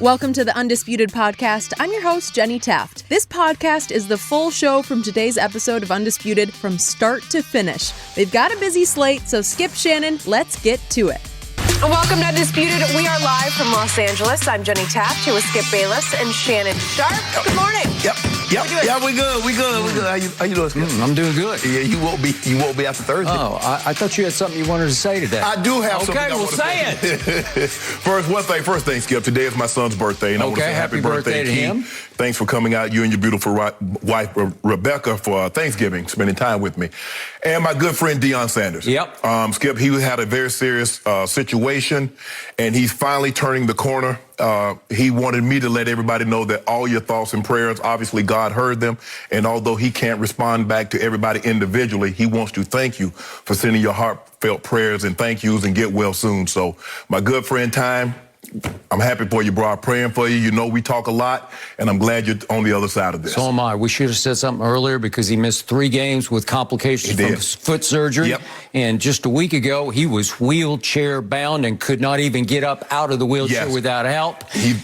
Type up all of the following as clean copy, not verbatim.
Welcome to the Undisputed podcast. I'm your host, Jenny Taft. This podcast is the full show from today's episode of Undisputed from start to finish. They've got a busy slate, so Skip, Shannon, let's get to it. Welcome to Undisputed. We are live from Los Angeles. I'm Jenny Taft, here with Skip Bayless and Shannon Sharpe. Good morning. Yep. Yeah, we good. How you doing, Skip? I'm doing good. Yeah, you won't be after Thursday. Oh, I thought you had something you wanted to say today. I do have something. Okay, well, say it. First thing, Skip. Today is my son's birthday, and I want to say happy birthday to him. Thanks for coming out, you and your beautiful wife, Rebecca, for Thanksgiving, spending time with me. And my good friend, Deion Sanders. Yep. Skip, he had a very serious situation, and he's finally turning the corner. He wanted me to let everybody know that all your thoughts and prayers, obviously God heard them, and although he can't respond back to everybody individually, he wants to thank you for sending your heartfelt prayers and thank yous, and get well soon. So my good friend, Time, I'm happy for you, bro. I'm praying for you. You know we talk a lot, and I'm glad you're on the other side of this. So am I. We should have said something earlier because he missed 3 games with complications from foot surgery. Yep. And just a week ago, he was wheelchair bound and could not even get up out of the wheelchair without help.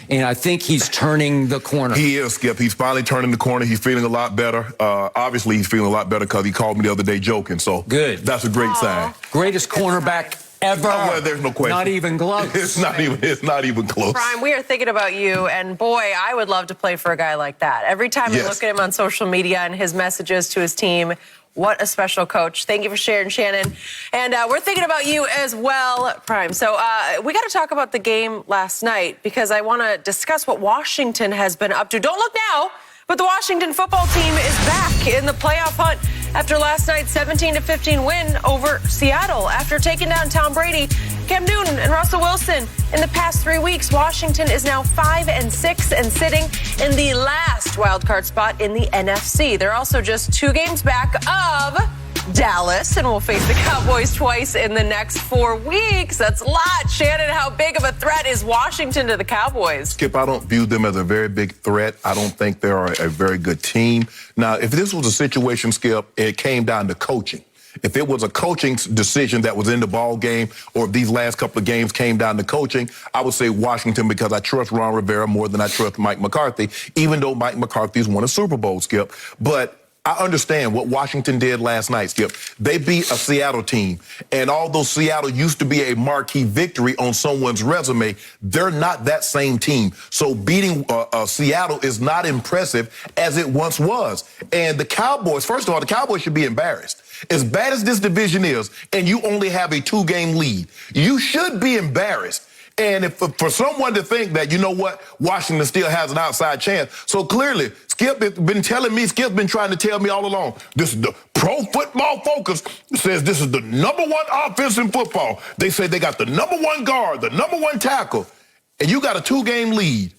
And I think he's turning the corner. He is, Skip. He's finally turning the corner. He's feeling a lot better. Obviously, he's feeling a lot better because he called me the other day joking. So good. That's a great sign. Greatest cornerback ever. Well, there's no question. Not even close. It's not even close. Prime, we are thinking about you, and boy, I would love to play for a guy like that. Every time I look at him on social media and his messages to his team, what a special coach. Thank you for sharing, Shannon. And we're thinking about you as well, Prime. So we got to talk about the game last night because I want to discuss what Washington has been up to. Don't look now, but the Washington football team is back in the playoff hunt after last night's 17-15 win over Seattle. After taking down Tom Brady, Cam Newton, and Russell Wilson in the past 3 weeks, Washington is now 5-6 and sitting in the last wildcard spot in the NFC. They're also just 2 games back of Dallas, and will face the Cowboys twice in the next 4 weeks. That's a lot. Shannon, how big of a threat is Washington to the Cowboys? Skip, I don't view them as a very big threat. I don't think they're a very good team. Now, if this was a situation, Skip, it came down to coaching. If it was a coaching decision that was in the ball game, or if these last couple of games came down to coaching, I would say Washington because I trust Ron Rivera more than I trust Mike McCarthy, even though Mike McCarthy's won a Super Bowl, Skip. But I understand what Washington did last night, Skip. They beat a Seattle team. And although Seattle used to be a marquee victory on someone's resume, they're not that same team. So beating Seattle is not impressive as it once was. And the Cowboys, first of all, the Cowboys should be embarrassed. As bad as this division is, and you only have a 2-game lead, you should be embarrassed. And if for someone to think that, you know what, Washington still has an outside chance. So clearly, Skip has been telling me, Skip's been trying to tell me all along, this is the Pro Football Focus says this is the #1 offense in football. They say they got the #1 guard, the #1 tackle, and you got a 2-game lead.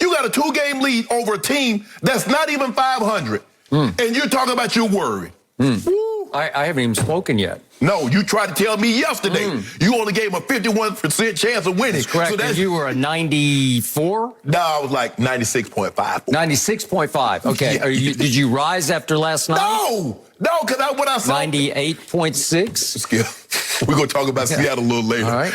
You got a 2-game lead over a team that's not even 500. And you're talking about you're worried. I haven't even spoken yet. No, you tried to tell me yesterday. You only gave him a 51% chance of winning. That's correct. So you were a 94? No, I was like 96.5. 96.5. Okay. Yeah. Did you rise after last night? No, because what I saw. 98.6? Skip. We're going to talk about Seattle a little later. All right.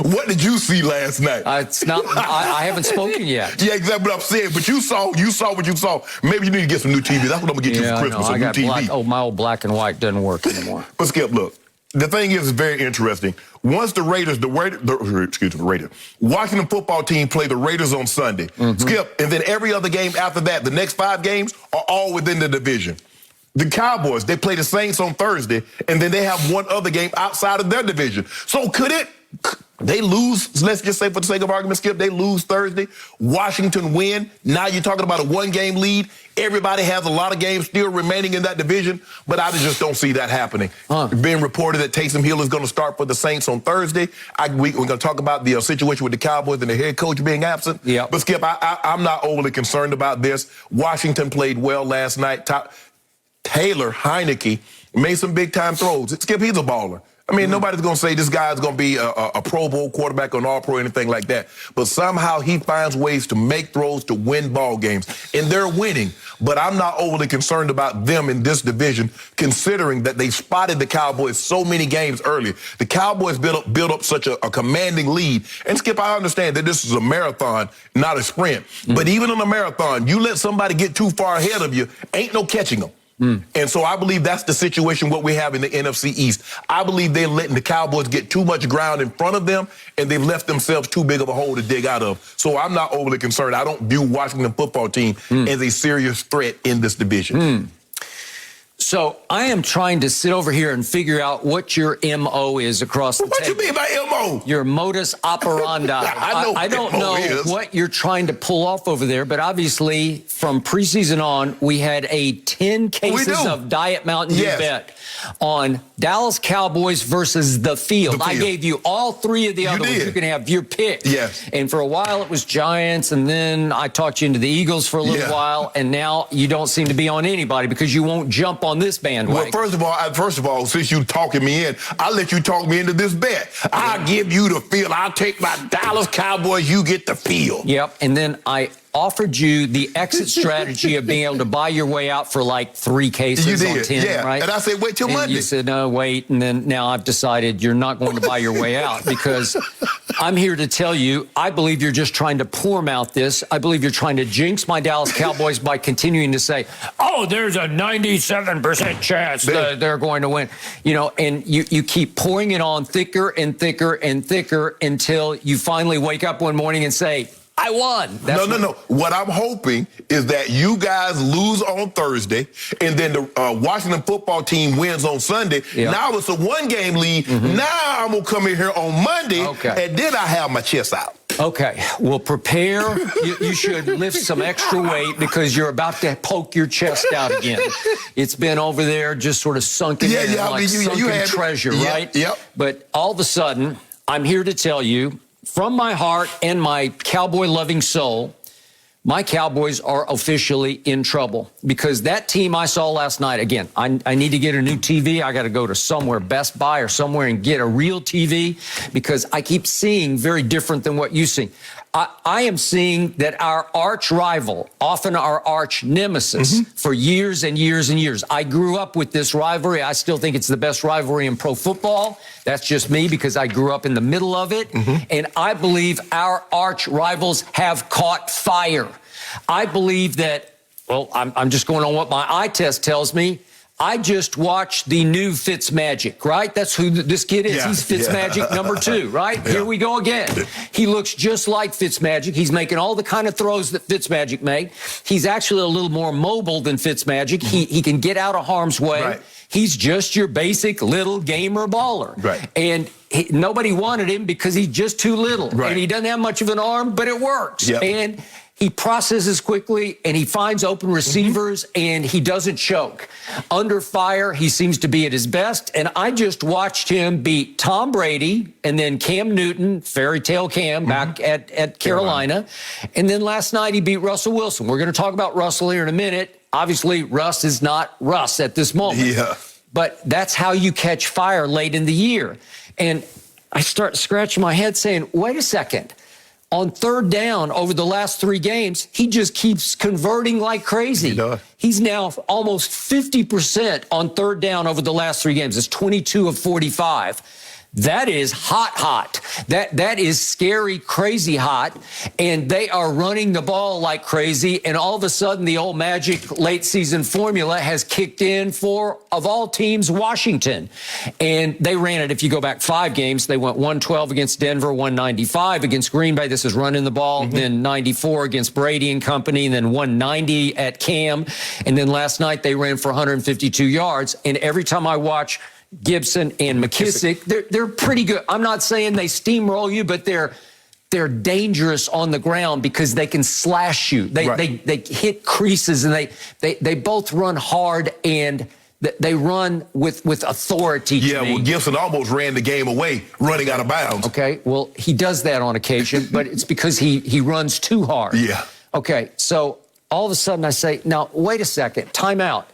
What did you see last night? It's not. I haven't spoken yet. Yeah, exactly what I'm saying. But you saw what you saw. Maybe you need to get some new TV. That's what I'm going to get you for Christmas, some new TV. My old black and white doesn't work anymore. But Skip, look. The thing is, it's very interesting. Once the Washington football team play the Raiders on Sunday, Skip, and then every other game after that, the next 5 games are all within the division. The Cowboys, they play the Saints on Thursday, and then they have one other game outside of their division. So they lose, let's just say for the sake of argument, Skip, they lose Thursday. Washington win. Now you're talking about a 1-game lead. Everybody has a lot of games still remaining in that division, but I just don't see that happening. It's being reported that Trysten Hill is going to start for the Saints on Thursday. We're going to talk about the situation with the Cowboys and the head coach being absent. Yeah. But Skip, I'm not overly concerned about this. Washington played well last night. Taylor Heineke made some big-time throws. Skip, he's a baller. I mean, nobody's going to say this guy's going to be a Pro Bowl quarterback or an All-Pro or anything like that. But somehow he finds ways to make throws to win ball games. And they're winning. But I'm not overly concerned about them in this division, considering that they spotted the Cowboys so many games earlier. The Cowboys built up such a commanding lead. And, Skip, I understand that this is a marathon, not a sprint. But even in a marathon, you let somebody get too far ahead of you, ain't no catching them. And so I believe that's the situation what we have in the NFC East. I believe they're letting the Cowboys get too much ground in front of them, and they've left themselves too big of a hole to dig out of. So I'm not overly concerned. I don't view Washington football team as a serious threat in this division. So I am trying to sit over here and figure out what your MO is across the table. What you mean by MO? Your modus operandi. I don't know what you're trying to pull off over there, but obviously from preseason on, we had a 10 cases of Diet Mountain Dew bet on Dallas Cowboys versus the field. I gave you all three of the other ones. You can have your pick. Yes. And for a while it was Giants, and then I talked you into the Eagles for a little while, and now you don't seem to be on anybody because you won't jump on this bandwagon. Well, first of all, since you talking me in, I'll let you talk me into this bet. I'll give you the field. I'll take my Dallas Cowboys. You get the field. Yep. And then I offered you the exit strategy of being able to buy your way out for like 3 cases on 10, right? And I said, wait till Monday. You said, no, wait. And then now I've decided you're not going to buy your way out because I'm here to tell you, I believe you're just trying to poor mouth this. I believe you're trying to jinx my Dallas Cowboys by continuing to say, oh, there's a 97% chance that they're going to win. You know, and you keep pouring it on thicker and thicker and thicker until you finally wake up one morning and say, I won. No. What I'm hoping is that you guys lose on Thursday, and then the Washington football team wins on Sunday. Now it's a 1-game lead. Now I'm going to come in here on Monday, and then I have my chest out. Okay, well, prepare. You should lift some extra weight because you're about to poke your chest out again. It's been over there just sort of sunken in like sunken treasure, right? Yep. But all of a sudden, I'm here to tell you, from my heart and my Cowboy-loving soul, my Cowboys are officially in trouble because that team I saw last night, again, I need to get a new TV. I got to go to somewhere, Best Buy or somewhere, and get a real TV because I keep seeing very different than what you see. I am seeing that our arch rival, often our arch nemesis, for years and years and years. I grew up with this rivalry. I still think it's the best rivalry in pro football. That's just me because I grew up in the middle of it. And I believe our arch rivals have caught fire. I believe that, well, I'm just going on what my eye test tells me. I just watched the new Fitzmagic, right? That's who this kid is. He's Fitzmagic number 2, right? Here we go again. He looks just like Fitzmagic. He's making all the kind of throws that Fitzmagic made. He's actually a little more mobile than Fitzmagic. He can get out of harm's way. He's just your basic little gamer baller. And nobody wanted him because he's just too little. And he doesn't have much of an arm, but it works. And he processes quickly, and he finds open receivers, and he doesn't choke. Under fire, he seems to be at his best, and I just watched him beat Tom Brady and then Cam Newton, fairy tale Cam, back at Carolina. And then last night, he beat Russell Wilson. We're going to talk about Russell here in a minute. Obviously, Russ is not Russ at this moment. But that's how you catch fire late in the year. And I start scratching my head saying, wait a second. On 3rd down over the last 3 games, he just keeps converting like crazy. He's now almost 50% on 3rd down over the last 3 games. It's 22 of 45. That is hot. That is scary, crazy hot. And they are running the ball like crazy. And all of a sudden, the old magic late season formula has kicked in for, of all teams, Washington. And they ran it. If you go back 5 games, they went 112 against Denver, 195 against Green Bay. This is running the ball. Then 94 against Brady and company. And then 190 at Cam. And then last night, they ran for 152 yards. And every time I watch Gibson and McKissick, they're pretty good. I'm not saying they steamroll you, but they're dangerous on the ground because they can slash you. They hit creases, and they both run hard, and they run with authority. Well, Gibson almost ran the game away, running out of bounds. Okay, well, he does that on occasion, but it's because he runs too hard. Okay, so all of a sudden I say, now, wait a second, time out.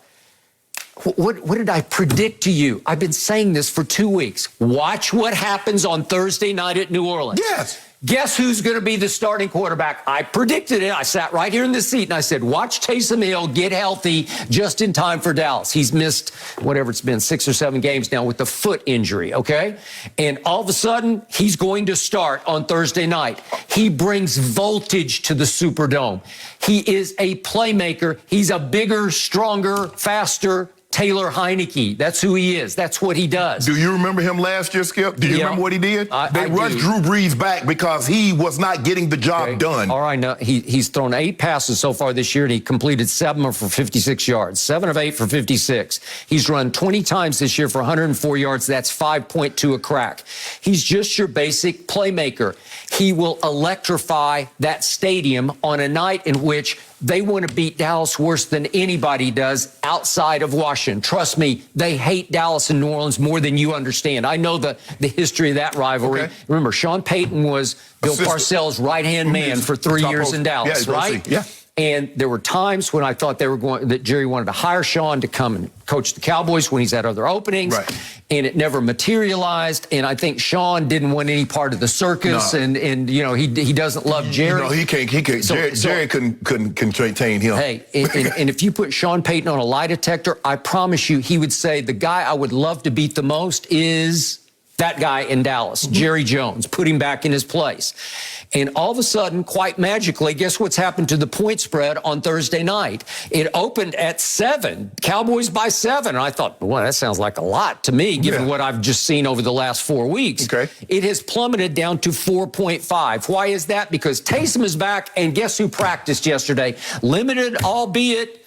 What did I predict to you? I've been saying this for 2 weeks. Watch what happens on Thursday night at New Orleans. Yes. Guess who's going to be the starting quarterback? I predicted it. I sat right here in the seat and I said, watch Taysom Hill get healthy just in time for Dallas. He's missed whatever it's been, 6 or 7 games now with the foot injury, okay? And all of a sudden, he's going to start on Thursday night. He brings voltage to the Superdome. He is a playmaker. He's a bigger, stronger, faster Taylor Heineke. That's who he is. That's what he does. Do you remember him last year, Skip? Do you remember what he did? They rushed Drew Brees back because he was not getting the job done. All right, now he's thrown 8 passes so far this year, and he completed 7 for 56 yards. 7 of 8 for 56. He's run 20 times this year for 104 yards. That's 5.2 a crack. He's just your basic playmaker. He will electrify that stadium on a night in which they want to beat Dallas worse than anybody does outside of Washington. Trust me, they hate Dallas and New Orleans more than you understand. I know the history of that rivalry. Okay. Remember, Sean Payton was Bill Parcells' right-hand man for 3 years in Dallas, right? Yeah. And there were times when I thought that Jerry wanted to hire Sean to come and coach the Cowboys when he's had other openings. Right. And it never materialized. And I think Sean didn't want any part of the circus. No. And you know, he doesn't love Jerry. No, he can't. Jerry couldn't contain him. Hey, and if you put Sean Payton on a lie detector, I promise you he would say the guy I would love to beat the most is that guy in Dallas, Jerry Jones. Put him back in his place. And all of a sudden, quite magically, guess what's happened to the point spread on Thursday night? It opened at 7, Cowboys by 7. And I thought, boy, that sounds like a lot to me, given what I've just seen over the last 4 weeks. Okay. It has plummeted down to 4.5. Why is that? Because Taysom is back, and guess who practiced yesterday? Limited, albeit,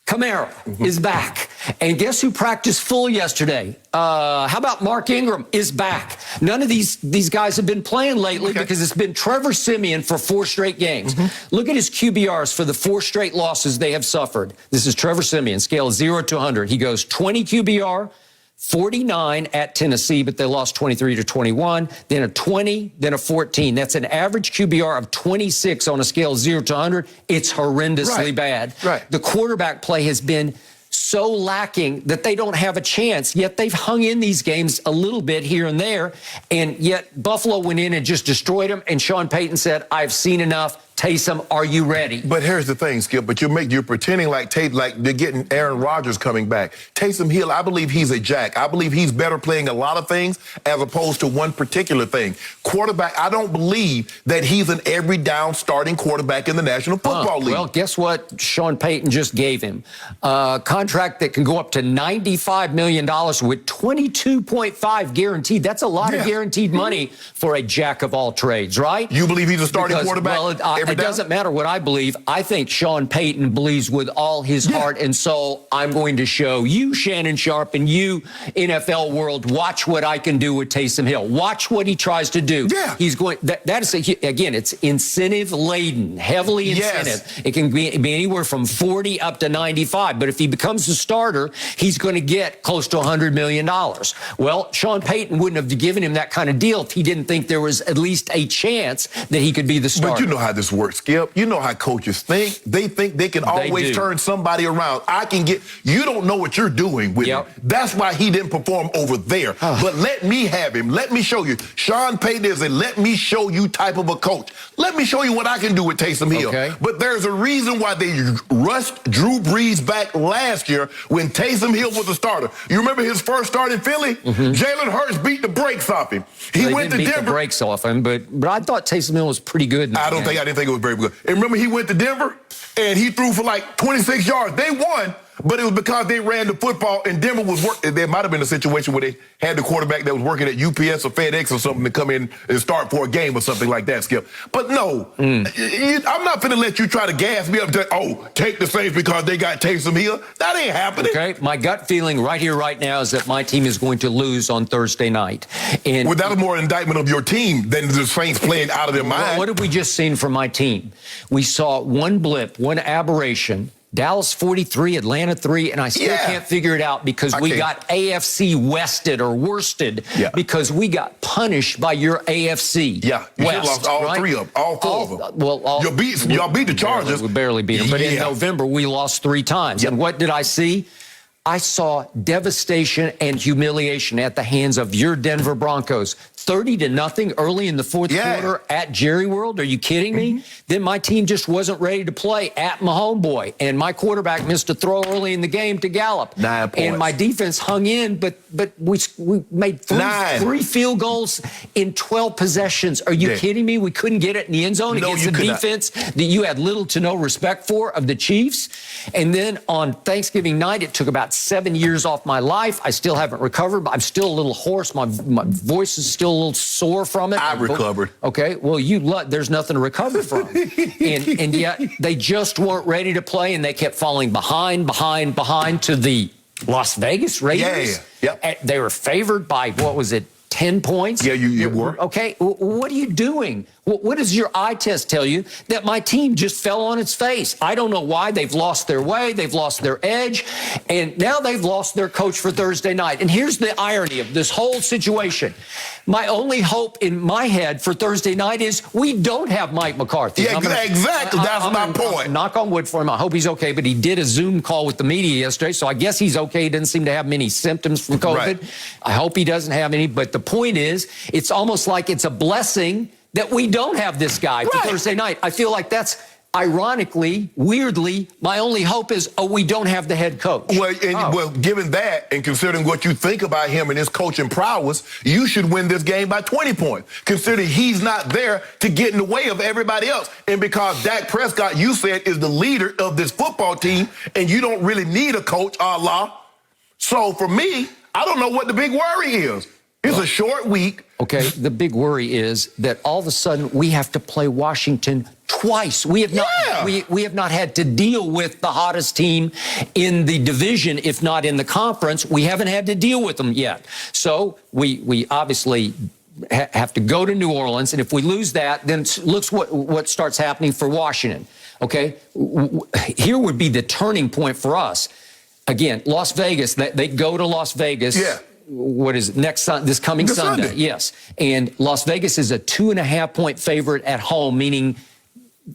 Kamara is back. And guess who practiced full yesterday? How about Mark Ingram is back? None of these guys have been playing lately because it's been Trevor Siemian for 4 straight games. Look at his QBRs for the 4 straight losses they have suffered. This is Trevor Siemian, scale of 0 to 100. He goes 20 QBR, 49 at Tennessee, but they lost 23-21, then a 20, then a 14. That's an average QBR of 26 on a scale of 0 to 100. It's horrendously bad. Right. The quarterback play has been so lacking that they don't have a chance, yet they've hung in these games a little bit here and there, and yet Buffalo went in and just destroyed them, and Sean Payton said, I've seen enough. Taysom, are you ready? But here's the thing, Skip. But you're pretending like they're getting Aaron Rodgers coming back. Taysom Hill, I believe he's a jack. I believe he's better playing a lot of things as opposed to one particular thing. Quarterback, I don't believe that he's an every down starting quarterback in the National Football League. Well, guess what Sean Payton just gave him? A contract that can go up to $95 million with $22.5 guaranteed. That's a lot of guaranteed money for a jack of all trades, right? You believe he's a starting quarterback? Well, it doesn't matter what I believe. I think Sean Payton believes with all his heart and soul, I'm going to show you, Shannon Sharpe, and you, NFL world, watch what I can do with Taysom Hill. Watch what he tries to do. Yeah. He's going, that is, again, it's incentive-laden, heavily incentive. It can be anywhere from 40 up to 95. But if he becomes a starter, he's going to get close to $100 million. Well, Sean Payton wouldn't have given him that kind of deal if he didn't think there was at least a chance that he could be the starter. But you know how this works, Skip. You know how coaches think. They think they can always turn somebody around. You don't know what you're doing with him. That's why he didn't perform over there. But let me have him. Let me show you. Sean Payton is a let me show you type of a coach. Let me show you what I can do with Taysom Hill. Okay. But there's a reason why they rushed Drew Brees back last year when Taysom Hill was a starter. You remember his first start in Philly? Jalen Hurts beat the brakes off him. He went to Denver. Beat the brakes off him, but I thought Taysom Hill was pretty good. I didn't think it was very good. And remember, he went to Denver and he threw for like 26 yards. They won, but it was because they ran the football and Denver was working. There might have been a situation where they had the quarterback that was working at UPS or FedEx or something to come in and start for a game or something like that, Skip. But no, I'm not going to let you try to gas me up to, take the Saints because they got Taysom Hill. That ain't happening. Okay, my gut feeling right here, right now is that my team is going to lose on Thursday night. And that was more an indictment of your team than the Saints playing out of their mind. Well, what have we just seen from my team? We saw one blip, one aberration. Dallas 43, Atlanta 3, and I still can't figure it out because we got AFC Wested or worsted because we got punished by your AFC. Yeah, you lost all 3 of them, all 4 of them. Well, y'all beat the Chargers. We barely beat them, but in November we lost 3 times. And what did I see? I saw devastation and humiliation at the hands of your Denver Broncos. 30-0 early in the fourth quarter at Jerry World. Are you kidding me? Then my team just wasn't ready to play at my homeboy. And my quarterback missed a throw early in the game to Gallup. 9 points. And my defense hung in, but we made three field goals in 12 possessions. Are you kidding me? We couldn't get it in the end zone against the defense that you had little to no respect for of the Chiefs. And then on Thanksgiving night, it took about 7 years off my life. I still haven't recovered, but I'm still a little hoarse. My voice is still a little sore from it. I recovered. Okay, well, there's nothing to recover from. and yet they just weren't ready to play, and they kept falling behind to the Las Vegas Raiders. They were favored by, 10 points? Yeah, you were. Okay, what are you doing? What does your eye test tell you? That my team just fell on its face. I don't know why. They've lost their way. They've lost their edge. And now they've lost their coach for Thursday night. And here's the irony of this whole situation. My only hope in my head for Thursday night is we don't have Mike McCarthy. Yeah, exactly. That's my point. Knock on wood for him. I hope he's okay. But he did a Zoom call with the media yesterday, so I guess he's okay. He doesn't seem to have many symptoms from COVID. Right. I hope he doesn't have any. But the point is, it's almost like it's a blessing that we don't have this guy for Thursday night. I feel like that's ironically, weirdly, my only hope is, we don't have the head coach. Well, given that and considering what you think about him and his coaching prowess, you should win this game by 20 points, considering he's not there to get in the way of everybody else. And because Dak Prescott, you said, is the leader of this football team, and you don't really need a coach, So for me, I don't know what the big worry is. It's a short week. Okay, the big worry is that all of a sudden we have to play Washington twice. We have not we have not had to deal with the hottest team in the division, if not in the conference. We haven't had to deal with them yet. So we obviously have to go to New Orleans, and if we lose that, then looks what starts happening for Washington. Okay, here would be the turning point for us. Again, Las Vegas. They go to Las Vegas. Yeah. What is it? This coming Sunday? Yes. And Las Vegas is a 2.5-point favorite at home, meaning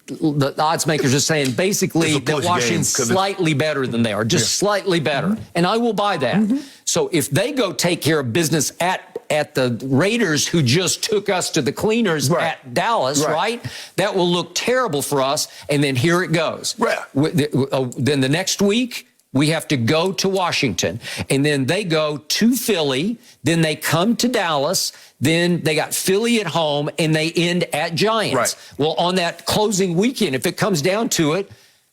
the odds makers are saying basically that Washington's slightly better than they are, just slightly better. And I will buy that. So if they go take care of business at the Raiders, who just took us to the cleaners at Dallas, that will look terrible for us. And then here it goes. Then the next week, we have to go to Washington, and then they go to Philly, then they come to Dallas, then they got Philly at home, and they end at Giants. Well, on that closing weekend, if it comes down to it,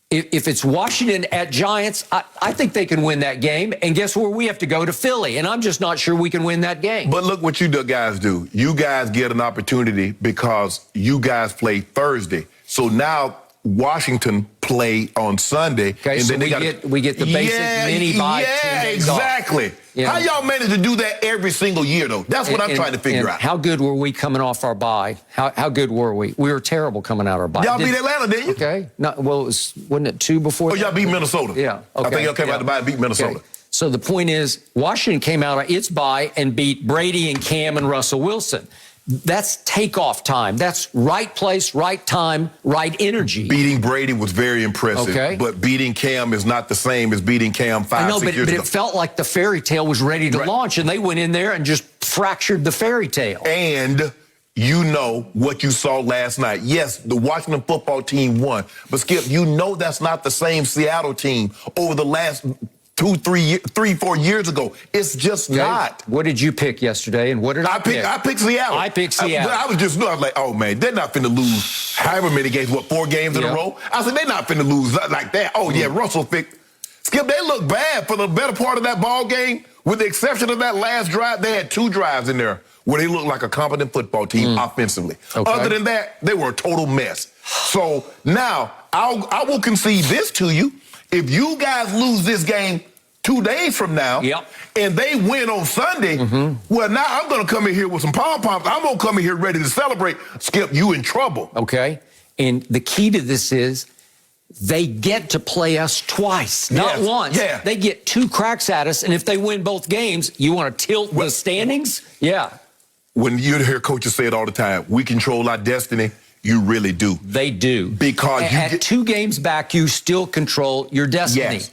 if it's Washington at Giants, I think they can win that game. And guess where we have to go? To Philly. And I'm just not sure we can win that game. But look what you guys do. You guys get an opportunity because you guys play Thursday. So now Washington play on Sunday. Okay, and so then we get the basic mini bye. Yeah, exactly. How y'all manage to do that every single year, though? That's what I'm trying to figure out. How good were we coming off our bye? How good were we? We were terrible coming out of our bye. Y'all beat Atlanta, didn't you? Okay. No, well, wasn't it 2 before? Oh, y'all beat Minnesota. Yeah. Okay. I think y'all came out the bye and beat Minnesota. Okay. So the point is, Washington came out of its bye and beat Brady and Cam and Russell Wilson. That's takeoff time. That's right place, right time, right energy. Beating Brady was very impressive, but beating Cam is not the same as beating Cam 5-6 years ago. But it felt like the fairy tale was ready to launch, and they went in there and just fractured the fairy tale. And you know what you saw last night. Yes, the Washington football team won, but Skip, you know that's not the same Seattle team over the last 4 years ago. It's just not. What did you pick yesterday, and what did I pick? I picked Seattle. I picked Seattle. I was like, oh, man, they're not finna lose however many games, 4 games in a row? I said, they're not finna lose like that. Oh, yeah, Russell picked. Skip, they look bad for the better part of that ball game. With the exception of that last drive, they had 2 drives in there where they looked like a competent football team offensively. Other than that, they were a total mess. So now, I will concede this to you. If you guys lose this game 2 days from now, and they win on Sunday, well, now I'm going to come in here with some pom-poms. I'm going to come in here ready to celebrate. Skip, you in trouble. Okay. And the key to this is they get to play us twice, not once. Yeah. They get 2 cracks at us, and if they win both games, you want to tilt the standings? Yeah. When you hear coaches say it all the time, we control our destiny. You really do. They do. Because at 2 games back, you still control your destiny. Yes.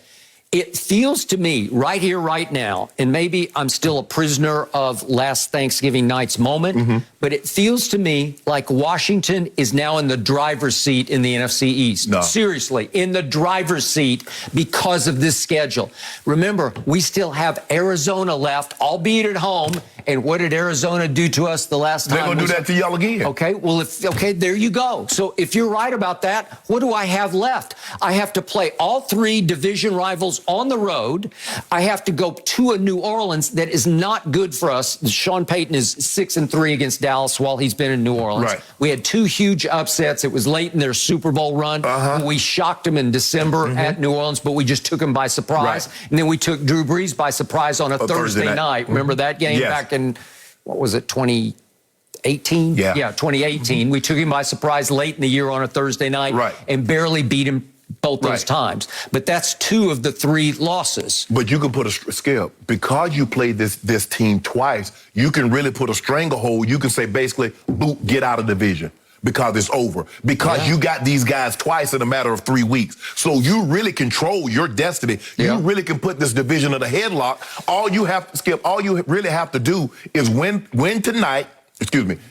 It feels to me right here, right now, and maybe I'm still a prisoner of last Thanksgiving night's moment, but it feels to me like Washington is now in the driver's seat in the NFC East. No. Seriously, in the driver's seat because of this schedule. Remember, we still have Arizona left, albeit at home. And what did Arizona do to us the last time? They're going to do that to y'all again. Okay, well, there you go. So if you're right about that, what do I have left? I have to play all 3 division rivals on the road. I have to go to a New Orleans that is not good for us. Sean Payton is 6-3 against Dallas while he's been in New Orleans. Right. We had 2 huge upsets. It was late in their Super Bowl run. We shocked them in December at New Orleans, but we just took them by surprise. Right. And then we took Drew Brees by surprise on a Thursday night. Remember that game back in, what was it, 2018? Yeah. Yeah, 2018. We took him by surprise late in the year on a Thursday night and barely beat him both those times. But that's 2 of the 3 losses. But you can put a scale. Because you played this team twice, you can really put a stranglehold. You can say basically, boot, get out of division. Because it's over. Because you got these guys twice in a matter of 3 weeks. So you really control your destiny. You really can put this division in a headlock. All you have to, Skip, all you really have to do is win tonight,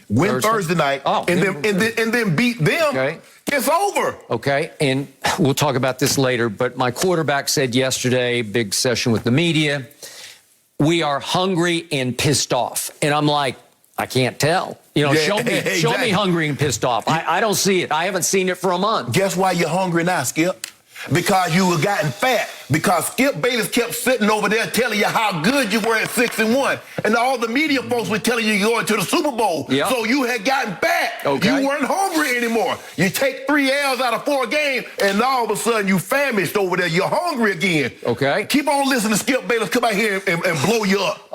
win Thursday night, and then beat them. Okay. It's over. Okay, and we'll talk about this later, but my quarterback said yesterday, big session with the media, we are hungry and pissed off. And I'm like, I can't tell. You know, show me hungry and pissed off. I don't see it. I haven't seen it for a month. Guess why you're hungry now, Skip? Because you were gotten fat. Because Skip Bayless kept sitting over there telling you how good you were at 6-1. And all the media folks were telling you you're going to the Super Bowl. So you had gotten fat. You weren't hungry anymore. You take 3 L's out of 4 games, and all of a sudden you famished over there. You're hungry again. Keep on listening to Skip Bayless come out here and blow you up.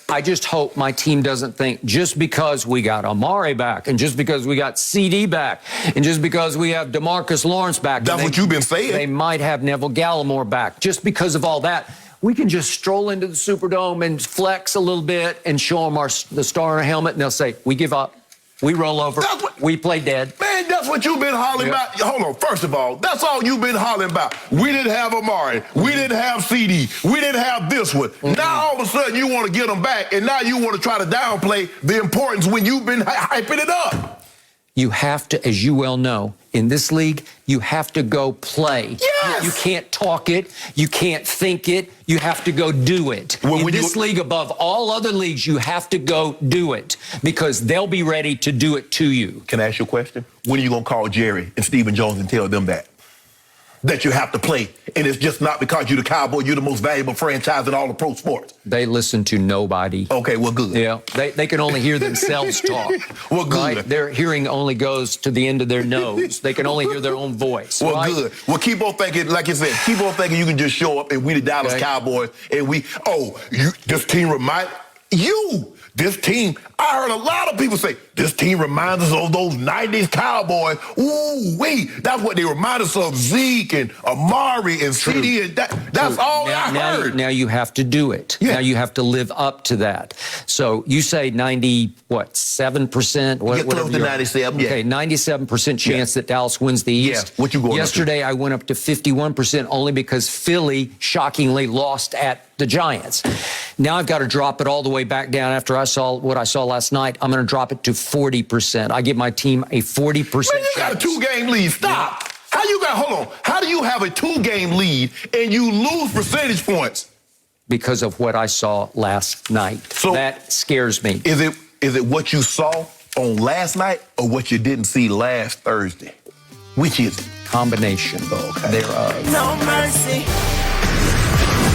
I just hope my team doesn't think just because we got Amari back and just because we got CD back and just because we have DeMarcus Lawrence back. That's what you've been saying. They might have Neville Gallimore back. Just because of all that, we can just stroll into the Superdome and flex a little bit and show them the star on our helmet, and they'll say, we give up. We roll over. We play dead. Man, that's what you've been hollering about. Hold on. First of all, that's all you've been hollering about. We didn't have Amari. We didn't have CD. We didn't have this one. Now, all of a sudden, you want to get them back, and now you want to try to downplay the importance when you've been hyping it up. You have to, as you well know, in this league, you have to go play. Yes! You can't talk it. You can't think it. You have to go do it. In this league, above all other leagues, you have to go do it because they'll be ready to do it to you. Can I ask you a question? When are you going to call Jerry and Stephen Jones and tell them that you have to play? And it's just not because you're the Cowboy, you're the most valuable franchise in all of pro sports. They listen to nobody. Okay, well, good. Yeah, they can only hear themselves talk. Well, good. Right? Their hearing only goes to the end of their nose. They can only hear their own voice. Well, good. Well, keep on thinking, like you said, keep on thinking you can just show up and we the Dallas Cowboys and this team remind you. This team, I heard a lot of people say, this team reminds us of those 90s Cowboys. Ooh, that's what they remind us of, Zeke and Amari and CD. And that's all I heard. Now you have to do it. Now you have to live up to that. So you say 7%? Get close to 97, Okay, 97% chance that Dallas wins the East. What you going Yesterday, I went up to 51% only because Philly shockingly lost at the Giants. Now I've got to drop it all the way back down after I saw what I saw last night. I'm going to drop it to 40%. I give my team a 40% chance. Man, you got a 2-game lead. Stop. How do you have a 2-game lead and you lose percentage points? Because of what I saw last night. So that scares me. Is it what you saw on last night or what you didn't see last Thursday? Which is it? Combination thereof. No mercy.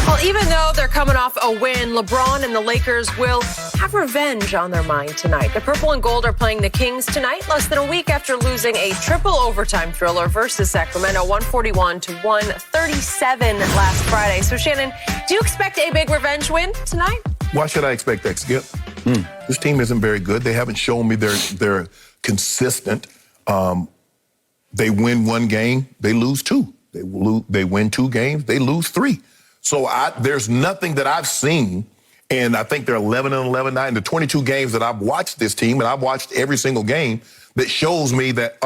Well, even though they're coming off a win, LeBron and the Lakers will have revenge on their mind tonight. The Purple and Gold are playing the Kings tonight, less than a week after losing a triple overtime thriller versus Sacramento, 141-137 last Friday. So, Shannon, do you expect a big revenge win tonight? Why should I expect that, Skip? This team isn't very good. They haven't shown me they're consistent. They win 1 game, they lose 2. They win 2 games, they lose 3. So there's nothing that I've seen, and I think they're 11-11 now in the 22 games that I've watched this team, and I've watched every single game, that shows me that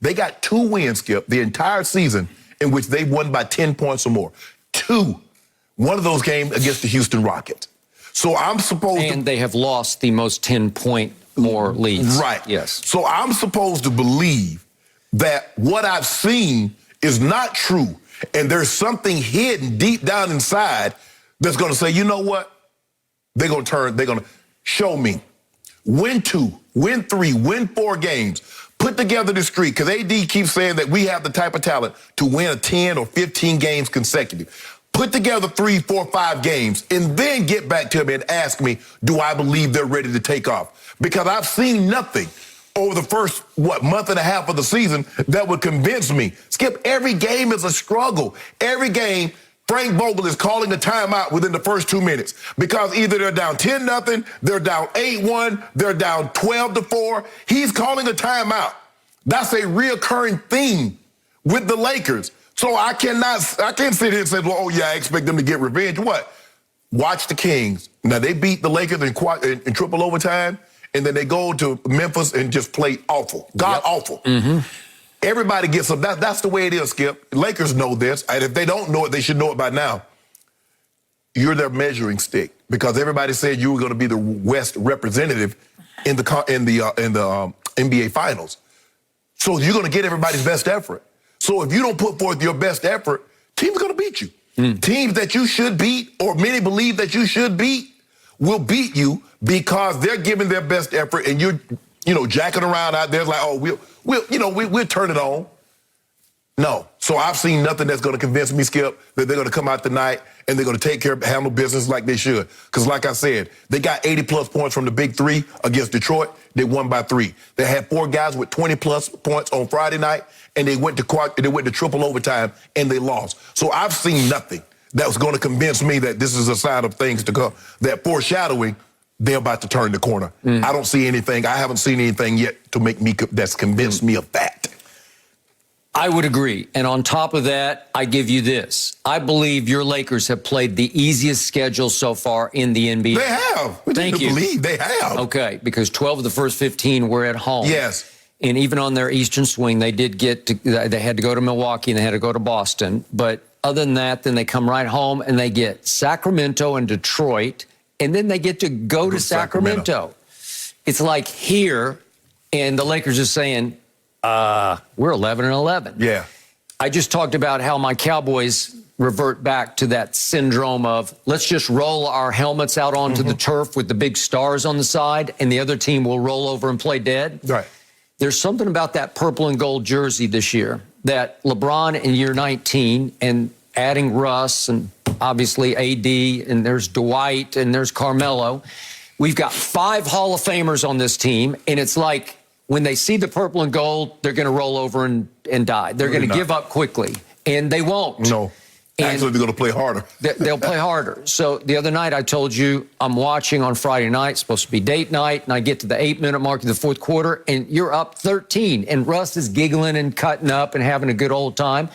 they got 2 wins, Skip, the entire season in which they won by 10 points or more. 2. One of those games against the Houston Rockets. So I'm supposed to... And they have lost the most 10-point more leads. Right. Yes. So I'm supposed to believe that what I've seen is not true, and there's something hidden deep down inside that's going to say, you know what? They're going to show me. Win 2, win 3, win 4 games. Put together the streak, because AD keeps saying that we have the type of talent to win a 10 or 15 games consecutive. Put together 3, 4, 5 games, and then get back to me and ask me, do I believe they're ready to take off? Because I've seen nothing over the first, month and a half of the season that would convince me. Skip, every game is a struggle. Every game, Frank Vogel is calling a timeout within the first 2 minutes because either they're down 10-0, they're down 8-1, they're down 12-4. He's calling a timeout. That's a reoccurring theme with the Lakers. So I can't sit here and say, well, oh yeah, I expect them to get revenge. What? Watch the Kings. Now they beat the Lakers in triple overtime, and then they go to Memphis and just play awful. Awful. Mm-hmm. Everybody gets up. That's the way it is, Skip. Lakers know this, and if they don't know it, they should know it by now. You're their measuring stick because everybody said you were going to be the West representative in the NBA Finals. So you're going to get everybody's best effort. So if you don't put forth your best effort, teams are going to beat you. Teams that you should beat, or many believe that you should beat, will beat you because they're giving their best effort, and you're, jacking around out there like, oh, we'll turn it on. No. So I've seen nothing that's going to convince me, Skip, that they're going to come out tonight and they're going to take care of, handle business like they should. Because like I said, they got 80-plus points from the Big Three against Detroit. They won by 3. They had 4 guys with 20-plus points on Friday night, and they went to triple overtime, and they lost. So I've seen nothing that was going to convince me that this is a sign of things to come, that foreshadowing they're about to turn the corner. I don't see anything. I haven't seen anything yet to make me that's convinced me of that. I would agree. And on top of that, I give you this. I believe your Lakers have played the easiest schedule so far in the NBA. They have. Thank you. Believe they have. Okay, because 12 of the first 15 were at home. Yes. And even on their Eastern swing, they had to go to Milwaukee and they had to go to Boston. But other than that, then they come right home and they get Sacramento and Detroit, and then they get to go to Sacramento. It's like here, and the Lakers are saying, we're 11-11. Yeah. I just talked about how my Cowboys revert back to that syndrome of let's just roll our helmets out onto the turf with the big stars on the side, and the other team will roll over and play dead. Right. There's something about that purple and gold jersey this year that LeBron in year 19 and adding Russ and obviously AD, and there's Dwight and there's Carmelo. We've got 5 Hall of Famers on this team, and it's like when they see the purple and gold, they're going to roll over and die. They're going to give up quickly, and they won't. No. Actually, they're going to play harder. They'll play harder. So the other night I told you I'm watching on Friday night, supposed to be date night, and I get to the 8-minute mark of the fourth quarter, and you're up 13, and Russ is giggling and cutting up and having a good old time.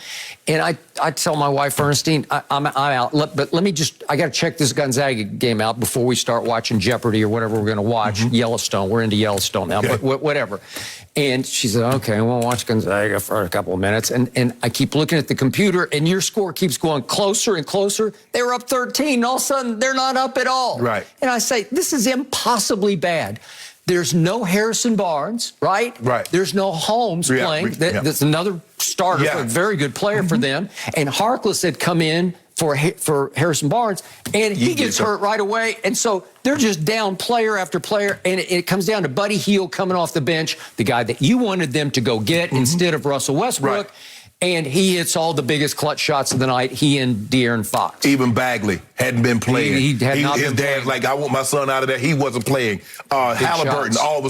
And I tell my wife, Ernestine, I'm out. But let me I got to check this Gonzaga game out before we start watching Jeopardy or whatever we're going to watch. Yellowstone. We're into Yellowstone now, but whatever. And she said, okay, we'll watch Gonzaga for a couple of minutes. And I keep looking at the computer, and your score keeps going closer and closer. They were up 13, and all of a sudden, they're not up at all. Right. And I say, this is impossibly bad. There's no Harrison Barnes, right? Right. There's no Holmes playing. That's another starter, a very good player for them. And Harkless had come in for Harrison Barnes, and he gets hurt right away. And so they're just down player after player, and it comes down to Buddy Hield coming off the bench, the guy that you wanted them to go get instead of Russell Westbrook. Right. And he hits all the biggest clutch shots of the night, he and De'Aaron Fox. Even Bagley hadn't been playing. He had not been his dad's playing. like, I want my son out of there. He wasn't playing. Halliburton, shots. all of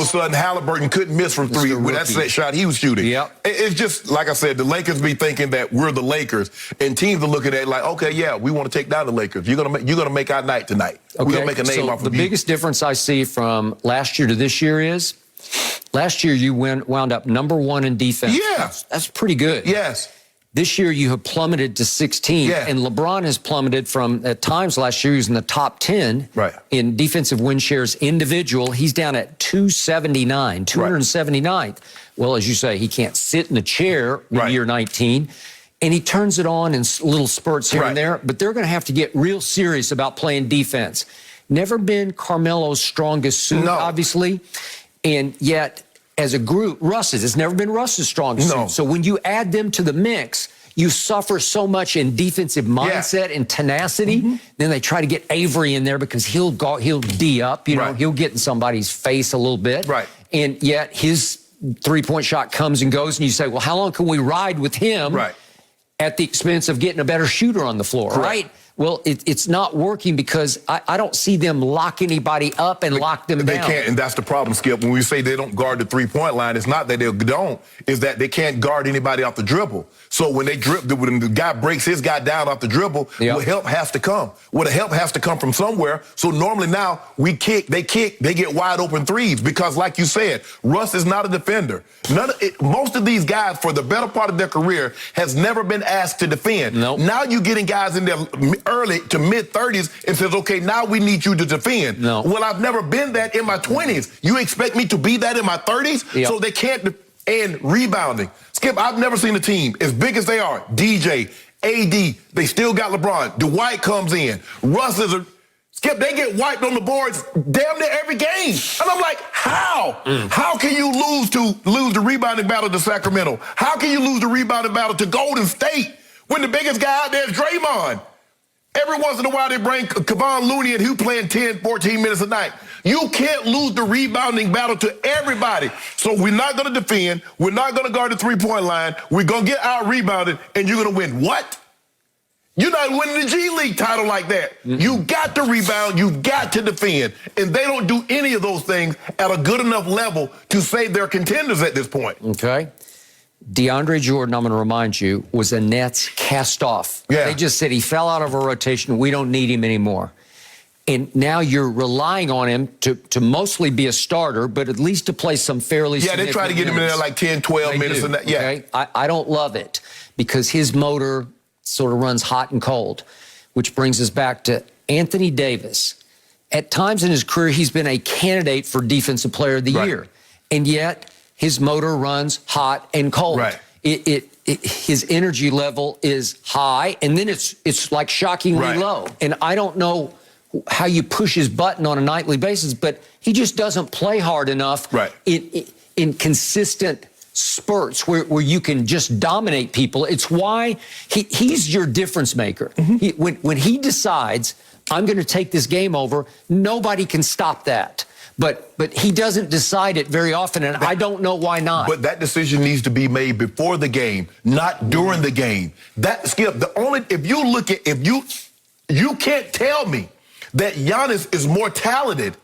a sudden, Halliburton couldn't miss from 3 with that set shot he was shooting. Yep. It's just, like I said, the Lakers be thinking that we're the Lakers, and teams are looking at it like, okay, yeah, we want to take down the Lakers. You're gonna make our night tonight. Okay. We're gonna make a name off of you. The biggest difference I see from last year to this year is last year you wound up number 1 in defense. Yeah. That's pretty good. Yes. This year you have plummeted to 16. Yeah. And LeBron has plummeted from, at times last year, he was in the top 10 in defensive win shares individual. He's down at 279, 279th. Well, as you say, he can't sit in a chair in year 19. and he turns it on in little spurts here and there, but they're going to have to get real serious about playing defense. Never been Carmelo's strongest suit, obviously, and yet as a group, it's never been Russ's strongest suit. So when you add them to the mix, you suffer so much in defensive mindset and tenacity. Then they try to get Avery in there because he'll D up, you know, he'll get in somebody's face a little bit. And yet his three-point shot comes and goes, and you say, well, how long can we ride with him at the expense of getting a better shooter on the floor, right? Well, it's not working because I don't see them lock anybody up and lock them down. They can't, and that's the problem, Skip. When we say they don't guard the three-point line, it's not that they don't, it's that they can't guard anybody off the dribble. So when when the guy breaks his guy down off the dribble, well, help has to come. Well, the help has to come from somewhere. So normally now they get wide open threes because, like you said, Russ is not a defender. Most of these guys, for the better part of their career, has never been asked to defend. Now you're getting guys in their early to mid-30s and says, okay, now we need you to defend. Well, I've never been that in my 20s. You expect me to be that in my 30s? So they can't. And rebounding. Skip, I've never seen a team as big as they are. DJ, AD, they still got LeBron. Dwight comes in. Russ is Skip, they get wiped on the boards damn near every game. And I'm like, how? How can you lose the rebounding battle to Sacramento? How can you lose the rebounding battle to Golden State when the biggest guy out there is Draymond? Every once in a while, they bring Kevon Looney in, who playing 10, 14 minutes a night. You can't lose the rebounding battle to everybody. So we're not going to defend. We're not going to guard the three-point line. We're going to get out-rebounded, and you're going to win what? You're not winning the G League title like that. You got to rebound. You got to defend. And they don't do any of those things at a good enough level to say they're contenders at this point. Okay. DeAndre Jordan, I'm going to remind you, was a Nets cast off. They just said he fell out of our rotation. We don't need him anymore. And now you're relying on him to mostly be a starter, but at least to play some fairly significant they try to get him in there like 10, 12 minutes. And that, okay? I don't love it because his motor sort of runs hot and cold, which brings us back to Anthony Davis. At times in his career, he's been a candidate for Defensive Player of the Year. And yet his motor runs hot and cold. His energy level is high, and then it's like shockingly low. And I don't know how you push his button on a nightly basis, but he just doesn't play hard enough in consistent spurts where you can just dominate people. It's why he's your difference maker. When he decides, I'm going to take this game over, nobody can stop that. But he doesn't decide it very often, and I don't know why not. But that decision needs to be made before the game, not during the game. Skip, you can't tell me that Giannis is more talented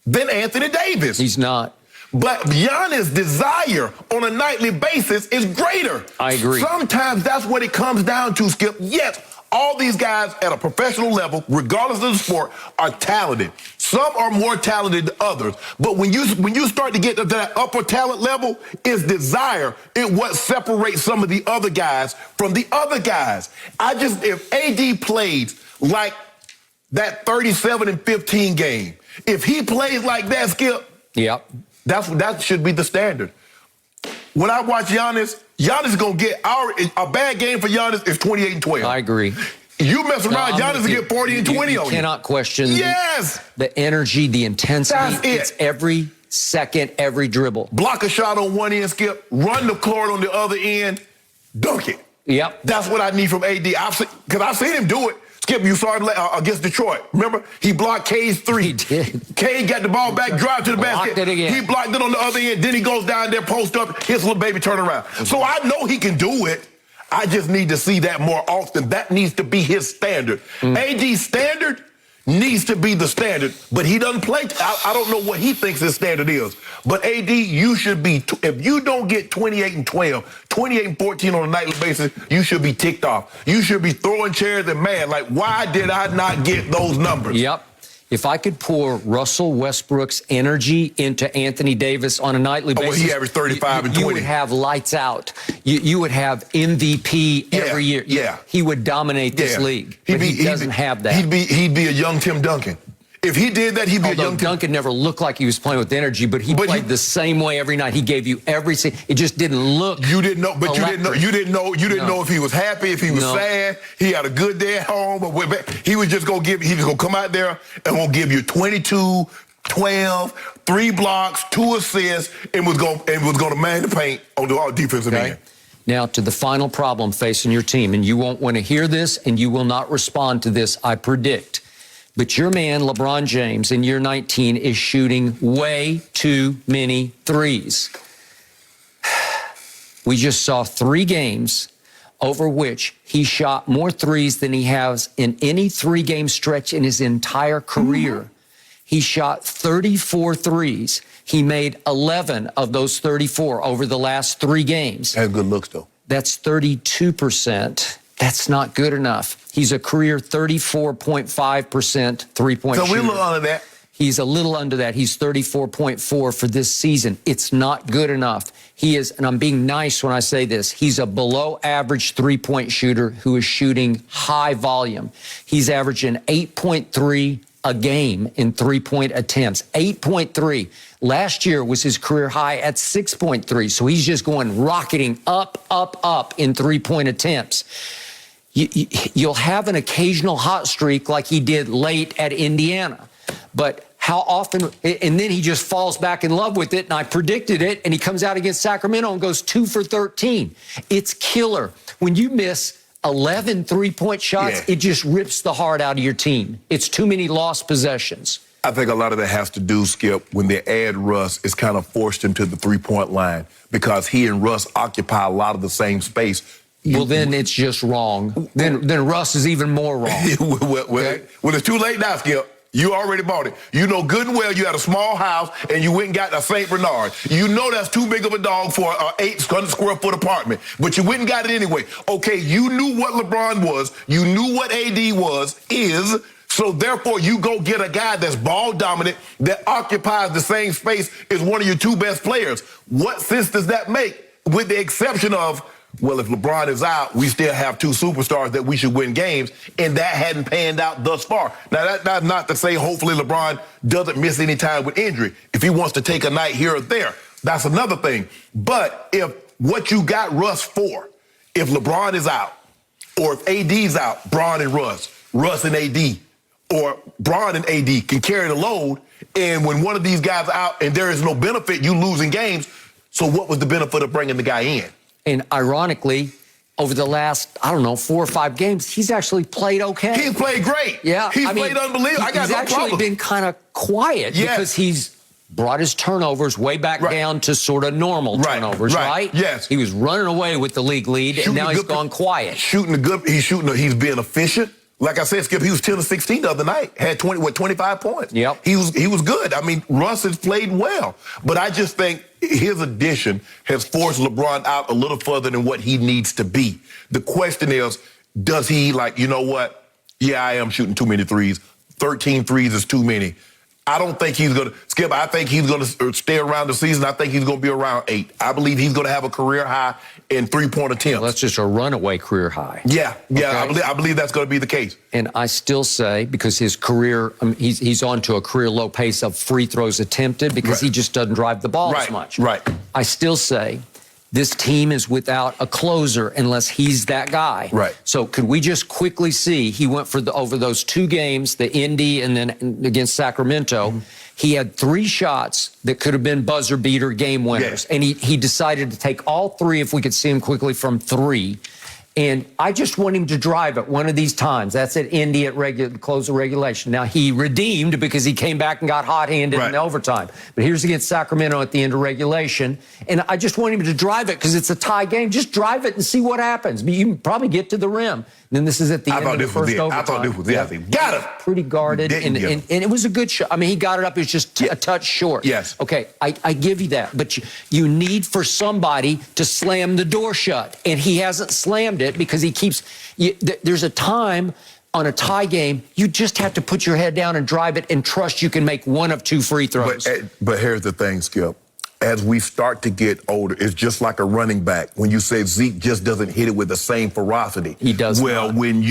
than Anthony Davis. He's not. But Giannis' desire on a nightly basis is greater. I agree. Sometimes that's what it comes down to, Skip. Yes, all these guys at a professional level, regardless of the sport, are talented. Some are more talented than others. But when you start to get to that upper talent level, it's desire. It's what separates some of the other guys from the other guys. If AD plays like that 37-15 game, if he plays like that, Skip, that should be the standard. When I watch Giannis is going to get a bad game for Giannis is 28-12. I agree. You mess around, Giannis will get 40 and 20 on you. You cannot question the energy, the intensity. That's it. It's every second, every dribble. Block a shot on one end, Skip. Run the court on the other end. Dunk it. That's what I need from AD. Because I've seen him do it. Skip, you saw him against Detroit. Remember? He blocked K's three. He did. K got the ball back, drive to the basket. It again. He blocked it on the other end. Then he goes down there, post up, hits little baby turnaround. So I know he can do it. I just need to see that more often. That needs to be his standard. AD's standard needs to be the standard, but he doesn't play. I don't know what he thinks his standard is. But AD, you should be, if you don't get 28 and 12, 28 and 14 on a nightly basis, you should be ticked off. You should be throwing chairs and mad. Like, why did I not get those numbers? If I could pour Russell Westbrook's energy into Anthony Davis on a nightly basis, he averaged 35 and 20. You would have lights out. You would have MVP every year. He would dominate this league. But he doesn't have that. He'd be a young Tim Duncan. If he did that, he'd be a young Duncan never looked like he was playing with energy, but he played the same way every night. He gave you everything. It just didn't look. You didn't know, but electric. you didn't know if he was happy, if he was sad, he had a good day at home. He was just gonna come out there and gonna give you 22, 12, 3 blocks, 2 assists, and was gonna man the paint on the defensive end. Now to the final problem facing your team, and you won't want to hear this, and you will not respond to this, I predict. But your man, LeBron James, in year 19, is shooting way too many threes. We just saw 3 games over which he shot more threes than he has in any 3-game stretch in his entire career. He shot 34 threes. He made 11 of those 34 over the last 3 games. That's good looks, though. That's 32%. That's not good enough. He's a career 34.5% three-point shooter. So we're a little under that. He's a little under that. He's 34.4 for this season. It's not good enough. He is, and I'm being nice when I say this, he's a below-average three-point shooter who is shooting high volume. He's averaging 8.3 a game in three-point attempts. 8.3. Last year was his career high at 6.3. So he's just going rocketing up in three-point attempts. You'll have an occasional hot streak like he did late at Indiana. But how often, and then he just falls back in love with it, and I predicted it, and he comes out against Sacramento and goes 2 for 13. It's killer. When you miss 11 three-point shots, it just rips the heart out of your team. It's too many lost possessions. I think a lot of that has to do, Skip, when they add Russ, it's kind of forced him to the three-point line because he and Russ occupy a lot of the same space. Well, then it's just wrong. Then Russ is even more wrong. Well, it's too late now, Skip. You already bought it. You know good and well you had a small house and you went and got a St. Bernard. You know that's too big of a dog for an 800-square-foot apartment, but you went and got it anyway. Okay, you knew what LeBron was. You knew what AD is. So therefore, you go get a guy that's ball dominant, that occupies the same space as one of your 2 best players. What sense does that make? With the exception of, well, if LeBron is out, we still have 2 superstars that we should win games, and that hadn't panned out thus far. Now, that's not to say hopefully LeBron doesn't miss any time with injury. If he wants to take a night here or there, that's another thing. But if what you got Russ for, if LeBron is out, or if AD's out, Bron and Russ and AD, or Bron and AD can carry the load, and when one of these guys are out and there is no benefit, you losing games, so what was the benefit of bringing the guy in? And ironically, over the last, 4 or 5 games, he's actually played okay. He's played great. Yeah. He's played unbelievable. He's actually been kind of quiet because he's brought his turnovers way back down to sort of normal turnovers, right? Yes. He was running away with the league lead, and now he's gone quiet. He's being efficient. Like I said, Skip, he was 10 of 16 the other night. Had 25 points. Yep. He was good. I mean, Russ has played well. But I just think his addition has forced LeBron out a little further than what he needs to be. The question is, does he, you know what? Yeah, I am shooting too many threes. 13 threes is too many. I don't think he's going to, Skip, I think he's going to stay around the season. I think he's going to be around 8. I believe he's going to have a career high in three-point attempts. Well, that's just a runaway career high. Yeah, okay. I believe that's going to be the case. And I still say, because his career, he's on to a career low pace of free throws attempted because he just doesn't drive the ball as much. Right. I still say this team is without a closer unless he's that guy. Right. So could we just quickly see, he went for over those 2 games, the Indy and then against Sacramento, he had 3 shots that could have been buzzer beater game winners. And he decided to take all 3, if we could see him quickly, from 3. And I just want him to drive it one of these times. That's at Indy at close of regulation. Now, he redeemed because he came back and got hot-handed in overtime. But here's against Sacramento at the end of regulation. And I just want him to drive it because it's a tie game. Just drive it and see what happens. But you can probably get to the rim. And then this is at the end of the first overtime. I thought this was it. Got it. Pretty guarded. And it was a good shot. I mean, he got it up. It was just a touch short. Yes. Okay, I give you that. But you need for somebody to slam the door shut. And he hasn't slammed it because he keeps... there's a time on a tie game, you just have to put your head down and drive it and trust you can make 1 of 2 free throws. But here's the thing, Skip. as we start to get older, it's just like a running back. When you say Zeke just doesn't hit it with the same ferocity. He does Well, not. when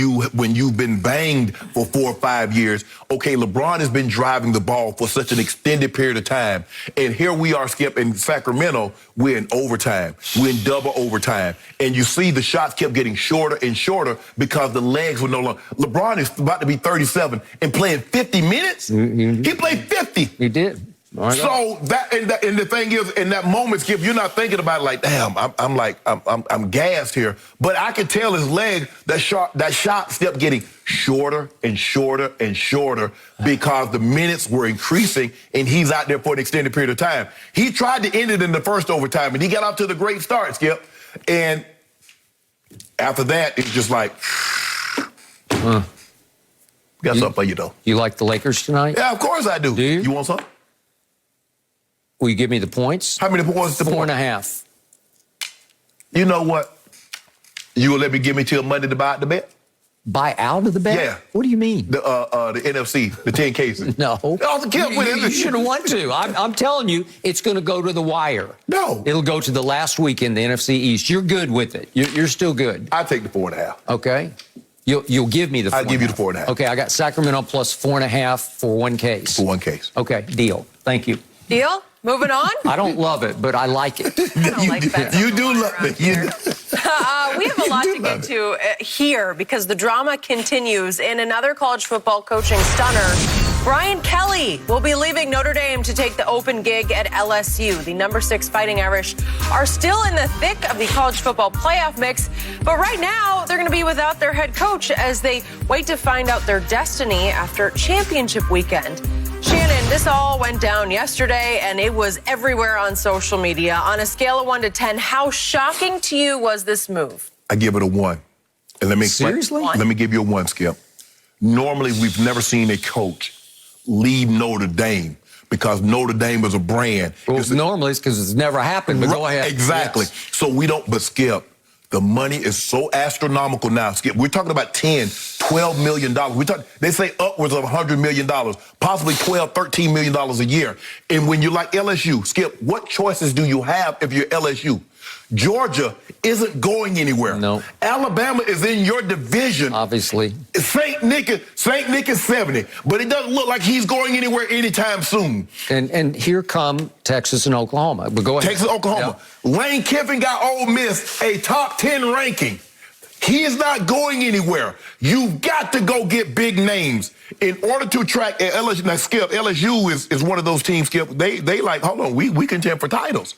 you've been banged for 4 or 5 years, okay, LeBron has been driving the ball for such an extended period of time. And here we are, Skip, in Sacramento, we're in overtime. We're in double overtime. And you see the shots kept getting shorter and shorter because the legs were no longer. LeBron is about to be 37 and playing 50 minutes? He played 50. He did. So and the thing is, in that moment, Skip, you're not thinking about it like, damn, I'm gassed here. But I could tell his leg, that shot kept getting shorter and shorter and shorter because the minutes were increasing and he's out there for an extended period of time. He tried to end it in the first overtime and he got off to the great start, Skip. And after that, it's just like, got something for you, though. You like the Lakers tonight? Yeah, of course I do. Do you? You want something? Will you give me the points? How many points? 4.5. You know what? You will let me give me till Monday to buy out the bet? Buy out of the bet? Yeah. What do you mean? The NFC, the 10 cases. No. You shouldn't want to. I'm telling you, it's going to go to the wire. No. It'll go to the last week in the NFC East. You're good with it. You're still good. I take the 4.5. Okay. You'll give me the 4.5. I'll give you the 4.5. Okay, I got Sacramento plus 4.5 for one case. For one case. Okay, deal. Thank you. Deal? Moving on? I don't love it, but I like it. I don't like bets You on the do line love around it. here. We have a lot to love get to here because the drama continues. In another college football coaching stunner, Brian Kelly will be leaving Notre Dame to take the open gig at LSU. The number 6 Fighting Irish are still in the thick of the college football playoff mix, but right now they're going to be without their head coach as they wait to find out their destiny after championship weekend. Shannon, this all went down yesterday, and it was everywhere on social media. On a scale of 1 to 10, how shocking to you was this move? I give it a 1. And let me Seriously? Let me give you a 1, Skip. Normally, we've never seen a coach leave Notre Dame because Notre Dame is a brand. Well, normally it's because it's never happened, but go ahead. Exactly. Yes. So we don't, but Skip, the money is so astronomical now, Skip. We're talking about $10, $12 million. They say upwards of $100 million, possibly $12, $13 million a year. And when you're like LSU, Skip, what choices do you have if you're LSU? Georgia isn't going anywhere. No. Alabama is in your division. Obviously. St. Nick is 70, but it doesn't look like he's going anywhere anytime soon. And here come Texas and Oklahoma. But go ahead. Texas, Oklahoma. Yeah. Lane Kiffin got Ole Miss a top 10 ranking. He is not going anywhere. You've got to go get big names in order to attract LSU. Now, Skip, LSU is one of those teams, Skip. They like, hold on, we contend for titles.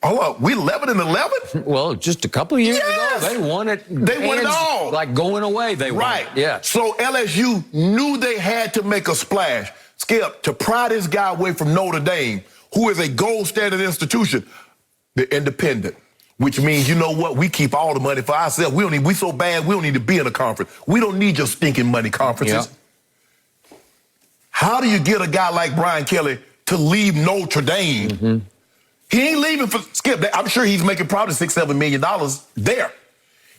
Hold on, we 11-11? Well, just a couple of years Yes! ago, they won it. They won it all. Like going away, they won it. Yeah. So LSU knew they had to make a splash. Skip, to pry this guy away from Notre Dame, who is a gold standard institution, they're independent. Which means, you know what? We keep all the money for ourselves. We so bad, we don't need to be in a conference. We don't need your stinking money conferences. Yeah. How do you get a guy like Brian Kelly to leave Notre Dame? He ain't leaving for Skip. I'm sure he's making probably $6-7 million there.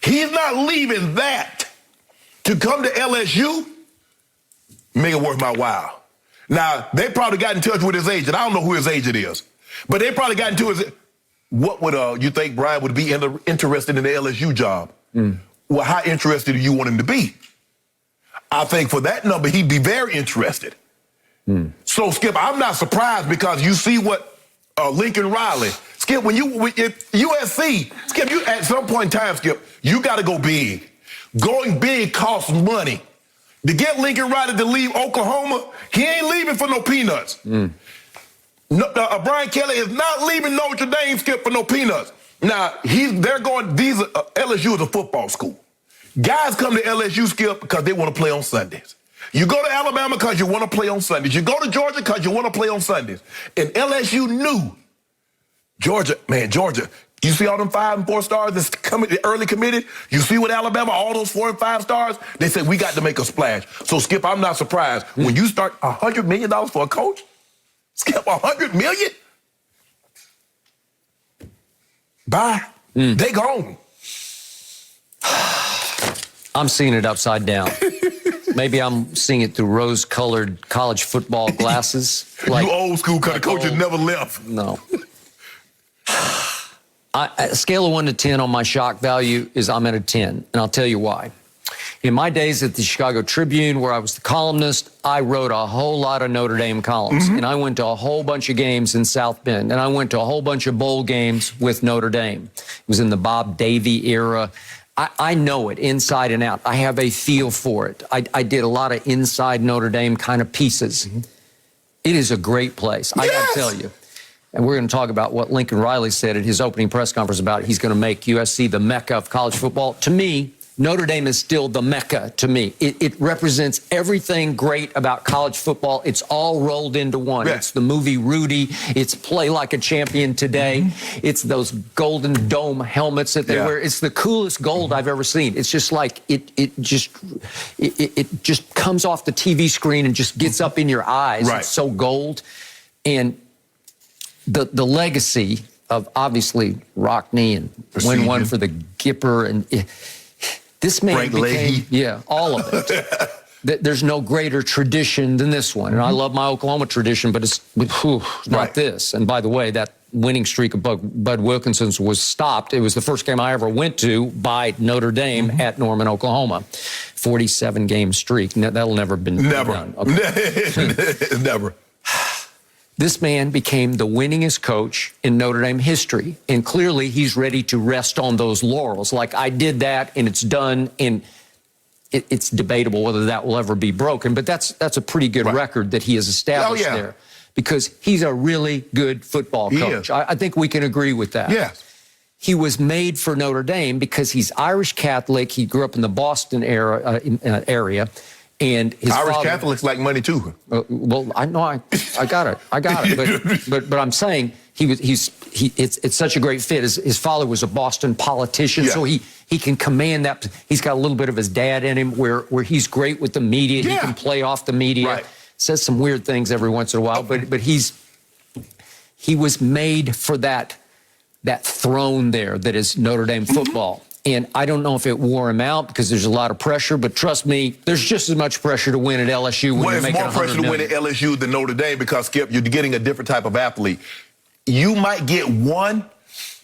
He's not leaving that to come to LSU. Make it worth my while. Now, they probably got in touch with his agent. I don't know who his agent is, but they probably got into his. What would you think Brian would be interested in the LSU job? Well, how interested do you want him to be? I think for that number, he'd be very interested. So, Skip, I'm not surprised because you see what Lincoln Riley, Skip, when if USC, Skip, you at some point in time, Skip, you got to go big. Going big costs money. To get Lincoln Riley to leave Oklahoma, he ain't leaving for no peanuts. Brian Kelly is not leaving Notre Dame, Skip, for no peanuts. Now, LSU is a football school. Guys come to LSU, Skip, because they want to play on Sundays. You go to Alabama because you want to play on Sundays. You go to Georgia because you want to play on Sundays. And LSU knew. Georgia, you see all them 5 and 4 stars that's early committed? You see what Alabama, all those 4 and 5 stars? They said, we got to make a splash. So, Skip, I'm not surprised. When you start $100 million for a coach, Skip, $100 million? Bye. They gone. I'm seeing it upside down. Maybe I'm seeing it through rose-colored college football glasses. You old school kind of coaches never left. No. A scale of 1 to 10 on my shock value is I'm at a 10, and I'll tell you why. In my days at the Chicago Tribune, where I was the columnist, I wrote a whole lot of Notre Dame columns, and I went to a whole bunch of games in South Bend, and I went to a whole bunch of bowl games with Notre Dame. It was in the Bob Davie era. I know it inside and out. I have a feel for it. I did a lot of inside Notre Dame kind of pieces. It is a great place, I got to tell you. And we're going to talk about what Lincoln Riley said at his opening press conference about he's going to make USC the Mecca of college football. To me, Notre Dame is still the Mecca to me. It represents everything great about college football. It's all rolled into one. It's the movie Rudy. It's Play Like a Champion Today. It's those golden dome helmets that they wear. It's the coolest gold I've ever seen. It's just like it just comes off the TV screen and just gets up in your eyes. It's so gold. And the legacy of obviously Rockne and win one for the Gipper and this man became, all of it. There's no greater tradition than this one. And I love my Oklahoma tradition, but it's not this. And by the way, that winning streak of Bud Wilkinson's was stopped. It was the first game I ever went to by Notre Dame at Norman, Oklahoma. 47-game streak. That'll never been done. Okay. Never. This man became the winningest coach in Notre Dame history, and clearly he's ready to rest on those laurels. Like, I did that, and it's done, and it's debatable whether that will ever be broken, but that's a pretty good record that he has established there, because he's a really good football coach. I think we can agree with that. Yes. He was made for Notre Dame because he's Irish Catholic. He grew up in the Boston area. And his Irish Catholics like money too. Well, I know I got it. But I'm saying it's such a great fit. His father was a Boston politician, so he can command that. He's got a little bit of his dad in him, where he's great with the media. He can play off the media. Says some weird things every once in a while, but he was made for that throne there that is Notre Dame football. And I don't know if it wore him out because there's a lot of pressure, but trust me, there's just as much pressure to win at LSU when you're making $100 million. It's more pressure to win at LSU than Notre Dame because, Skip, you're getting a different type of athlete. You might get 1,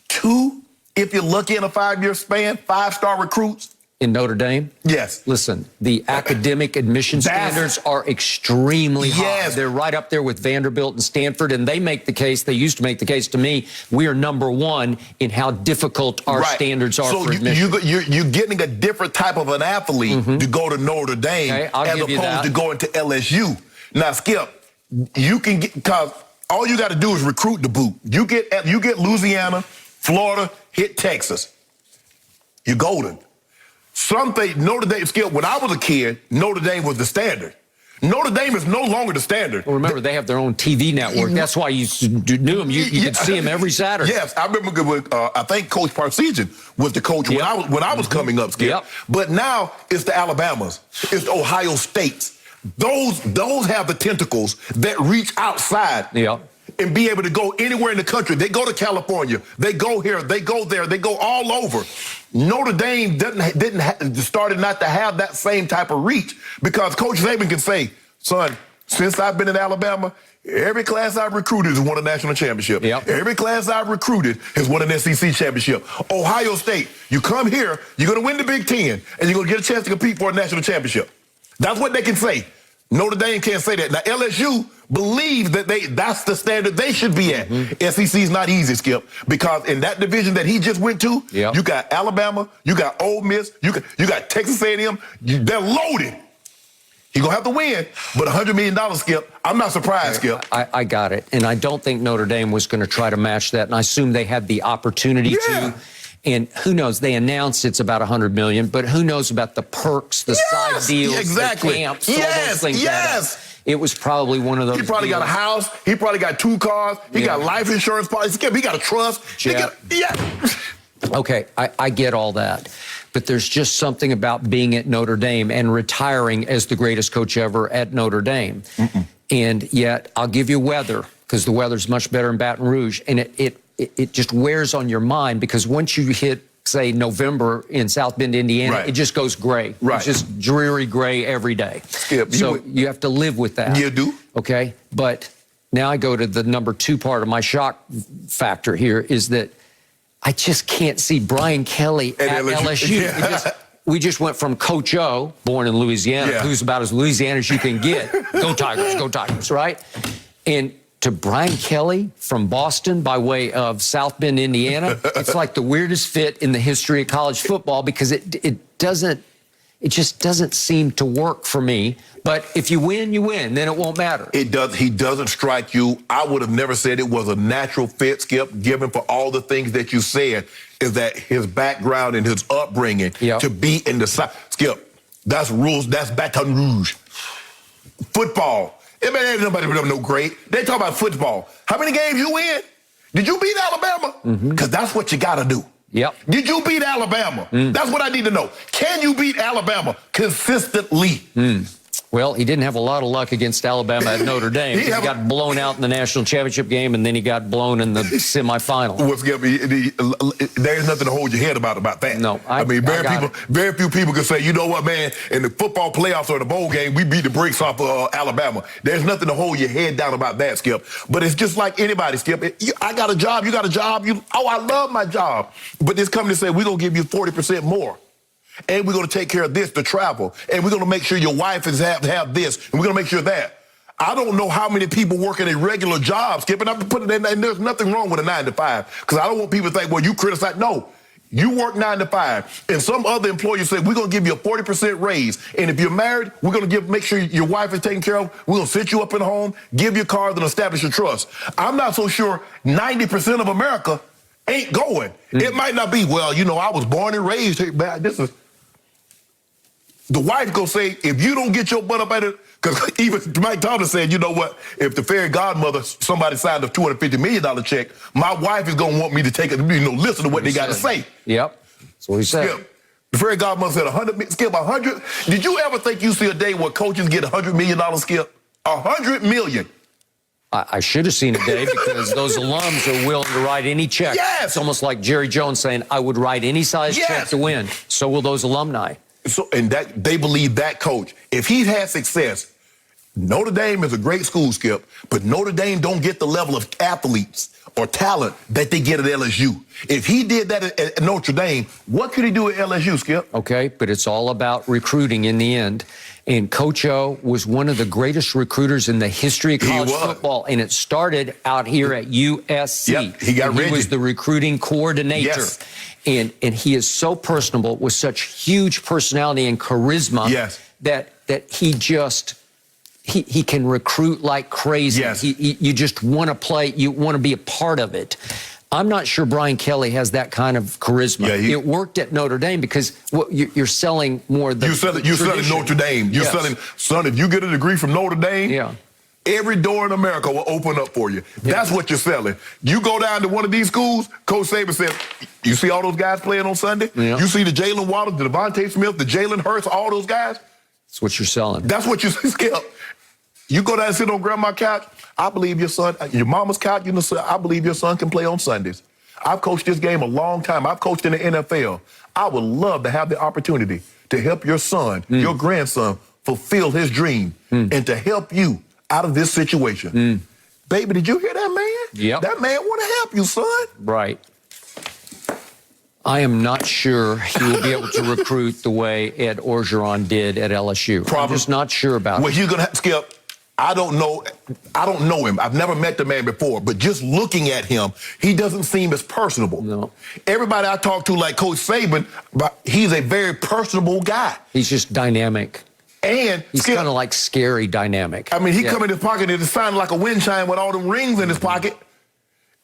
2, if you're lucky in a 5-year span, 5-star recruits. In Notre Dame? Yes. Listen, the academic admission standards are extremely high. They're right up there with Vanderbilt and Stanford, and they used to make the case to me, we are #1 in how difficult our standards are for admission. You're getting a different type of an athlete to go to Notre Dame as opposed to going to LSU. Now, Skip, you can get, because all you got to do is recruit the boot. You get Louisiana, Florida, hit Texas. You're golden. Something Notre Dame, Skip, when I was a kid, Notre Dame was the standard. Notre Dame is no longer the standard. Well, remember, they have their own TV network. That's why you knew them. You could see them every Saturday. Yes, I remember with, I think Coach Parsegian was the coach when I was coming up, Skip. But now it's the Alabamas. It's the Ohio States. Those have the tentacles that reach outside. And be able to go anywhere in the country. They go to California. They go here. They go there. They go all over. Notre Dame started not to have that same type of reach because Coach Saban can say, son, since I've been in Alabama, every class I've recruited has won a national championship. Every class I've recruited has won an SEC championship. Ohio State, you come here, you're going to win the Big Ten, and you're going to get a chance to compete for a national championship. That's what they can say. Notre Dame can't say that. Now, LSU believes that that's the standard they should be at. SEC's not easy, Skip, because in that division that he just went to, you got Alabama, you got Ole Miss, you got Texas A&M. They're loaded. He's going to have to win, but $100 million, Skip, I'm not surprised, Skip. I got it. And I don't think Notre Dame was going to try to match that, and I assume they had the opportunity to. And who knows, they announced it's about $100 million, but who knows about the perks, the side deals, the camps, all those things. It was probably one of those. He probably got a house. He probably got 2 cars. He got life insurance policies. He got a trust. Okay, I get all that. But there's just something about being at Notre Dame and retiring as the greatest coach ever at Notre Dame. And yet, I'll give you weather, because the weather's much better in Baton Rouge. And it just wears on your mind, because once you hit say, November in South Bend, Indiana, Right. it just goes gray. Right. It's just dreary gray every day. Skip, so you have to live with that. You do. Okay? But now I go to the number 2 part of my shock factor here is that I just can't see Brian Kelly at LSU. Yeah. We just went from Coach O, born in Louisiana, who's about as Louisiana as you can get. Go Tigers, right? And to Brian Kelly from Boston by way of South Bend, Indiana, it's like the weirdest fit in the history of college football because it just doesn't seem to work for me. But if you win, you win. Then it won't matter. It does. He doesn't strike you. I would have never said it was a natural fit, Skip, given for all the things that you said, is that his background and his upbringing to be in the South. Skip, that's rules. That's Baton Rouge. Football. It ain't nobody with no grade. They talk about football. How many games you win? Did you beat Alabama? Because that's what you got to do. Yep. Did you beat Alabama? That's what I need to know. Can you beat Alabama consistently? Well, he didn't have a lot of luck against Alabama at Notre Dame. He got blown out in the national championship game, and then he got blown in the semifinal. There's nothing to hold your head about that. No, I mean, very few people can say, you know what, man, in the football playoffs or the bowl game, we beat the brakes off of Alabama. There's nothing to hold your head down about that, Skip. But it's just like anybody, Skip. I got a job, you got a job. I love my job. But this company said, we're going to give you 40% more. And we're going to take care of this, the travel. And we're going to make sure your wife have this. And we're going to make sure that. I don't know how many people work in a regular job, Skip, and I'm putting it in, and there's nothing wrong with a 9 to 5. Because I don't want people to think, well, you criticize. No, you work 9 to 5. And some other employer said, we're going to give you a 40% raise. And if you're married, we're going to make sure your wife is taken care of. We're going to sit you up in the home, give you cars, and establish your trust. I'm not so sure 90% of America ain't going. It might not be, well, you know, I was born and raised here. This is... The wife go say, if you don't get your butt up at it, because even Mike Thompson said, you know what, if the fairy godmother, somebody signed a $250 million check, my wife is going to want me to take it, listen to what they got to say. Yep. That's what he said. Skip, the fairy godmother said 100, Skip, 100. Did you ever think you see a day where coaches get $100 million, Skip? $100 million. I should have seen a day because those alums are willing to write any check. Yes. It's almost like Jerry Jones saying, I would write any size check to win. So will those alumni. So, and that they believe that coach, if he has success, Notre Dame is a great school, Skip, but Notre Dame don't get the level of athletes or talent that they get at LSU. If he did that at Notre Dame, what could he do at LSU, Skip? Okay, but it's all about recruiting in the end. And Coach O was one of the greatest recruiters in the history of college football, and it started out here at USC. Yep, he was the recruiting coordinator. Yes. And he is so personable with such huge personality and charisma that he just he can recruit like crazy. Yes. You just want to play, you want to be a part of it. I'm not sure Brian Kelly has that kind of charisma. Yeah, it worked at Notre Dame because you're selling more than you're selling Notre Dame. You're selling, son, if you get a degree from Notre Dame, every door in America will open up for you. That's what you're selling. You go down to one of these schools, Coach Saban said, you see all those guys playing on Sunday? Yeah. You see the Jalen Waddle, the Devontae Smith, the Jalen Hurts, all those guys? That's what you're selling. That's what you Skip. You go down and sit on grandma's couch, I believe your son, your mama's couch, I believe your son can play on Sundays. I've coached this game a long time. I've coached in the NFL. I would love to have the opportunity to help your son, your grandson, fulfill his dream and to help you out of this situation. Baby, did you hear that man? Yep. That man want to help you, son. Right. I am not sure he will be able to recruit the way Ed Orgeron did at LSU. I'm just not sure about it. Well, you're going to Skip, I don't know him. I've never met the man before, but just looking at him, he doesn't seem as personable. No. Everybody I talk to, like Coach Saban, he's a very personable guy. He's just dynamic. And he's kind of like scary dynamic. I mean, he come in his pocket and it sounded like a wind chime with all them rings in his pocket.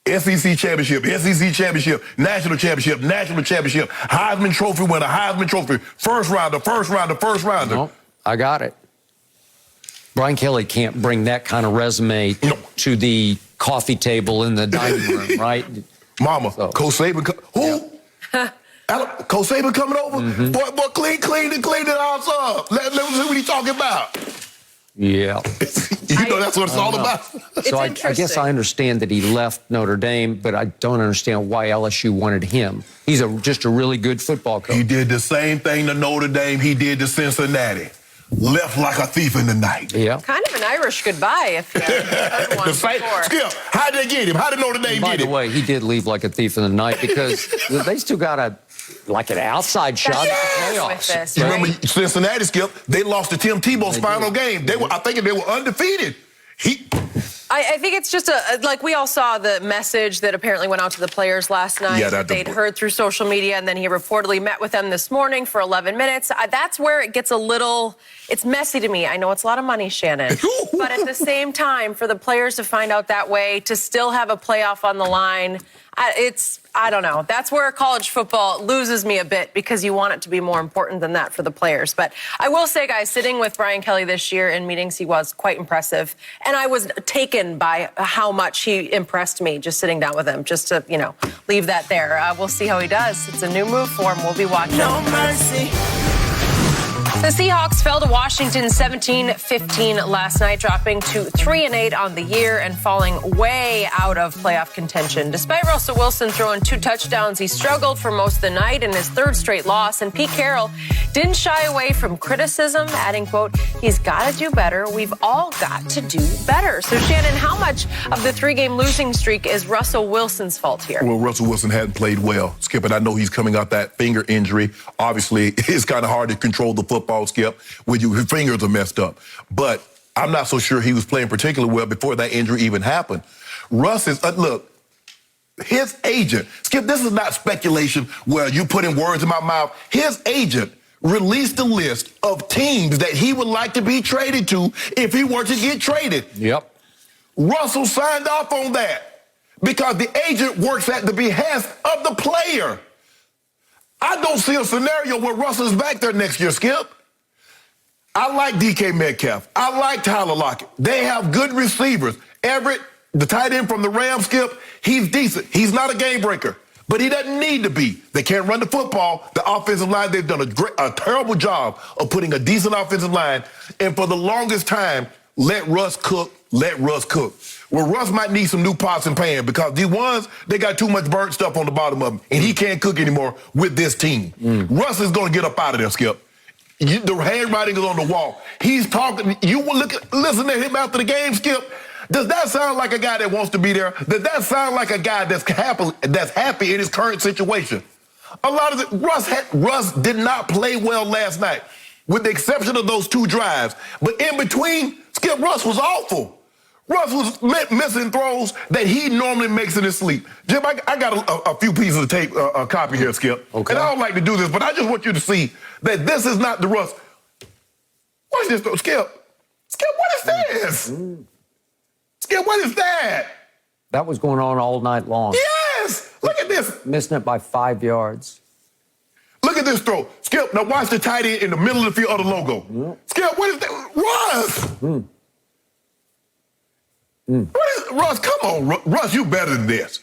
SEC championship, SEC championship, national championship, national championship, Heisman Trophy winner, Heisman Trophy, first rounder. No, I got it. Brian Kelly can't bring that kind of resume to the coffee table in the dining room, right? Mama, so. Coach Saban, who? Yeah. Coach Saban coming over? Boy, clean the house up. Let me see what he's talking about. Yeah. That's what it's all about. So I guess I understand that he left Notre Dame, but I don't understand why LSU wanted him. He's just a really good football coach. He did the same thing to Notre Dame he did to Cincinnati. Left like a thief in the night. Yeah. Kind of an Irish goodbye, if you had one before. Skip, how did they get him? How did Notre Dame get him? By the way, he did leave like a thief in the night because they still got an outside shot at the playoffs. You remember Cincinnati, Skip? They lost to Tim Tebow's final game. I think they were undefeated. I think it's just like we all saw the message that apparently went out to the players last night. Yeah, they'd heard through social media, and then he reportedly met with them this morning for 11 minutes. That's where it gets it's messy to me. I know it's a lot of money, Shannon. But at the same time, for the players to find out that way, to still have a playoff on the line, I don't know. That's where college football loses me a bit because you want it to be more important than that for the players. But I will say, guys, sitting with Brian Kelly this year in meetings, he was quite impressive. And I was taken by how much he impressed me just sitting down with him, just to, leave that there. We'll see how he does. It's a new move for him. We'll be watching. No mercy. The Seahawks fell to Washington 17-15 last night, dropping to 3-8 on the year and falling way out of playoff contention. Despite Russell Wilson throwing 2 touchdowns, he struggled for most of the night in his 3rd straight loss. And Pete Carroll didn't shy away from criticism, adding, quote, "He's got to do better. We've all got to do better." So, Shannon, how much of the 3-game losing streak is Russell Wilson's fault here? Well, Russell Wilson hadn't played well, Skip, and I know he's coming off that finger injury. Obviously, it's kind of hard to control the football, Skip, when your fingers are messed up. But I'm not so sure he was playing particularly well before that injury even happened. Russ is, look, his agent, Skip, this is not speculation where you put in words in my mouth. His agent released a list of teams that he would like to be traded to if he were to get traded. Yep. Russell signed off on that because the agent works at the behest of the player. I don't see a scenario where Russell's back there next year, Skip. I like DK Metcalf. I like Tyler Lockett. They have good receivers. Everett, the tight end from the Rams, Skip, he's decent. He's not a game breaker, but he doesn't need to be. They can't run the football. The offensive line, they've done a terrible job of putting a decent offensive line. And for the longest time, let Russ cook. Well, Russ might need some new pots and pans because the ones, they got too much burnt stuff on the bottom of them, and he can't cook anymore with this team. Russ is going to get up out of there, Skip. The handwriting is on the wall. He's talking. You will listen to him after the game, Skip. Does that sound like a guy that wants to be there? Does that sound like a guy that's happy in his current situation? A lot of it, Russ did not play well last night, with the exception of those 2 drives. But in between, Skip, Russ was awful. Russ was missing throws that he normally makes in his sleep. Jim, I got a few pieces of tape, a copy here, Skip. Okay. And I don't like to do this, but I just want you to see that this is not the Russ. Watch this, though, Skip. Skip, what is this? Skip, what is that? That was going on all night long. Yes! Look at this. Missing it by 5 yards. Look at this throw. Skip, now watch the tight end in the middle of the field of the logo. Skip, what is that? Russ! Russ, come on, Russ, you better than this.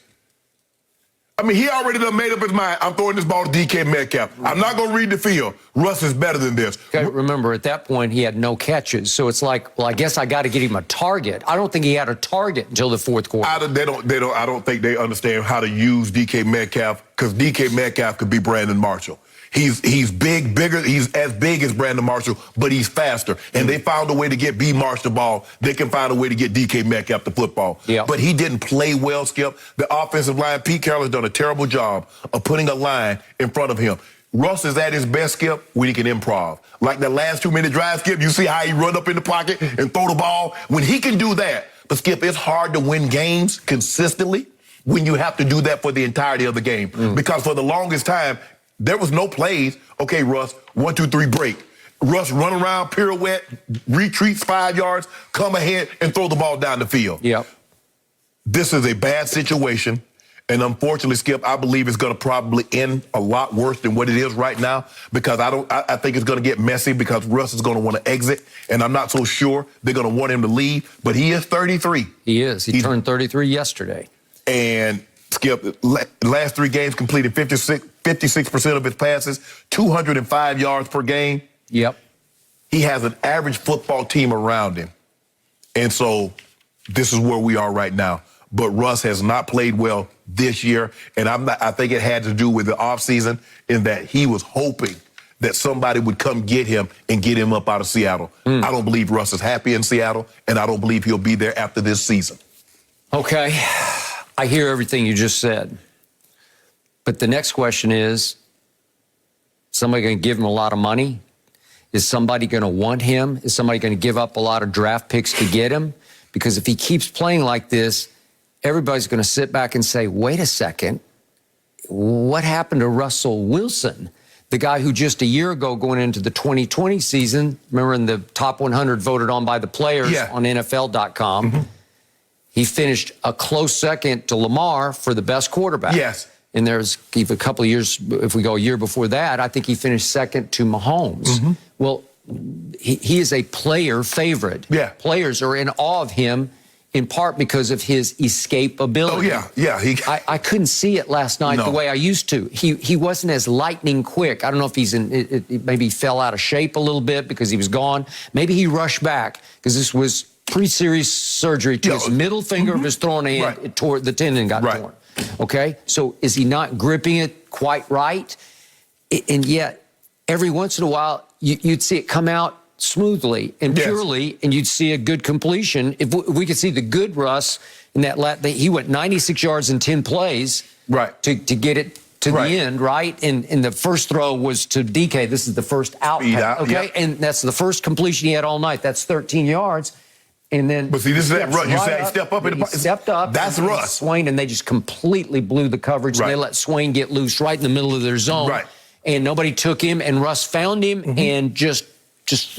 I mean, he already done made up his mind. I'm throwing this ball to DK Metcalf. I'm not going to read the field. Russ is better than this. Okay, remember, at that point, he had no catches. So it's like, well, I guess I got to get him a target. I don't think he had a target until the 4th quarter. I don't think they understand how to use DK Metcalf because DK Metcalf could be Brandon Marshall. He's bigger. He's as big as Brandon Marshall, but he's faster. And they found a way to get B. Marsh the ball. They can find a way to get DK Metcalf the football. Yep. But he didn't play well, Skip. The offensive line, Pete Carroll has done a terrible job of putting a line in front of him. Russ is at his best, Skip, when he can improv. Like the last 2-minute drive, Skip, you see how he run up in the pocket and throw the ball? When he can do that, but Skip, it's hard to win games consistently when you have to do that for the entirety of the game. Because for the longest time, there was no plays. Okay, Russ, 1, 2, 3, break. Russ run around, pirouette, retreats 5 yards, come ahead and throw the ball down the field. Yep. This is a bad situation. And unfortunately, Skip, I believe it's going to probably end a lot worse than what it is right now because I think it's going to get messy because Russ is going to want to exit. And I'm not so sure they're going to want him to leave. But he is 33. He is. He turned 33 yesterday. And Skip, last 3 games completed 56% of his passes, 205 yards per game. Yep. He has an average football team around him. And so this is where we are right now. But Russ has not played well this year, and I think it had to do with the offseason in that he was hoping that somebody would come get him and get him up out of Seattle. I don't believe Russ is happy in Seattle, and I don't believe he'll be there after this season. Okay, I hear everything you just said. But the next question is somebody going to give him a lot of money? Is somebody going to want him? Is somebody going to give up a lot of draft picks to get him? Because if he keeps playing like this, everybody's going to sit back and say, wait a second, what happened to Russell Wilson? The guy who just a year ago going into the 2020 season, remember in the top 100 voted on by the players on NFL.com, he finished a close second to Lamar for the best quarterback. Yes. And there's a couple of years, if we go a year before that, I think he finished second to Mahomes. Well, he is a player favorite. Yeah. Players are in awe of him in part because of his escapability. Oh, yeah. I couldn't see it last night the way I used to. He wasn't as lightning quick. I don't know if he's maybe he fell out of shape a little bit because he was gone. Maybe he rushed back because this was pre-serious surgery to his middle finger of his throwing hand. It tore, the tendon got torn. Okay? So is he not gripping it quite right? And yet, every once in a while, you'd see it come out smoothly and purely, and you'd see a good completion. If we could see the good Russ in that he went 96 yards in 10 plays to get it to the end, right? And the first throw was to DK. This is the first out. Okay? And that's the first completion he had all night. That's 13 yards. And then, but see, this is that Russ. You said he stepped up. He stepped up. That's Russ. Swain, and they just completely blew the coverage. And they let Swain get loose right in the middle of their zone. And nobody took him, and Russ found him, and just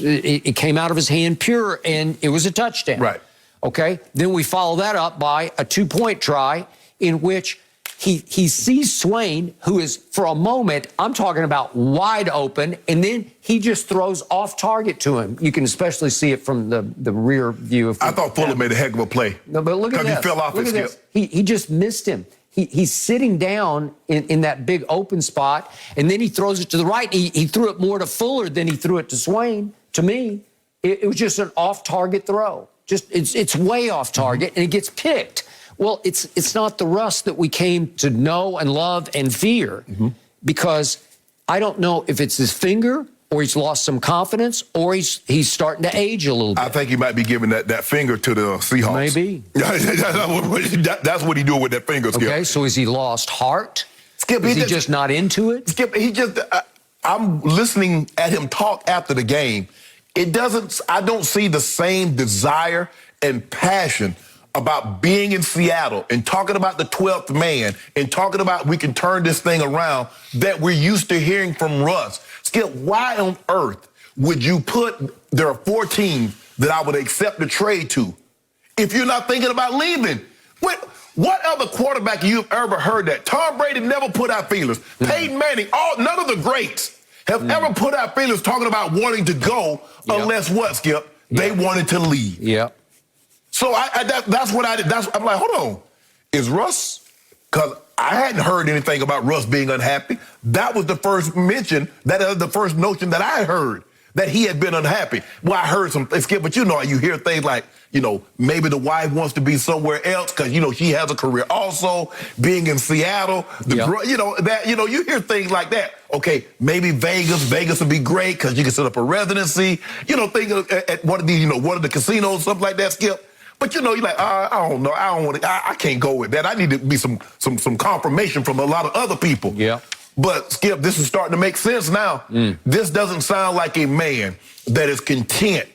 it came out of his hand pure, and it was a touchdown. Okay? Then we follow that up by a 2-point try in which he sees Swain, who is, for a moment, I'm talking about wide open, and then he just throws off target to him. You can especially see it from the rear view. I thought Fuller made a heck of a play. No, but look at this. Because he fell off his skip. He just missed him. He's sitting down in that big open spot, and then he throws it to the right. He threw it more to Fuller than he threw it to Swain. To me, it was just an off-target throw. It's way off target, and it gets picked. Well, it's not the Russ that we came to know and love and fear, because I don't know if it's his finger or he's lost some confidence or he's starting to age a little bit. I think he might be giving that finger to the Seahawks. Maybe. That's what he doing with that finger, Skip. Okay, so has he lost heart? Skip, is he just not into it? Skip, I'm listening at him talk after the game. I don't see the same desire and passion about being in Seattle and talking about the 12th man and talking about we can turn this thing around that we're used to hearing from Russ. Skip, why on earth would you there are 4 teams that I would accept the trade to if you're not thinking about leaving? What other quarterback you've ever heard that? Tom Brady never put out feelers. Peyton Manning, none of the greats have ever put out feelers talking about wanting to go unless what, Skip? They wanted to leave. So that's what I did. I'm like, hold on. Is Russ? Because I hadn't heard anything about Russ being unhappy. That was the first mention, the first notion that I heard, that he had been unhappy. Well, I heard some, Skip, but you hear things like, maybe the wife wants to be somewhere else because, she has a career also, being in Seattle. You hear things like that. Okay, maybe Vegas would be great because you can set up a residency. Think at one of the casinos, something like that, Skip. But you're like, I don't know, I can't go with that. I need to be some confirmation from a lot of other people. But Skip, this is starting to make sense now. This doesn't sound like a man that is content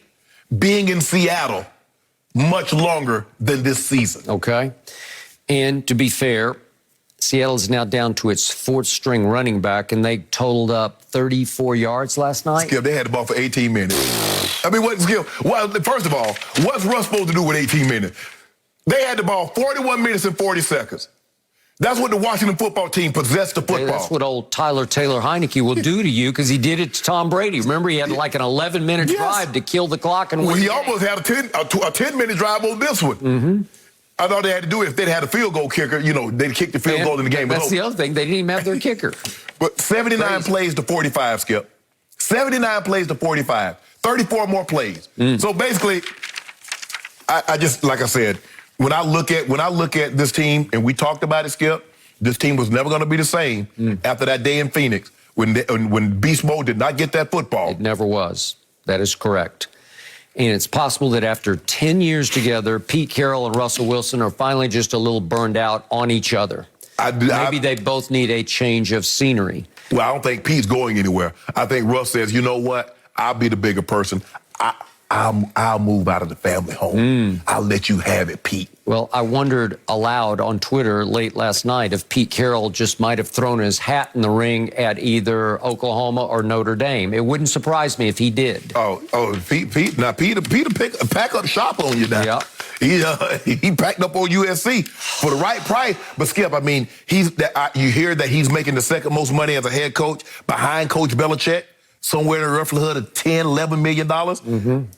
being in Seattle much longer than this season. Okay. And to be fair, Seattle is now down to its 4th string running back, and they totaled up 34 yards last night. Skip, they had the ball for 18 minutes. I mean, first of all, what's Russ supposed to do with 18 minutes? They had the ball 41 minutes and 40 seconds. That's what the Washington football team possessed the football. Hey, that's what old Tyler Taylor Heineke will do to you because he did it to Tom Brady. Remember, he had like an 11-minute drive to kill the clock and win. Well, he almost had a 10-minute drive on this one. I thought they had to do it if they'd had a field goal kicker. They'd kick the field goal in the game. That's the other thing. They didn't even have their kicker. But 79 plays to 45, Skip. 79 plays to 45. 34 more plays. So basically, I just, like I said, when I look at this team, and we talked about it, Skip, this team was never going to be the same after that day in Phoenix when Beast Mode did not get that football. It never was. That is correct. And it's possible that after 10 years together, Pete Carroll and Russell Wilson are finally just a little burned out on each other. Maybe they both need a change of scenery. Well, I don't think Pete's going anywhere. I think Russ says, you know what? I'll be the bigger person. I'll move out of the family home. I'll let you have it, Pete. Well, I wondered aloud on Twitter late last night if Pete Carroll just might have thrown his hat in the ring at either Oklahoma or Notre Dame. It wouldn't surprise me if he did. Pete. Now, Peter pack up shop on you now. Yeah. He packed up on USC for the right price. But, Skip, I mean, you hear that he's making the second most money as a head coach behind Coach Belichick. Somewhere in the roughly hood of $10, $11 million.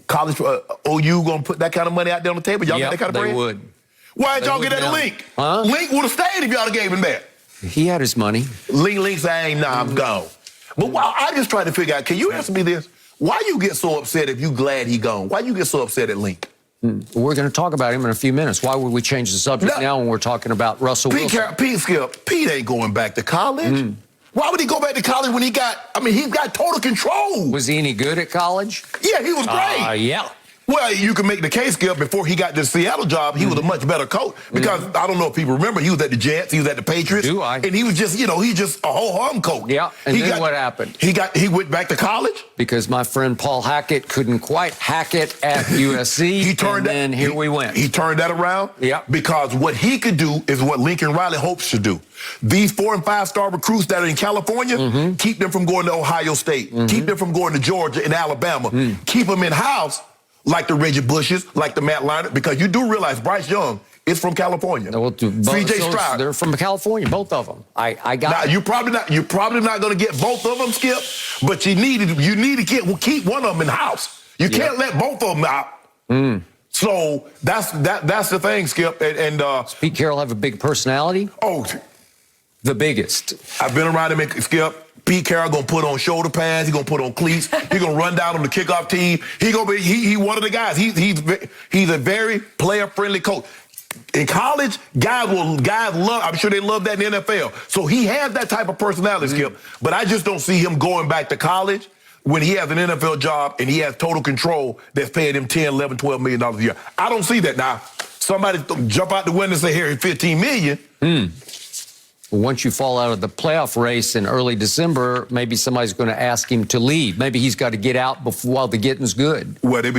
College, OU going to put that kind of money out there on the table? Y'all got that kind of bread? They would. Why didn't y'all get that Link? Huh? Link would have stayed if y'all gave him that. He had his money. Link saying, nah, I'm gone. But I just trying to figure out, can you answer me this? Why you get so upset if you glad he gone? Why you get so upset at Link? We're going to talk about him in a few minutes. Why would we change the subject now when we're talking about Russell Wilson? Pete ain't going back to college. Why would he go back to college when he's got total control? Was he any good at college? Yeah, he was great. Yeah. Well, you can make the case, Skip, before he got the Seattle job, he was a much better coach. Because I don't know if people remember, he was at the Jets, he was at the Patriots. Do I? And he was just, he's just a ho-hum coach. Yeah, and then what happened? He went back to college? Because my friend Paul Hackett couldn't quite hack it at USC, and here we went. He turned that around? Yeah. Because what he could do is what Lincoln Riley hopes to do. These 4- and 5-star recruits that are in California, keep them from going to Ohio State, keep them from going to Georgia and Alabama, keep them in-house, like the Reggie Bushes, like the Matt Leinart, because you do realize Bryce Young is from California. C.J. Stroud. They're from California, both of them. I got now, it. you're probably not going to get both of them, Skip, but you need to keep one of them in house. You can't let both of them out. So that's the thing, Skip. And does Pete Carroll have a big personality? Oh, the biggest. I've been around him, Skip. Pete Carroll gonna put on shoulder pads. He gonna put on cleats. He gonna run down on the kickoff team. He one of the guys. He's a very player friendly coach. In college, guys love. I'm sure they love that in the NFL. So he has that type of personality, Skip. But I just don't see him going back to college when he has an NFL job and he has total control that's paying him $10, $11, $12 million a year. I don't see that now. Somebody jump out the window and say, "Here, $15 million." Once you fall out of the playoff race in early December, maybe somebody's going to ask him to leave. Maybe he's got to get out while the getting's good. Well, they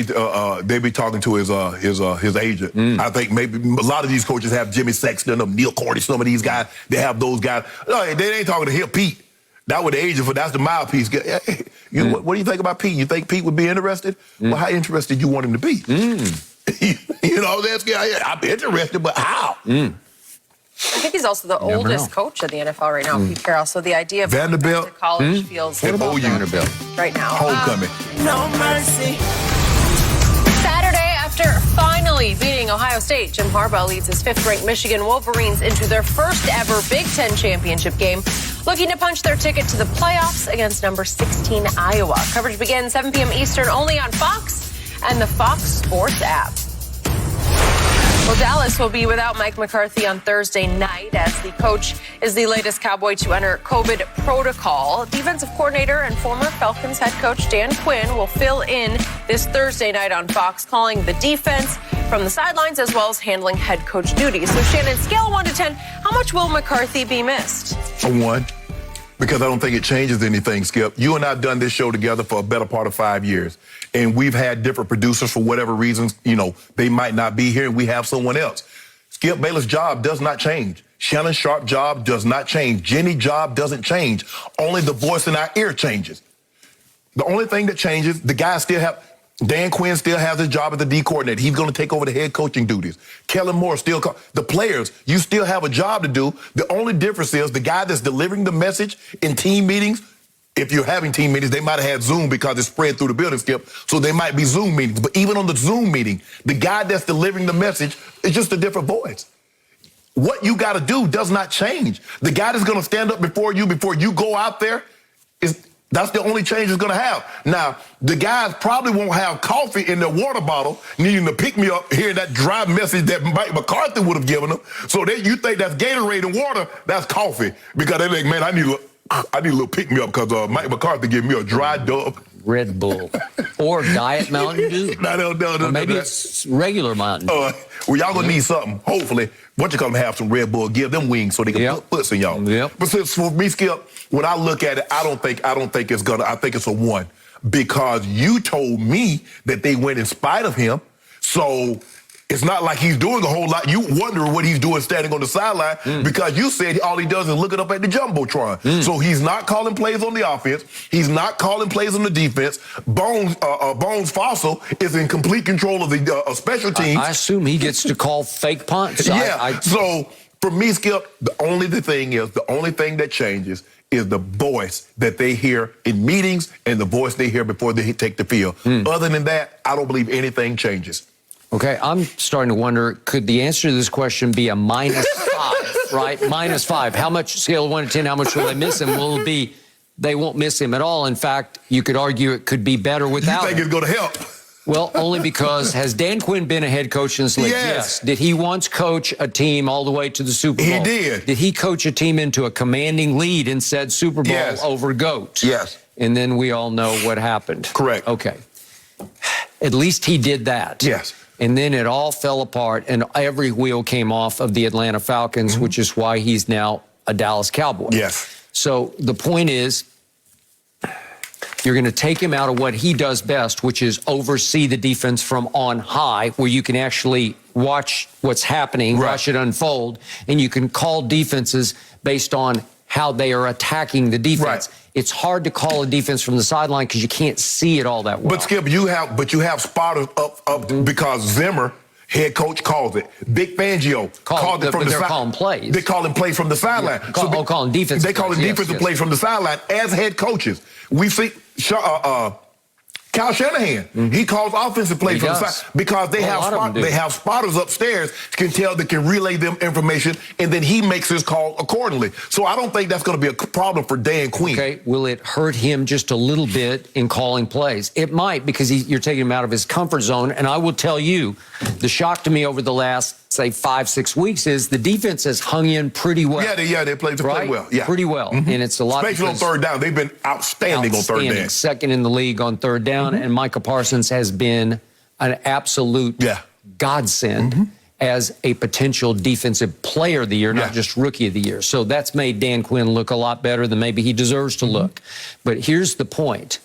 be talking to his agent. I think maybe a lot of these coaches have Jimmy Sexton, Neil Cordy, some of these guys. They have those guys. No, they ain't talking to him, Pete. That was the agent for. That's the mouthpiece. What do you think about Pete? You think Pete would be interested? Well, how interested you want him to be? I'd be interested, but how? I think he's also the oldest coach of the NFL right now, Pete Carroll. So the idea of Vanderbilt, going back to college feels Vanderbilt right now. Homecoming. No mercy. Saturday, after finally beating Ohio State, Jim Harbaugh leads his 5th-ranked Michigan Wolverines into their first ever Big Ten championship game, looking to punch their ticket to the playoffs against number 16 Iowa. Coverage begins 7 p.m. Eastern only on Fox and the Fox Sports app. Well, Dallas will be without Mike McCarthy on Thursday night as the coach is the latest Cowboy to enter COVID protocol. Defensive coordinator and former Falcons head coach Dan Quinn will fill in this Thursday night on Fox, calling the defense from the sidelines as well as handling head coach duties. So, Shannon, scale 1 to 10, how much will McCarthy be missed? A 1. Because I don't think it changes anything, Skip. You and I have done this show together for a better part of 5 years. And we've had different producers for whatever reasons, they might not be here and we have someone else. Skip Bayless' job does not change. Shannon Sharpe's job does not change. Jenny's job doesn't change. Only the voice in our ear changes. The only thing that changes, the guys still have, Dan Quinn still has his job as the D coordinator. He's going to take over the head coaching duties. Kellen Moore still, the players, you still have a job to do. The only difference is the guy that's delivering the message in team meetings, if you're having team meetings, they might have had Zoom because it's spread through the building, Skip, so they might be Zoom meetings. But even on the Zoom meeting, the guy that's delivering the message is just a different voice. What you got to do does not change. The guy that's going to stand up before you go out there, That's the only change it's going to have. Now, the guys probably won't have coffee in their water bottle, needing to pick me up, hearing that dry message that Mike McCarthy would have given them. So you think that's Gatorade and water, that's coffee. Because they think, man, I need a little pick-me-up because Mike McCarthy gave me a dry dub. Red Bull. Or Diet Mountain Dew. No, maybe it's regular Mountain Dew. Well, y'all going to need something. Hopefully, have some Red Bull. Give them wings so they can put puts in y'all. Yep. But since for me, Skip, when I look at it, I don't think it's gonna. I think it's a 1 because you told me that they went in spite of him. So it's not like he's doing a whole lot. You wonder what he's doing standing on the sideline because you said all he does is look it up at the Jumbotron. So he's not calling plays on the offense. He's not calling plays on the defense. Bones Fossil is in complete control of the special teams. I assume he gets to call fake punts. Yeah. So for me, Skip, the only thing that changes is the voice that they hear in meetings and the voice they hear before they take the field. Other than that, I don't believe anything changes. Okay, I'm starting to wonder, could the answer to this question be a -5, right? -5. How much, scale of 1 to 10, how much will they miss him? Will it be they won't miss him at all? In fact, you could argue it could be better without him. You think it's going to help? Well, only because, has Dan Quinn been a head coach in this league? Yes. Did he once coach a team all the way to the Super Bowl? He did. Did he coach a team into a commanding lead in said Super Bowl over GOAT? Yes. And then we all know what happened. Correct. Okay. At least he did that. Yes. And then it all fell apart, and every wheel came off of the Atlanta Falcons, which is why he's now a Dallas Cowboy. Yes. So the point is, you're going to take him out of what he does best, which is oversee the defense from on high, where you can actually watch what's happening, watch it unfold, and you can call defenses based on how they are attacking the defense. Right. It's hard to call a defense from the sideline because you can't see it all that well. But Skip, you have spotters up because Zimmer, head coach, calls it. Big Fangio called it from the sideline. They're calling plays. They're calling plays from the sideline. Yeah. Calling defense. They calling defensive plays from the sideline as head coaches. We see Kyle Shanahan, he calls offensive plays from the side because they have spotters upstairs that can relay them information, and then he makes his call accordingly. So I don't think that's going to be a problem for Dan Quinn. Okay, will it hurt him just a little bit in calling plays? It might, because you're taking him out of his comfort zone. And I will tell you, the shock to me over the last, say, 5-6 weeks is the defense has hung in pretty well. Yeah, they played play well. Yeah, pretty well. And it's a lot. Especially on third down, they've been outstanding on third down. Second in the league on third down, and Micah Parsons has been an absolute godsend as a potential defensive player of the year, not just rookie of the year. So that's made Dan Quinn look a lot better than maybe he deserves to look. But here's the point.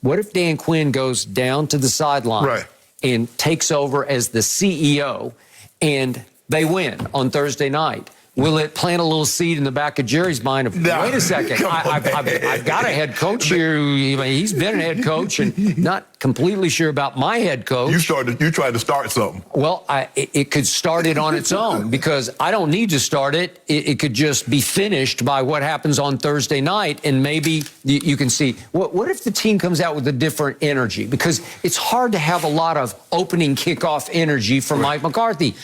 What if Dan Quinn goes down to the sideline and takes over as the CEO and they win on Thursday night? Will it plant a little seed in the back of Jerry's mind of, wait a second, I've got a head coach here. He's been a head coach and not completely sure about my head coach. You tried to start something. Well, it could start it on its own because I don't need to start it. It could just be finished by what happens on Thursday night, and maybe you can see, what if the team comes out with a different energy? Because it's hard to have a lot of opening kickoff energy from Mike McCarthy.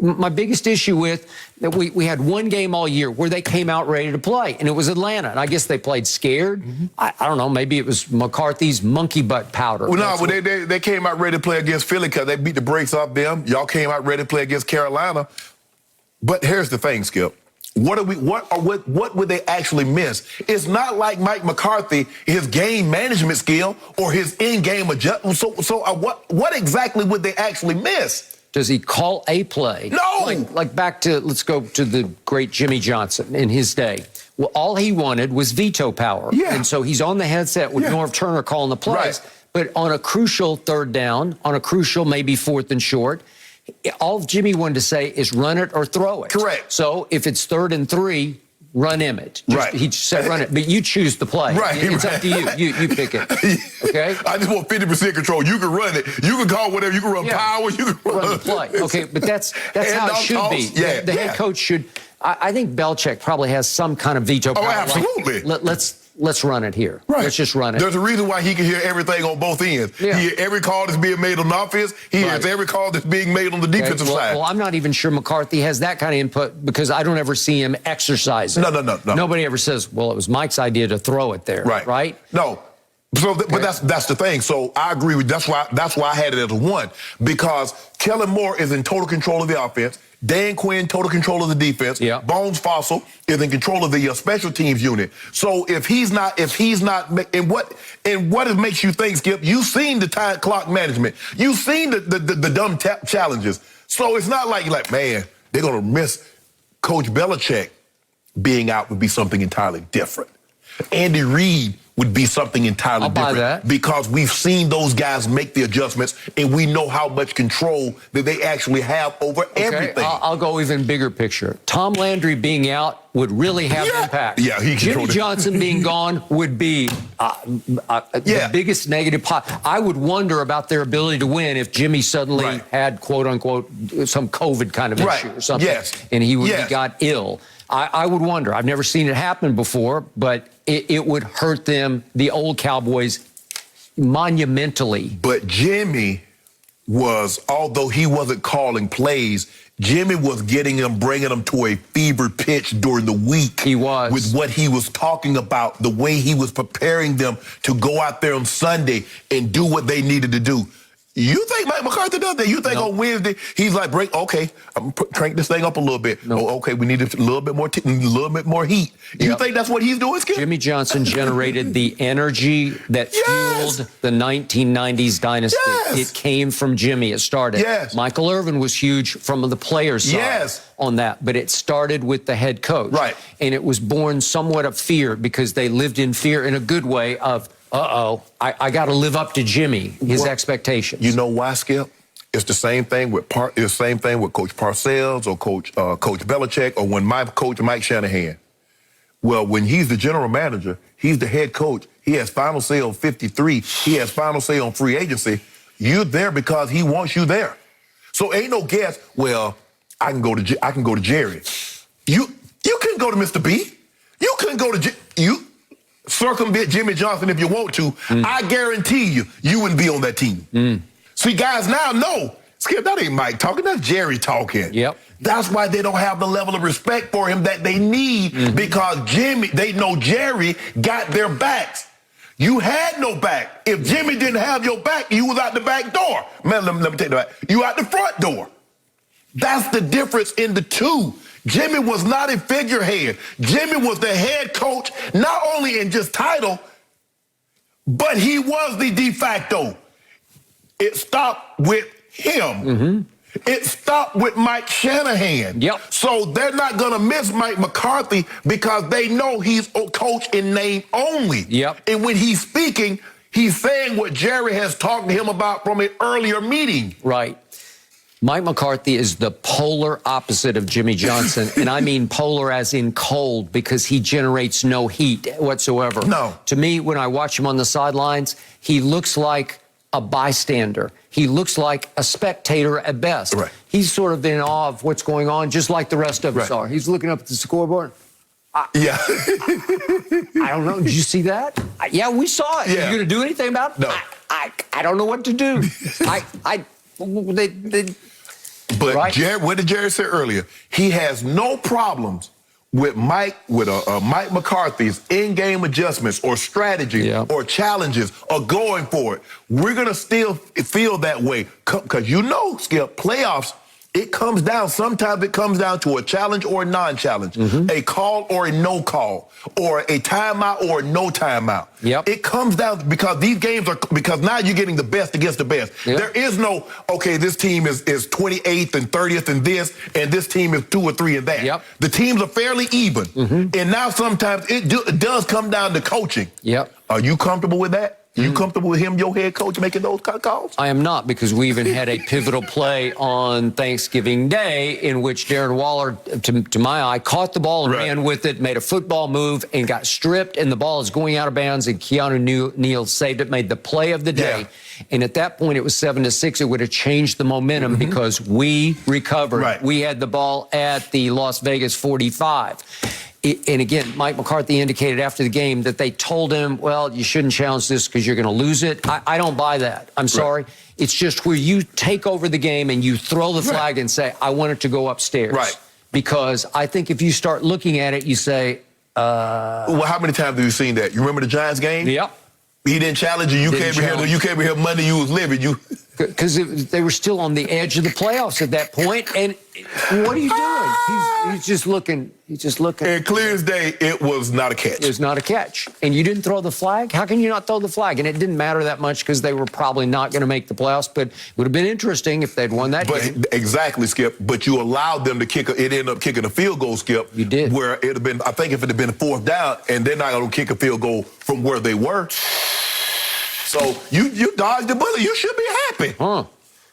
My biggest issue with that we had one game all year where they came out ready to play, and it was Atlanta. And I guess they played scared. I don't know. Maybe it was McCarthy's monkey butt powder. Well, no, they came out ready to play against Philly because they beat the brakes off them. Y'all came out ready to play against Carolina. But here's the thing, Skip. What would they actually miss? It's not like Mike McCarthy, his game management skill or his in-game adjustment. So what exactly would they actually miss? Does he call a play? No! Like back to, let's go to the great Jimmy Johnson in his day. Well, all he wanted was veto power. Yeah. And so he's on the headset with Norv Turner calling the plays. Right. But on a crucial third down, on a crucial maybe fourth and short, all Jimmy wanted to say is run it or throw it. Correct. So if it's 3rd and 3, run Emmett. He said run it, but you choose the play. It's up to you. You pick it. Okay? I just want 50% control. You can run it. You can call whatever. You can run power. You can run the play. Okay, but that's how it should be. The head coach should. I think Belichick probably has some kind of veto power. Oh, absolutely. Let's let's run it here. Right. Let's just run it. There's a reason why he can hear everything on both ends. Yeah. He hears every call that's being made on the offense. He hears every call that's being made on the defensive side. Well, I'm not even sure McCarthy has that kind of input because I don't ever see him exercise it. No. Nobody ever says, well, it was Mike's idea to throw it there. Right? No. So, but that's the thing. So I agree with that's why I had it as a 1, because Kellen Moore is in total control of the offense. Dan Quinn, total control of the defense. Yeah. Bones Fossil is in control of the special teams unit. So if he's not, and what makes you think, Skip? You've seen the time clock management. You've seen the dumb challenges. So it's not like you're like, man, they're gonna miss Coach Belichick being out would be something entirely different. Andy Reid would be something entirely different. That. Because we've seen those guys make the adjustments, and we know how much control that they actually have over everything. I'll go even bigger picture. Tom Landry being out would really have impact. Yeah, he Jimmy Johnson being gone would be the biggest negative. I would wonder about their ability to win if Jimmy suddenly had, quote unquote, some COVID kind of issue or something, and he got ill. I would wonder. I've never seen it happen before, but it would hurt them, the old Cowboys, monumentally. But Jimmy was, although he wasn't calling plays, Jimmy was getting them, bringing them to a fever pitch during the week. He was. With what he was talking about, the way he was preparing them to go out there on Sunday and do what they needed to do. You think Mike McCarthy does that? You think on Wednesday he's like, okay, I'm crank this thing up a little bit. Oh, okay, we need a little bit more heat. You think that's what he's doing, Skip? Jimmy Johnson generated the energy that fueled the 1990s dynasty. It came from Jimmy. It started. Michael Irvin was huge from the players' side on that, but it started with the head coach. Right. And it was born somewhat of fear because they lived in fear in a good way of, I got to live up to Jimmy, his expectations. You know why, Skip? It's the same thing with Coach Parcells or Coach Belichick or when my coach Mike Shanahan. Well, when he's the general manager, he's the head coach. He has final say on 53. He has final say on free agency. You're there because he wants you there. So ain't no guess. Well, I can go to Jerry. You couldn't go to Mr. B. You couldn't go to you. Circumvent Jimmy Johnson if you want to. I guarantee you wouldn't be on that team. See, guys now know, Skip, that ain't Mike talking, that's Jerry talking. Yep. That's why they don't have the level of respect for him that they need because they know Jerry got their backs. You had no back. If Jimmy didn't have your back, you was out the back door. Man, let me take that back. You out the front door. That's the difference in the two. Jimmy was not a figurehead. Jimmy was the head coach, not only in just title, but he was the de facto. It stopped with him. It stopped with Mike Shanahan. So they're not going to miss Mike McCarthy because they know he's a coach in name only. And when he's speaking, he's saying what Jerry has talked to him about from an earlier meeting. Right. Mike McCarthy is the polar opposite of Jimmy Johnson, and I mean polar as in cold because he generates no heat whatsoever. No. To me, when I watch him on the sidelines, he looks like a bystander. He looks like a spectator at best. Right. He's sort of in awe of what's going on, just like the rest of us are. He's looking up at the scoreboard. I don't know. Did you see that? Yeah, we saw it. Yeah. You going to do anything about it? No. I don't know what to do. But what did Jerry say earlier? He has no problems with Mike McCarthy's in-game adjustments or strategy or challenges or going for it. We're going to still feel that way because Skip, playoffs, sometimes it comes down to a challenge or a non-challenge, a call or a no call, or a timeout or a no timeout. It comes down because these games because now you're getting the best against the best. There is no, okay, this team is 28th and 30th in this, and this team is 2 or 3 in that. The teams are fairly even. And now sometimes it does come down to coaching. Are you comfortable with that? You comfortable with him, your head coach, making those calls? I am not, because we even had a pivotal play on Thanksgiving Day in which Darren Waller, to my eye, caught the ball and ran with it, made a football move, and got stripped, and the ball is going out of bounds, and Keanu Neal saved it, made the play of the day. And at that point, it was 7-6. It would have changed the momentum because we recovered. We had the ball at the Las Vegas 45. And again, Mike McCarthy indicated after the game that they told him, well, you shouldn't challenge this because you're going to lose it. I don't buy that. I'm sorry. Right. It's just where you take over the game and you throw the flag and say, I want it to go upstairs. Right. Because I think if you start looking at it, you say, well, how many times have you seen that? You remember the Giants game? Yep. He didn't challenge you. You came here Monday, you was living. Because they were still on the edge of the playoffs at that point. And what are you doing? He's just looking. And clear as day, it was not a catch. It was not a catch. And you didn't throw the flag? How can you not throw the flag? And it didn't matter that much because they were probably not going to make the playoffs. But it would have been interesting if they'd won that game. Exactly, Skip. But you allowed them to kick. It ended up kicking a field goal, Skip. You did. Where it had been, I think if it had been a fourth down, and they're not going to kick a field goal from where they were. So you dodged the bullet. You should be happy. Huh.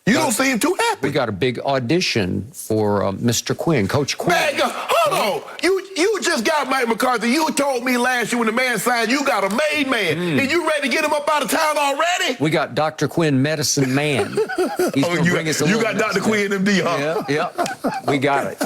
You don't seem too happy. We got a big audition for Mr. Quinn, Coach Quinn. Man, hold on. You just got Mike McCarthy. You told me last year when the man signed, you got a made man. And you ready to get him up out of town already? We got Dr. Quinn, medicine man. He's going to bring us a You got Dr. Quinn, MD, huh? Yeah, we got it.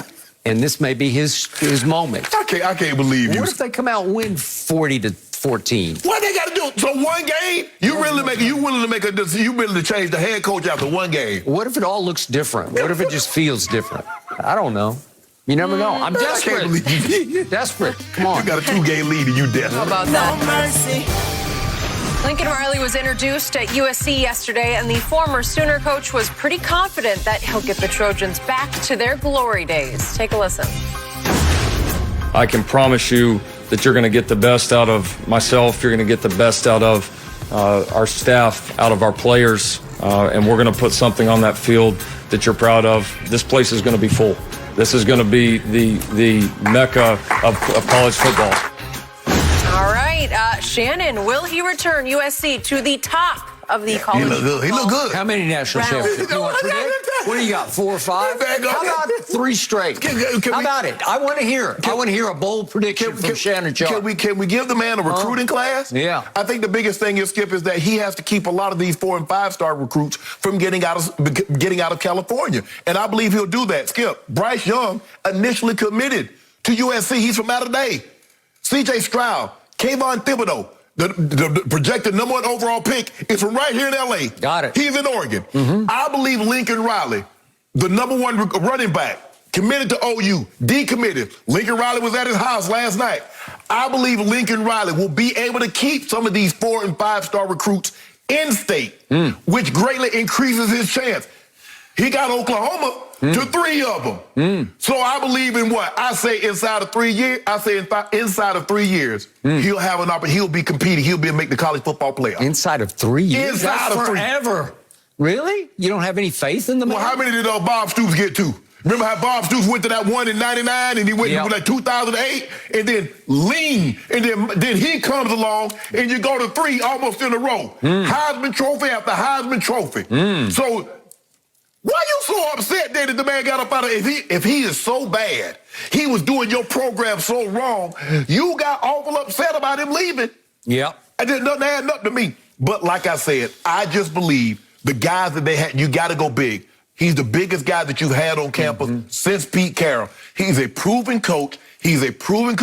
And this may be his moment. I can't believe you. What if they come out and win 40-14? What they got to do? So one game, you willing to change the head coach after one game? What if it all looks different? What if it just feels different? I don't know. You never know. I'm desperate. I can't believe you. Desperate. Come on. You got a 2-game lead and you desperate. How about that? No mercy. Lincoln Riley was introduced at USC yesterday, and the former Sooner coach was pretty confident that he'll get the Trojans back to their glory days. Take a listen. I can promise you that you're going to get the best out of myself. You're going to get the best out of our staff, out of our players, and we're going to put something on that field that you're proud of. This place is going to be full. This is going to be the mecca of college football. All right, Shannon, will he return USC to the top of the college? He look good. How many national championships? You want to predict? What do you got? 4 or 5? How about 3 straight? How about it? I want to hear. I want to hear a bold prediction from Shannon Sharpe. Can we give the man a recruiting class? Yeah. I think the biggest thing is, Skip, is that he has to keep a lot of these 4- and 5-star recruits from getting out of California, and I believe he'll do that. Skip, Bryce Young initially committed to USC. He's from out of day. C.J. Stroud, Kayvon Thibodeau, the projected #1 overall pick is from right here in L.A. Got it. He's in Oregon. Mm-hmm. I believe Lincoln Riley, the #1 running back, committed to OU, decommitted. Lincoln Riley was at his house last night. I believe Lincoln Riley will be able to keep some of these 4- and 5-star recruits in state, which greatly increases his chance. He got Oklahoma to 3 of them. So I believe in what? I say inside of 3 years, inside of 3 years, he'll have an opportunity. He'll be competing. He'll be able to make the college football playoff. Inside of 3 years? Inside of 3. Forever. Really? You don't have any faith in the man? Well, how many did Bob Stoops get to? Remember how Bob Stoops went to that one in 99 and he went to like 2008 and then lean and then he comes along and you go to 3 almost in a row. Heisman Trophy after Heisman Trophy. So why you so upset that the man got up out of it? If he is so bad, he was doing your program so wrong, you got awful upset about him leaving. Yeah. It doesn't add up to me. But like I said, I just believe the guys that they had, you got to go big. He's the biggest guy that you've had on campus since Pete Carroll. He's a proven coach. He's a proven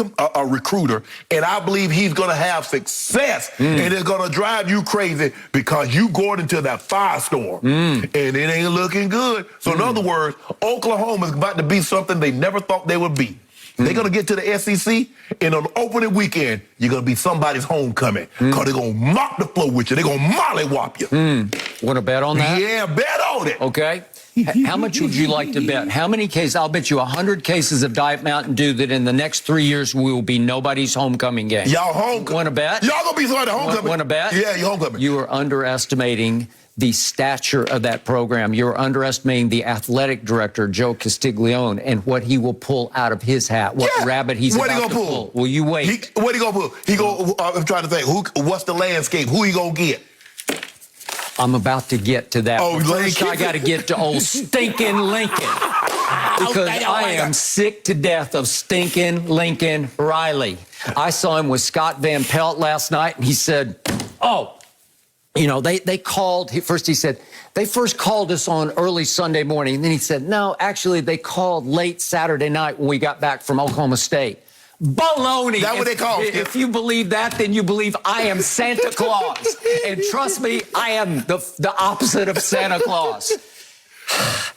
recruiter, and I believe he's going to have success, and it's going to drive you crazy because you going into that firestorm, and it ain't looking good. So in other words, Oklahoma is about to be something they never thought they would be. They're going to get to the SEC, and on opening weekend, you're going to be somebody's homecoming because they're going to mop the floor with you. They're going to mollywop you. Want to bet on that? Yeah, bet on it. Okay. How much would you like to bet? How many cases? I'll bet you 100 cases of Diet Mountain Dew that in the next 3 years we will be nobody's homecoming game. Y'all homecoming. Want to bet? Y'all going to be somebody's homecoming. Want to bet? Yeah, you're homecoming. You are underestimating the stature of that program. You're underestimating the athletic director, Joe Castiglione, and what he will pull out of his hat. What rabbit he's about to pull. Well, you wait. What he going to pull? I'm trying to think. What's the landscape? Who he going to get? I'm about to get to that. Oh, first, I got to get to old stinking Lincoln. Because I am sick to death of stinking Lincoln Riley. I saw him with Scott Van Pelt last night, and he said, they called. First he said, they first called us on early Sunday morning. And then he said, no, actually, they called late Saturday night when we got back from Oklahoma State. Baloney. That's what they call it. If you believe that, then you believe I am Santa Claus. And trust me, I am the opposite of Santa Claus.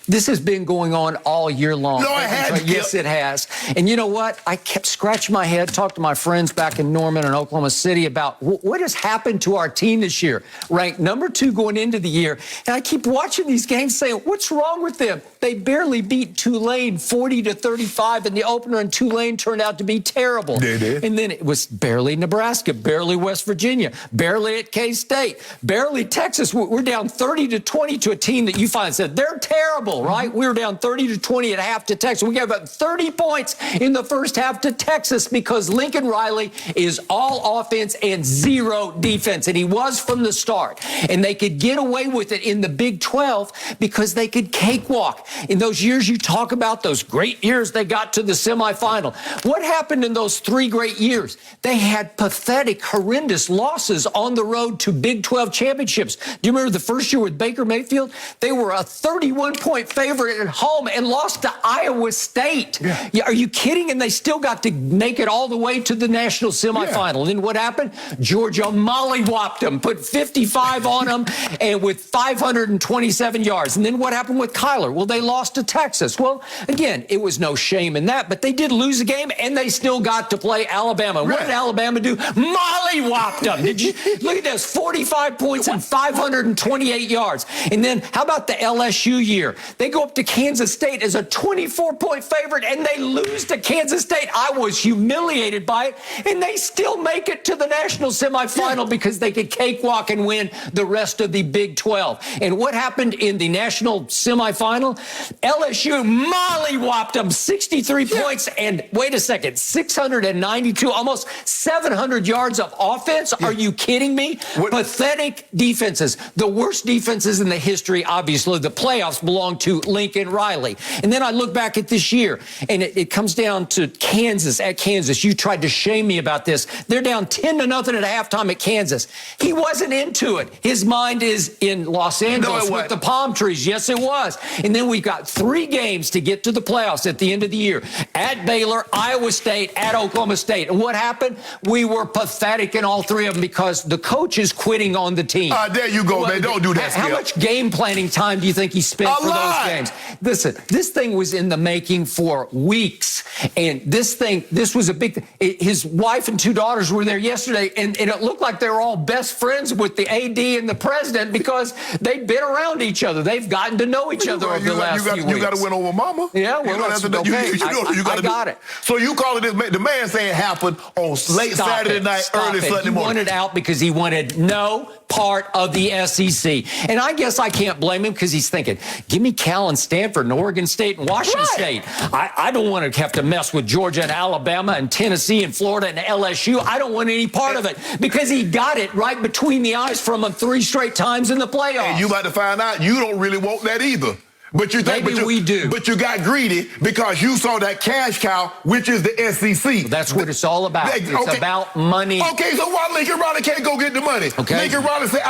This has been going on all year long. No, it has. Yes, it has. And you know what? I kept scratching my head, talked to my friends back in Norman and Oklahoma City about what has happened to our team this year. Ranked number 2 going into the year. And I keep watching these games saying, what's wrong with them? They barely beat Tulane 40-35 in the opener, and Tulane turned out to be terrible. They did. And then it was barely Nebraska, barely West Virginia, barely at K-State, barely Texas. We're down 30-20 to a team that you find said they're terrible, right? We were down 30-20 at half to Texas. We got about 30 points in the first half to Texas because Lincoln Riley is all offense and 0 defense, and he was from the start. And they could get away with it in the Big 12 because they could cakewalk. In those years you talk about, those great years they got to the semifinal. What happened in those 3 great years? They had pathetic, horrendous losses on the road to Big 12 championships. Do you remember the first year with Baker Mayfield? They were a 31-point favorite at home and lost to Iowa State. Yeah, are you kidding? And they still got to make it all the way to the national semifinal. And then what happened? Georgia mollywopped them, put 55 on them, and with 527 yards. And then what happened with Kyler? Well, they lost to Texas. Well, again, it was no shame in that, but they did lose a game, and they still got to play Alabama. What did Alabama do? Mollywopped them. Did you look at this? 45 points and 528 yards. And then how about the LSU year? They go up to Kansas State as a 24-point favorite, and they lose to Kansas State. I was humiliated by it, and they still make it to the national semifinal because they could cakewalk and win the rest of the Big 12. And what happened in the national semifinal? LSU mollywopped them 63 points and, wait a second, 692, almost 700 yards of offense. Are you kidding me? Pathetic defenses. The worst defenses in the history, obviously. The playoffs belong to Lincoln Riley. And then I look back at this year, and it comes down to Kansas. At Kansas, you tried to shame me about this. They're down 10-0 at halftime at Kansas. He wasn't into it. His mind is in Los Angeles with the palm trees. Yes, it was. And then we've got 3 games to get to the playoffs at the end of the year. At Baylor, Iowa State, at Oklahoma State. And what happened? We were pathetic in all 3 of them because the coach is quitting on the team. There you go, man. Don't do that. How much game planning time do you think he spent for those games? Listen, this thing was in the making for weeks. And this was a big thing. His wife and 2 daughters were there yesterday, and it looked like they were all best friends with the AD and the president because they've been around each other. They've gotten to know each other over the last few weeks. You got to win over mama. Yeah, well, I got it. So you call it this, the man saying it happened on late Saturday night, early Sunday morning. He wanted out because he wanted no part of the SEC. And I guess I can't blame him because he's thinking, give me Cal and Stanford and Oregon State and Washington State. I don't want to have to mess with Georgia and Alabama and Tennessee and Florida and LSU. I don't want any part of it because he got it right between the eyes from him 3 straight times in the playoffs. And you about to find out you don't really want that either. But you think, maybe we do. But you got greedy because you saw that cash cow, which is the SEC. Well, that's what it's all about. It's about money. Okay, so why Lincoln Riley can't go get the money? Okay. Lincoln Riley said,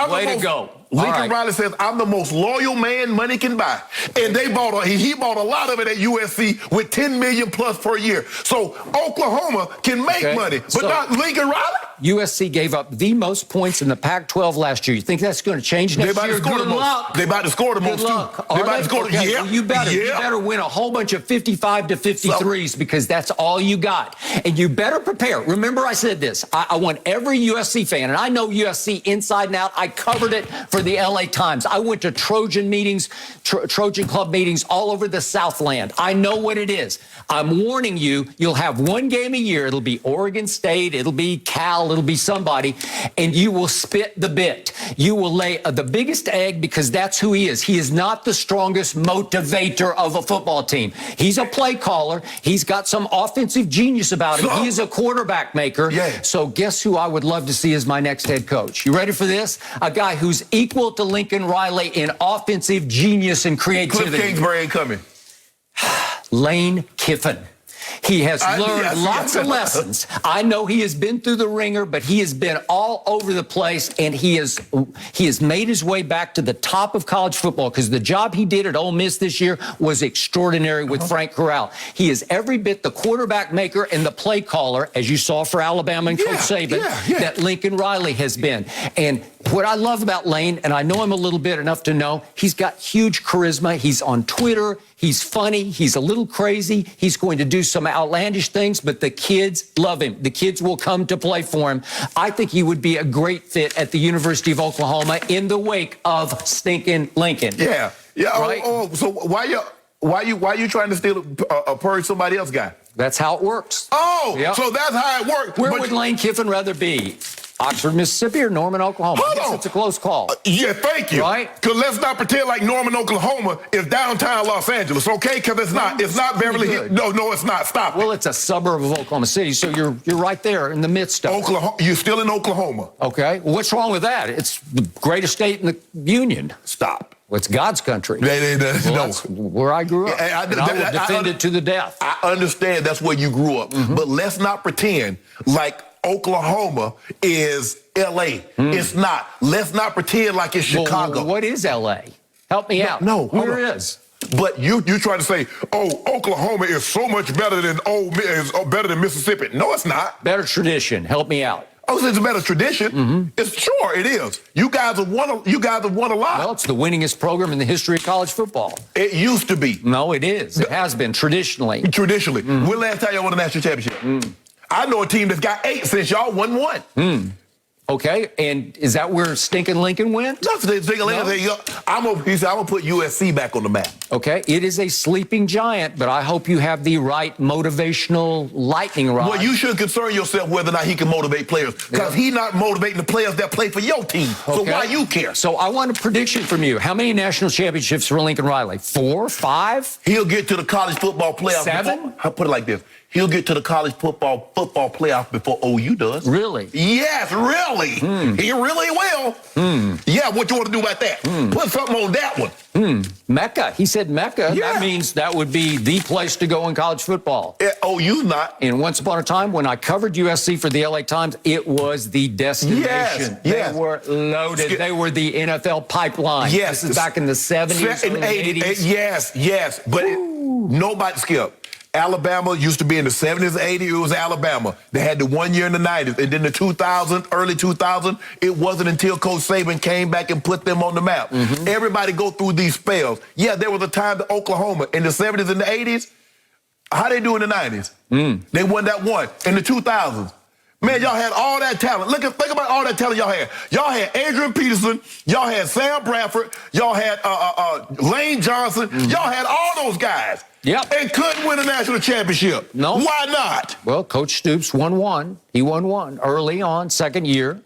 Lincoln Riley says, I'm the most loyal man money can buy. And he bought a lot of it at USC with $10 million plus per year. So Oklahoma can make money, but not Lincoln Riley? USC gave up the most points in the Pac-12 last year. You think that's going to change next year? Good luck. They about to score the most, too. They about to score the most. Well, you better win a whole bunch of 55 to 53s because that's all you got. And you better prepare. Remember I said this. I want every USC fan, and I know USC inside and out. I covered it for the LA Times. I went to Trojan meetings, Trojan Club meetings all over the Southland. I know what it is. I'm warning you, you'll have 1 game a year. It'll be Oregon State. It'll be Cal. It'll be somebody. And you will spit the bit. You will lay the biggest egg because that's who he is. He is not the strongest motivator of a football team. He's a play caller. He's got some offensive genius about him. He is a quarterback maker. Yeah. So guess who I would love to see as my next head coach? You ready for this? A guy who's equal to Lincoln Riley in offensive genius and creativity. Cliff Kingsbury ain't coming. Lane Kiffin. He has learned lots of lessons. I know he has been through the ringer, but he has been all over the place, and he has made his way back to the top of college football, because the job he did at Ole Miss this year was extraordinary with Frank Corral. He is every bit the quarterback maker and the play caller, as you saw for Alabama and Coach Saban, that Lincoln Riley has been. And what I love about Lane, and I know him a little bit enough to know, he's got huge charisma. He's on Twitter. He's funny. He's a little crazy. He's going to do some outlandish things, but the kids love him. The kids will come to play for him. I think he would be a great fit at the University of Oklahoma in the wake of stinking Lincoln. Yeah. Right? So why you trying to steal a purge somebody else guy? That's how it works. Oh, Yep. so that's how it works. Where would Lane Kiffin rather be? Oxford, Mississippi, or Norman, Oklahoma? I guess it's a close call. Yeah, thank you. Right? Because let's not pretend like Norman, Oklahoma is downtown Los Angeles, okay? Because it's not. It's not Beverly Hills. No, it's not. Stop Well, it. it's a suburb of Oklahoma City, so you're right there in the midst of it. Oklahoma. You're still in Oklahoma. Okay. Well, what's wrong with that? It's the greatest state in the union. Stop. Well, it's God's country. No. That's where I grew up. I will defend it to the death. I understand that's where you grew up, but let's not pretend like Oklahoma is L.A. It's not. Let's not pretend like it's Chicago. Well, what is L.A.? Help me out. No, where is? But you trying to say, oh, Oklahoma is so much better than better than Mississippi. No, it's not. Better tradition. Help me out. Oh, so it's a better tradition. It's sure it is. You guys have won a lot. Well, it's the winningest program in the history of college football. It used to be. No, it is. It has been traditionally. Traditionally. When last time y'all won a national championship? I know a team that's got 8 since y'all won 1. Okay, and is that where stinking Lincoln went? No, I'm gonna put USC back on the map. Okay, it is a sleeping giant, but I hope you have the right motivational lightning rod. Well, you should concern yourself whether or not he can motivate players, because he's not motivating the players that play for your team. So why you care? So I want a prediction from you. How many national championships for Lincoln Riley? 4, 5? He'll get to the college football playoff. 7? I'll put it like this. He'll get to the college football playoff before OU does. Really? Yes, really. He really will. Yeah, what you want to do about that? Put something on that one. Mecca. He said Mecca. Yeah. That means that would be the place to go in college football. OU's not. And once upon a time, when I covered USC for the LA Times, it was the destination. Yes. They were loaded. They were the NFL pipeline. Yes. This is back in the 70s and 80s. Yes. But nobody skipped. Alabama used to be in the 70s and 80s. It was Alabama. They had the 1 year in the 90s. And then the 2000, early 2000, it wasn't until Coach Saban came back and put them on the map. Everybody go through these spells. Yeah, there was a time that Oklahoma in the 70s and the 80s, how they do in the 90s? They won that one. In the 2000s, man, y'all had all that talent. Think about all that talent y'all had. Y'all had Adrian Peterson. Y'all had Sam Bradford. Y'all had Lane Johnson. Y'all had all those guys. Yep. And couldn't win a national championship. No. Why not? Well, Coach Stoops won one. He won one early on, second year.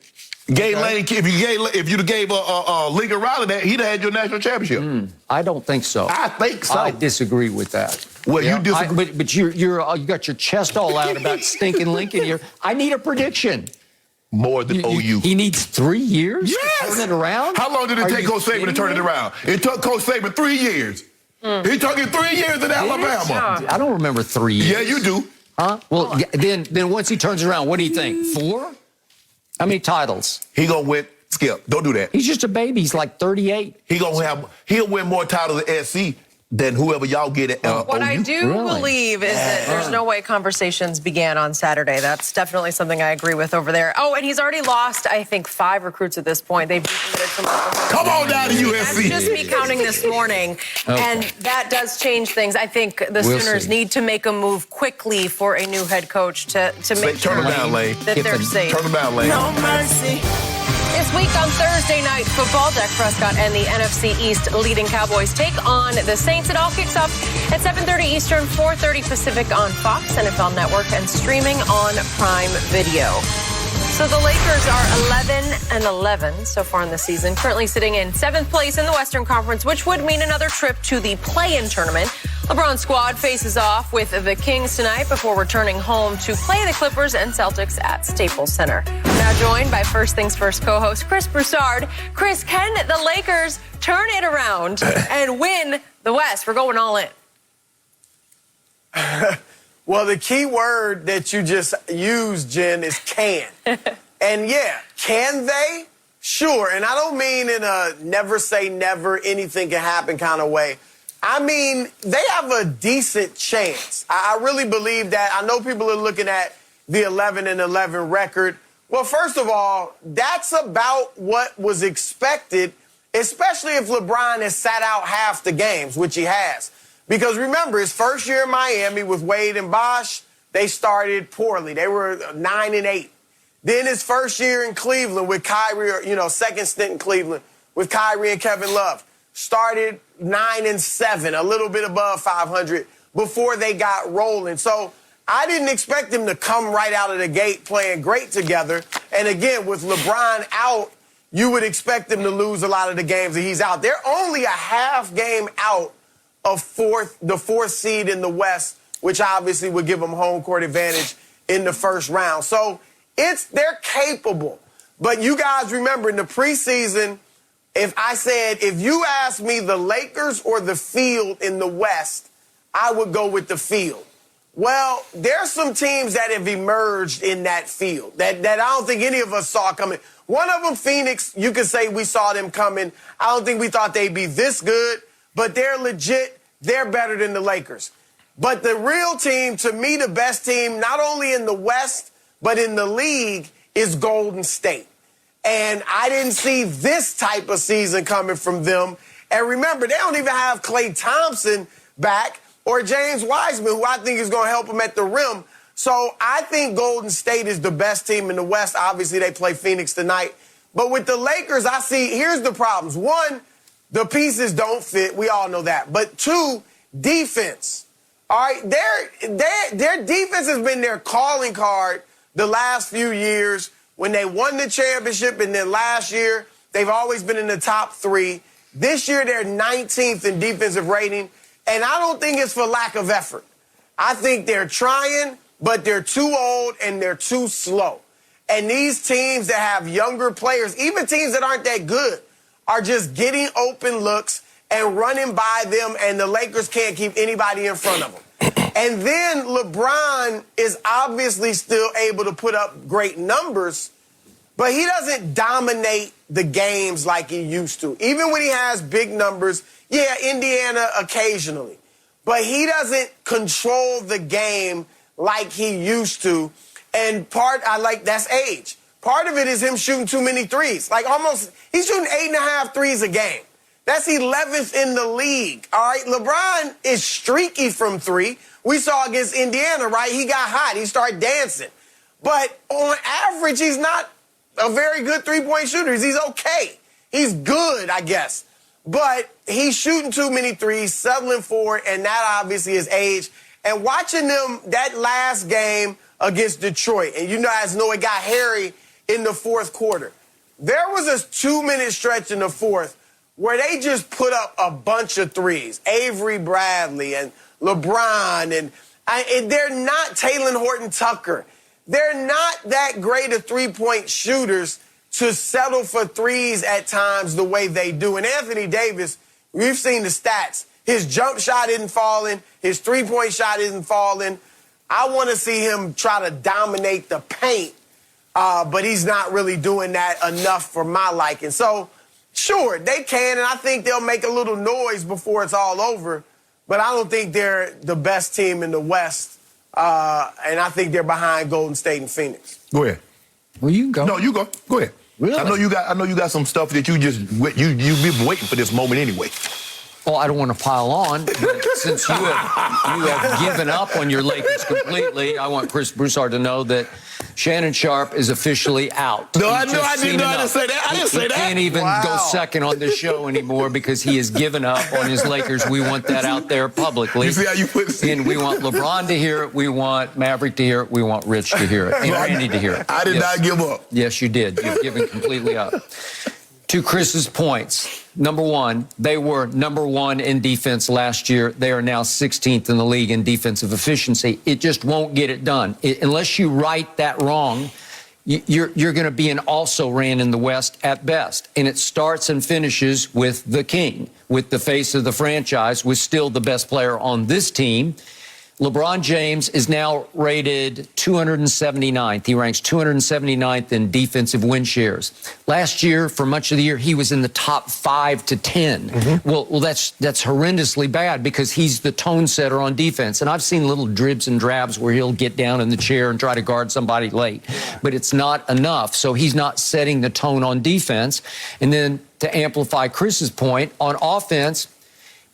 Lane, if you'd have gave Lincoln Riley that, he'd have had your national championship. I don't think so. I think so. I disagree with that. Well, you disagree. But you got your chest all out about stinking Lincoln here. I need a prediction. More than OU. He needs 3 years Yes. to turn it around? How long did it take Coach Saban to turn it around? It took Coach Saban 3 years. He took him 3 years in Alabama. I don't remember 3 years. Yeah, you do. Huh? Well, then once he turns around, what do you think? 4? How many titles? He gonna win. Skip, don't do that. He's just a baby. He's like 38. He'll win more titles at SC than whoever y'all get at What OU. I do believe is that there's no way conversations began on Saturday. That's definitely something I agree with over there. Oh, and he's already lost, I think, 5 recruits at this point. They've decommitted from Oklahoma. Come on down to USC. That's just me counting this morning. And that does change things. I think the Sooners need to make a move quickly for a new head coach to make sure that they're safe. Turn them down, Lane. No mercy. This week on Thursday Night Football, Dak Prescott and the NFC East leading Cowboys take on the Saints. It all kicks off at 7:30 Eastern, 4:30 Pacific on Fox, NFL Network, and streaming on Prime Video. So the Lakers are 11-11 so far in the season, currently sitting in 7th place in the Western Conference, which would mean another trip to the play-in tournament. LeBron's squad faces off with the Kings tonight before returning home to play the Clippers and Celtics at Staples Center. We're now joined by First Things First co-host Chris Broussard. Chris, can the Lakers turn it around and win the West? We're going all in. Well, the key word that you just used, Jen, is can. And yeah, can they? Sure. And I don't mean in a never say never, anything can happen kind of way. I mean, they have a decent chance. I really believe that. I know people are looking at the 11-11 record. Well, first of all, that's about what was expected, especially if LeBron has sat out half the games, which he has. Because remember, his first year in Miami with Wade and Bosh, they started poorly. They were 9-8. Then his first year in Cleveland with Kyrie, second stint in Cleveland with Kyrie and Kevin Love, started 9-7, a little bit above 500 before they got rolling. So I didn't expect them to come right out of the gate playing great together. And again, with LeBron out, you would expect them to lose a lot of the games that he's out. They're only a half game out of the fourth seed in the West, which obviously would give them home court advantage in the first round. So they're capable. But you guys remember in the preseason, if you asked me the Lakers or the field in the West, I would go with the field. Well, there's some teams that have emerged in that field that I don't think any of us saw coming. One of them, Phoenix, you could say we saw them coming. I don't think we thought they'd be this good, but they're legit. They're better than the Lakers. But the real team, to me, the best team, not only in the West, but in the league, is Golden State. And I didn't see this type of season coming from them. And remember, they don't even have Klay Thompson back or James Wiseman, who I think is going to help them at the rim. So I think Golden State is the best team in the West. Obviously, they play Phoenix tonight. But with the Lakers, here's the problems. One, the pieces don't fit. We all know that. But two, defense. All right, their defense has been their calling card the last few years. When they won the championship, and then last year, they've always been in the top 3. This year, they're 19th in defensive rating, and I don't think it's for lack of effort. I think they're trying, but they're too old and they're too slow. And these teams that have younger players, even teams that aren't that good, are just getting open looks and running by them, and the Lakers can't keep anybody in front of them. And then LeBron is obviously still able to put up great numbers, but he doesn't dominate the games like he used to. Even when he has big numbers, yeah, Indiana occasionally. But he doesn't control the game like he used to. And that's age. Part of it is him shooting too many threes. He's shooting 8.5 threes a game. That's 11th in the league, all right? LeBron is streaky from 3. We saw against Indiana, right? He got hot. He started dancing. But on average, he's not a very good three-point shooter. He's okay. He's good, I guess. But he's shooting too many threes, settling for it, and that obviously is age. And watching them that last game against Detroit, and you guys know it got hairy in the fourth quarter. There was a 2-minute stretch in the fourth where they just put up a bunch of threes. Avery Bradley and LeBron, and they're not Talen Horton-Tucker. They're not that great of three-point shooters to settle for threes at times the way they do. And Anthony Davis, we've seen the stats. His jump shot isn't falling. His three-point shot isn't falling. I want to see him try to dominate the paint, but he's not really doing that enough for my liking. So, sure, they can, and I think they'll make a little noise before it's all over. But I don't think they're the best team in the West, and I think they're behind Golden State and Phoenix. Go ahead. Well, you can go. No, you go. Go ahead. Really? I know you got some stuff that you've been waiting for this moment anyway. Well, I don't want to pile on, but since you have given up on your Lakers completely, I want Chris Broussard to know that Shannon Sharpe is officially out. No, I didn't say that. I didn't say that. He can't even go second on this show anymore because he has given up on his Lakers. We want that out there publicly. You see how you put it? And we want LeBron to hear it. We want Maverick to hear it. We want Rich to hear it. And Randy to hear it. I did not give up. Yes, you did. You've given completely up. To Chris's points, number one, they were number 1 in defense last year. They are now 16th in the league in defensive efficiency. It just won't get it done. Unless you right that wrong, you're going to be an also-ran in the West at best. And it starts and finishes with the king, with the face of the franchise, with still the best player on this team. LeBron James is now rated 279th. He ranks 279th in defensive win shares. Last year, for much of the year, he was in the top 5 to 10. Mm-hmm. Well, that's horrendously bad because he's the tone setter on defense. And I've seen little dribs and drabs where he'll get down in the chair and try to guard somebody late. But it's not enough. So he's not setting the tone on defense. And then to amplify Chris's point, on offense,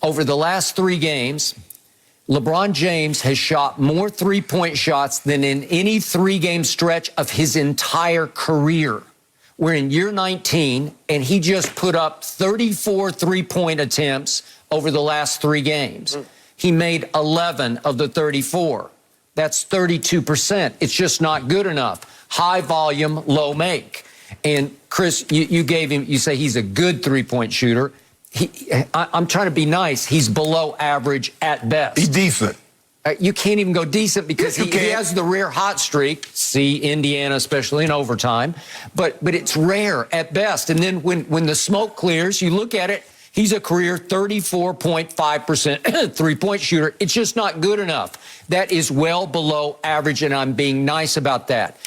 over the last 3 games, LeBron James has shot more three-point shots than in any 3-game stretch of his entire career. We're in year 19, and he just put up 34 three-point attempts over the last 3 games. He made 11 of the 34. That's 32%. It's just not good enough. High volume, low make. And Chris, you say he's a good three-point shooter. I'm trying to be nice. He's below average at best. He's decent. You can't even go decent because he has the rare hot streak. See Indiana, especially in overtime. But it's rare at best. And then when the smoke clears, you look at it, he's a career 34.5% three-point shooter. It's just not good enough. That is well below average, and I'm being nice about that.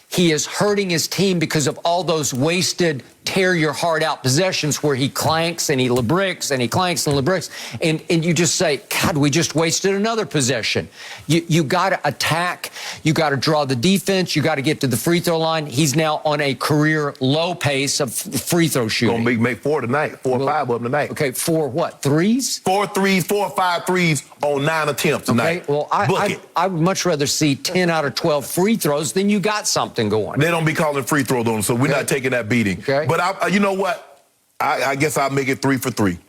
He is hurting his team because of all those wasted tear-your-heart-out possessions where he clanks and he LeBricks and he clanks and LeBricks. And you just say, God, we just wasted another possession. You got to attack. You got to draw the defense. You got to get to the free throw line. He's now on a career low pace of free throw shooting. Going to make 4 tonight, 4 or 5 of them tonight. Okay, 4 what, threes? 4 threes, 4 or 5 threes on 9 attempts tonight. Okay, well, I would much rather see 10 out of 12 free throws than you got something going. They don't be calling free throws on them, so we're not taking that beating. Okay. But you know what? I guess I'll make it 3 for 3.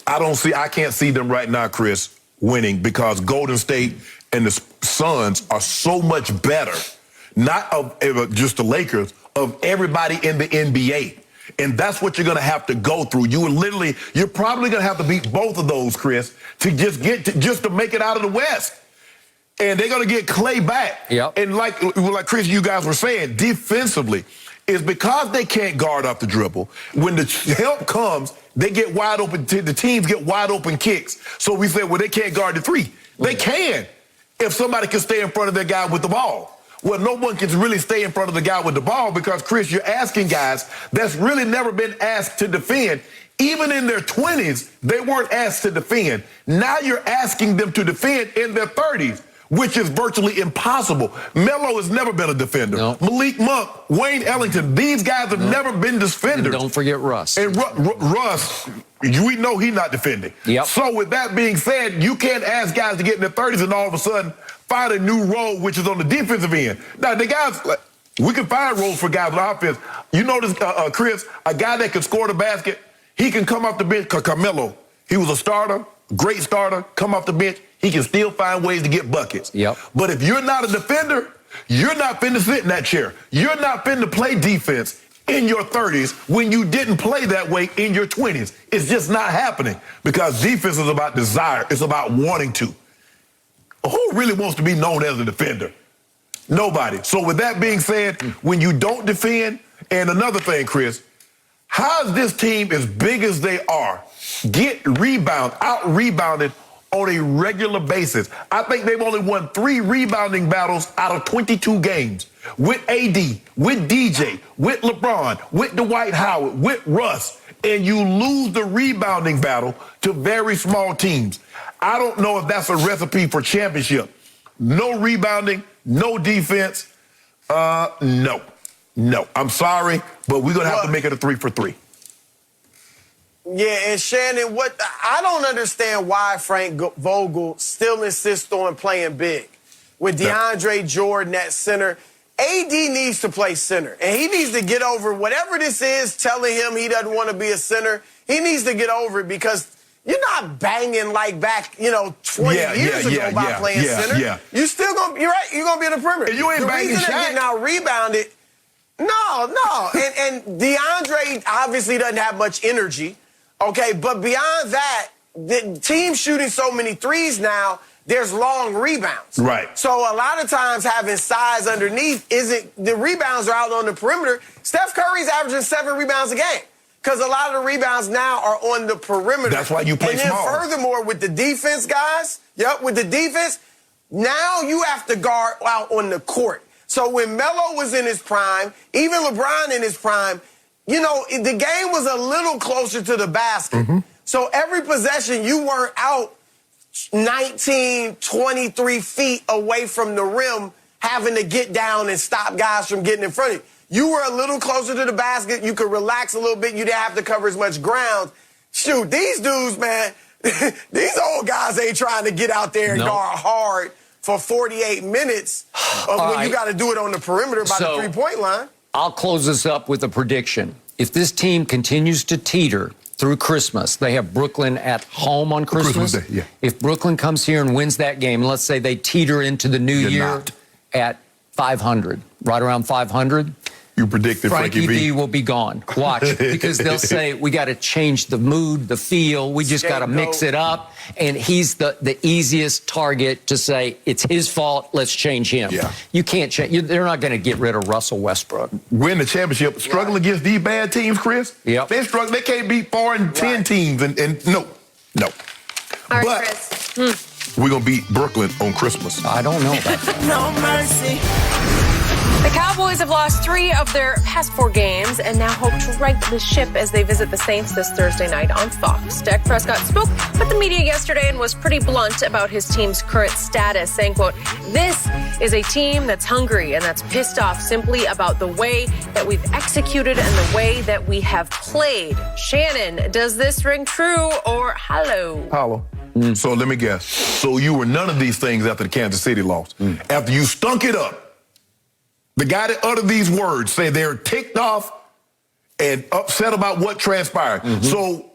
I can't see them right now, Chris, winning because Golden State and the Suns are so much better, not of just the Lakers, of everybody in the NBA. And that's what you're going to have to go through. You're probably going to have to beat both of those, Chris, to just to make it out of the West. And they're going to get Clay back. Yep. And like Chris, you guys were saying, defensively, is because they can't guard off the dribble. When the help comes, they get wide open. The teams get wide open kicks. So we say, well, they can't guard the 3. They can if somebody can stay in front of their guy with the ball. Well, no one can really stay in front of the guy with the ball because, Chris, you're asking guys that's really never been asked to defend. Even in their 20s, they weren't asked to defend. Now you're asking them to defend in their 30s. Which is virtually impossible. Melo has never been a defender. No. Malik Monk, Wayne Ellington, these guys have never been defenders. And don't forget Russ. And Russ, we know he's not defending. Yep. So with that being said, you can't ask guys to get in their 30s and all of a sudden find a new role, which is on the defensive end. Now, the guys, we can find roles for guys on offense. You notice, Chris, a guy that can score the basket, he can come off the bench. Carmelo, he was a starter, great starter, come off the bench. He can still find ways to get buckets. Yep. But if you're not a defender, you're not finna sit in that chair. You're not finna play defense in your 30s when you didn't play that way in your 20s. It's just not happening because defense is about desire. It's about wanting to. Who really wants to be known as a defender? Nobody. So with that being said, when you don't defend, and another thing, Chris, how is this team as big as they are out-rebounded on a regular basis? I think they've only won 3 rebounding battles out of 22 games with AD, with DJ, with LeBron, with Dwight Howard, with Russ, and you lose the rebounding battle to very small teams. I don't know if that's a recipe for championship. No rebounding, no defense. No. I'm sorry, but we're going to have to make it a 3 for 3. Yeah, and Shannon, I don't understand why Frank Vogel still insists on playing big. With DeAndre Jordan at center, AD needs to play center. And he needs to get over whatever this is telling him he doesn't want to be a center. He needs to get over it because you're not banging like back, 20 years ago by playing center. Yeah. You're still going to, you're right, you're going to be in the perimeter. And you ain't banging shots. The reason they're getting out rebounded, no. and DeAndre obviously doesn't have much energy. Okay, but beyond that, the team shooting so many threes now, there's long rebounds. Right. So a lot of times having size underneath the rebounds are out on the perimeter. Steph Curry's averaging 7 rebounds a game because a lot of the rebounds now are on the perimeter. That's why you play small. And then furthermore, with the defense, guys, with the defense, Now you have to guard out on the court. So when Melo was in his prime, even LeBron in his prime, you know, the game was a little closer to the basket. So every possession, you weren't out 19, 23 feet away from the rim having to get down and stop guys from getting in front of you. You were a little closer to the basket. You could relax a little bit. You didn't have to cover as much ground. Shoot, these dudes, man, these old guys ain't trying to get out there and guard hard for 48 minutes when you got to do it on the perimeter by the three-point line. I'll close this up with a prediction. If this team continues to teeter through Christmas, they have Brooklyn at home on Christmas. Day, yeah. If Brooklyn comes here and wins that game, and let's say they teeter into the new year at 500, right around 500, you predicted Frankie V will be gone. Watch, because they'll say, we got to change the mood, the feel. We just got to mix it up. And he's the easiest target to say, it's his fault, let's change him. Yeah. You can't change. They're not going to get rid of Russell Westbrook. Win the championship, struggle against these bad teams, Chris. Yep. They struggle. They can't beat 4 and 10 teams. And no. All right, but Chris. we're going to beat Brooklyn on Christmas. I don't know about that. No mercy. The Cowboys have lost 3 of their past 4 games and now hope to right the ship as they visit the Saints this Thursday night on Fox. Dak Prescott spoke with the media yesterday and was pretty blunt about his team's current status, saying, quote, "This is a team that's hungry and that's pissed off simply about the way that we've executed and the way that we have played." Shannon, does this ring true or hollow? Hollow. So let me guess. So you were none of these things after the Kansas City loss. After you stunk it up, the guy that uttered these words said they're ticked off and upset about what transpired. So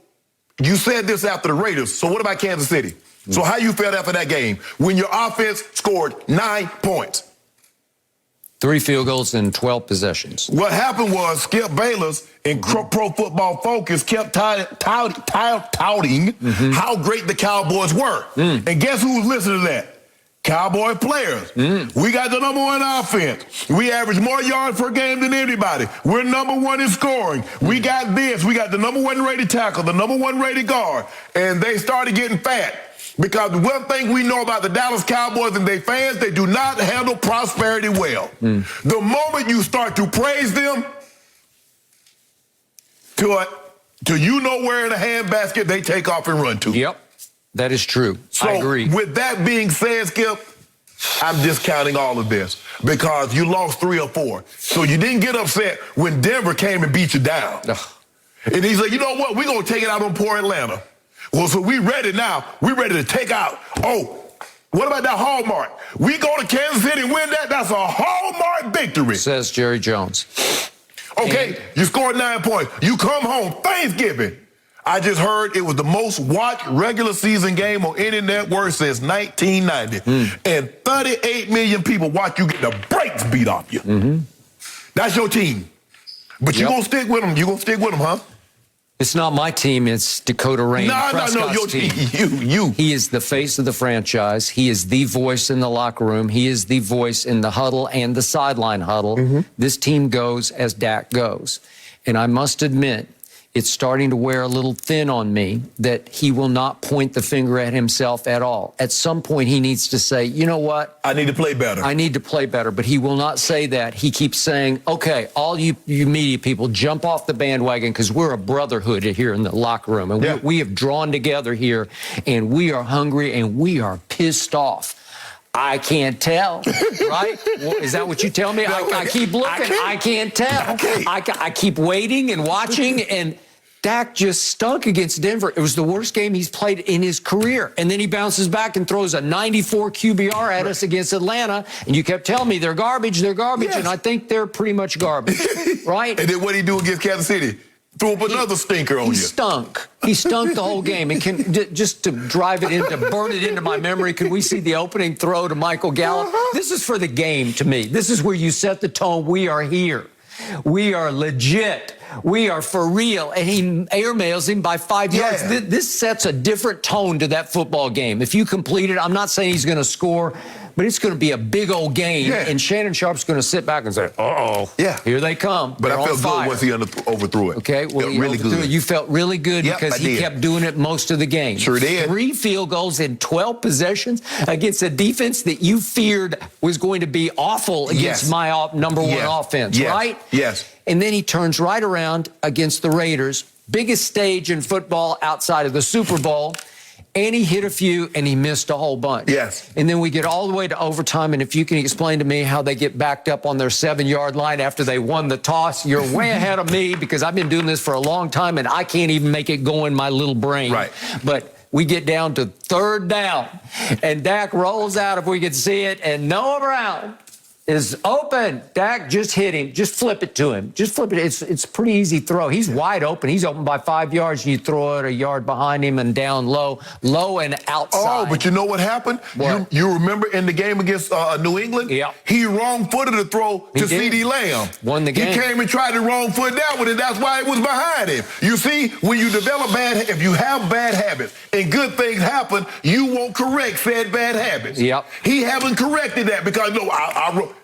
you said this after the Raiders. So what about Kansas City? So how you felt after that game when your offense scored 9 points? 3 field goals in 12 possessions. What happened was Skip Bayless and Pro Football Focus kept touting how great the Cowboys were. And guess who was listening to that? Cowboy players. We got the #1 offense. We average more yards per game than anybody. We're #1 in scoring. We got this. We got the #1 rated tackle, the #1 rated guard. And they started getting fat. Because the one thing we know about the Dallas Cowboys and their fans, they do not handle prosperity well. The moment you start to praise them to you know where in the handbasket, they take off and run to. Yep. That is true. So, I agree. With that being said, Skip, I'm discounting all of this because you lost 3 or 4. So you didn't get upset when Denver came and beat you down. And he's like, you know what? We're going to take it out on poor Atlanta. Well, so we ready now. We're ready to take out. Oh, what about that Hallmark? We go to Kansas City and win that. That's a Hallmark victory. Says Jerry Jones. Okay, you scored 9 points. You come home Thanksgiving. I just heard it was the most watched regular season game on any network since 1990. And 38 million people watch you get the brakes beat off you. That's your team. But you gonna stick with them. You gonna stick with them, huh? It's not my team. It's Dakota Rain. No, your team. You. He is the face of the franchise. He is the voice in the locker room. He is the voice in the huddle and the sideline huddle. This team goes as Dak goes. And I must admit, it's starting to wear a little thin on me that he will not point the finger at himself at all. At some point, he needs to say, you know what? I need to play better. I need to play better. But he will not say that. He keeps saying, okay, all you media people, jump off the bandwagon because we're a brotherhood here in the locker room. And we have drawn together here, and we are hungry, and we are pissed off. I can't tell, right? Is that what you tell me? I keep looking. I can't tell. I keep waiting and watching, and Dak just stunk against Denver. It was the worst game he's played in his career. And then he bounces back and throws a 94 QBR at us against Atlanta, and you kept telling me they're garbage, and I think they're pretty much garbage, right? And then what did he do against Kansas City? Threw up another stinker on you. He stunk. He stunk the whole game. And just to burn it into my memory, can we see the opening throw to Michael Gallup? This is for the game to me. This is where you set the tone. We are here. We are legit. We are for real. And he airmails him by 5 yards. This sets a different tone to that football game. If you complete it, I'm not saying he's going to score but it's going to be a big old game, and Shannon Sharpe's going to sit back and say, here they come. But They're I felt good once he overthrew it. Okay, well, really good. You felt really good because he kept doing it most of the game. Sure did. 3 field goals in 12 possessions against a defense that you feared was going to be awful against my number one offense, right? Yes. And then he turns right around against the Raiders, biggest stage in football outside of the Super Bowl, and he hit a few and he missed a whole bunch. Yes. And then we get all the way to overtime, and if you can explain to me how they get backed up on their 7-yard line after they won the toss, you're way ahead of me because I've been doing this for a long time and I can't even make it go in my little brain. Right. But we get down to 3rd down, and Dak rolls out if we can see it, and Noah Brown is open. Dak, just hit him. Just flip it to him. Just flip it. It's a pretty easy throw. He's wide open. He's open by 5 yards, and you throw it a yard behind him and down low and outside. Oh, but you know what happened? What? You remember in the game against New England? Yeah. He wrong-footed a throw to CeeDee Lamb. Won the game. He came and tried to wrong-foot that one, and that's why it was behind him. You see, when you develop if you have bad habits and good things happen, you won't correct said bad habits. Yep. He haven't corrected that because,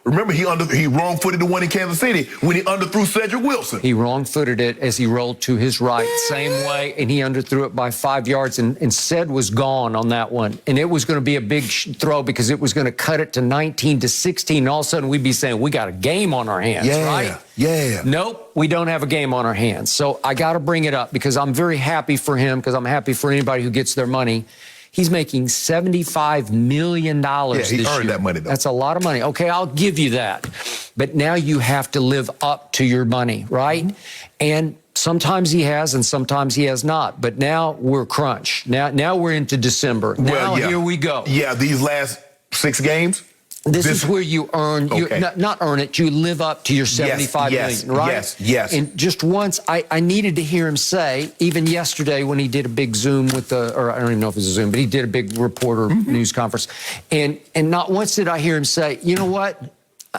remember, he wrong-footed the one in Kansas City when he underthrew Cedric Wilson. He wrong-footed it as he rolled to his right, same way, and he underthrew it by 5 yards, and Ced was gone on that one. And it was going to be a big throw because it was going to cut it to 19-16, and all of a sudden we'd be saying, we got a game on our hands, right? Yeah. Nope, we don't have a game on our hands. So I got to bring it up because I'm very happy for him, because I'm happy for anybody who gets their money. He's making $75 million this year. He earned that money, though. That's a lot of money. Okay, I'll give you that. But now you have to live up to your money, right? And sometimes he has and sometimes he has not. But now we're crunch. Now we're into December. Now here we go. Yeah, these last 6 games. This is where you earn, not earn it, you live up to your $75 million, right? Yes. And just once, I needed to hear him say, even yesterday when he did a big Zoom or I don't even know if it was a Zoom, but he did a big reporter news conference. And not once did I hear him say, you know what?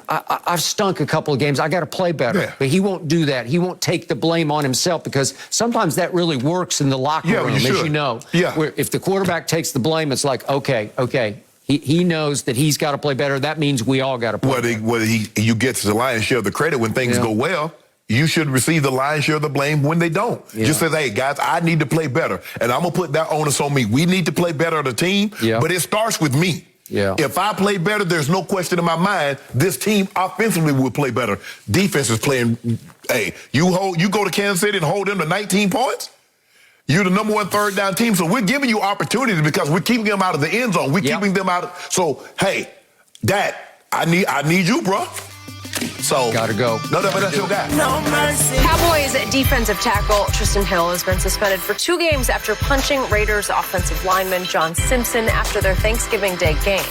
I've stunk a couple of games. I got to play better. Yeah. But he won't do that. He won't take the blame on himself because sometimes that really works in the locker room, as you know. Yeah. Where if the quarterback takes the blame, it's like, okay. He knows that he's got to play better. That means we all got to play better. You get the lion's share of the credit when things go well. You should receive the lion's share of the blame when they don't. Just say, hey, guys, I need to play better. And I'm going to put that onus on me. We need to play better as a team, but it starts with me. Yeah. If I play better, there's no question in my mind, this team offensively will play better. Defense is playing, hey, you go to Kansas City and hold them to 19 points? You're the number 1 3rd down team, so we're giving you opportunities because we're keeping them out of the end zone. We're keeping them out. So, hey, Dak, I need you, bro. So gotta go. No, but that's your guy. No mercy. Cowboys defensive tackle Trysten Hill has been suspended for 2 games after punching Raiders offensive lineman John Simpson after their Thanksgiving Day game.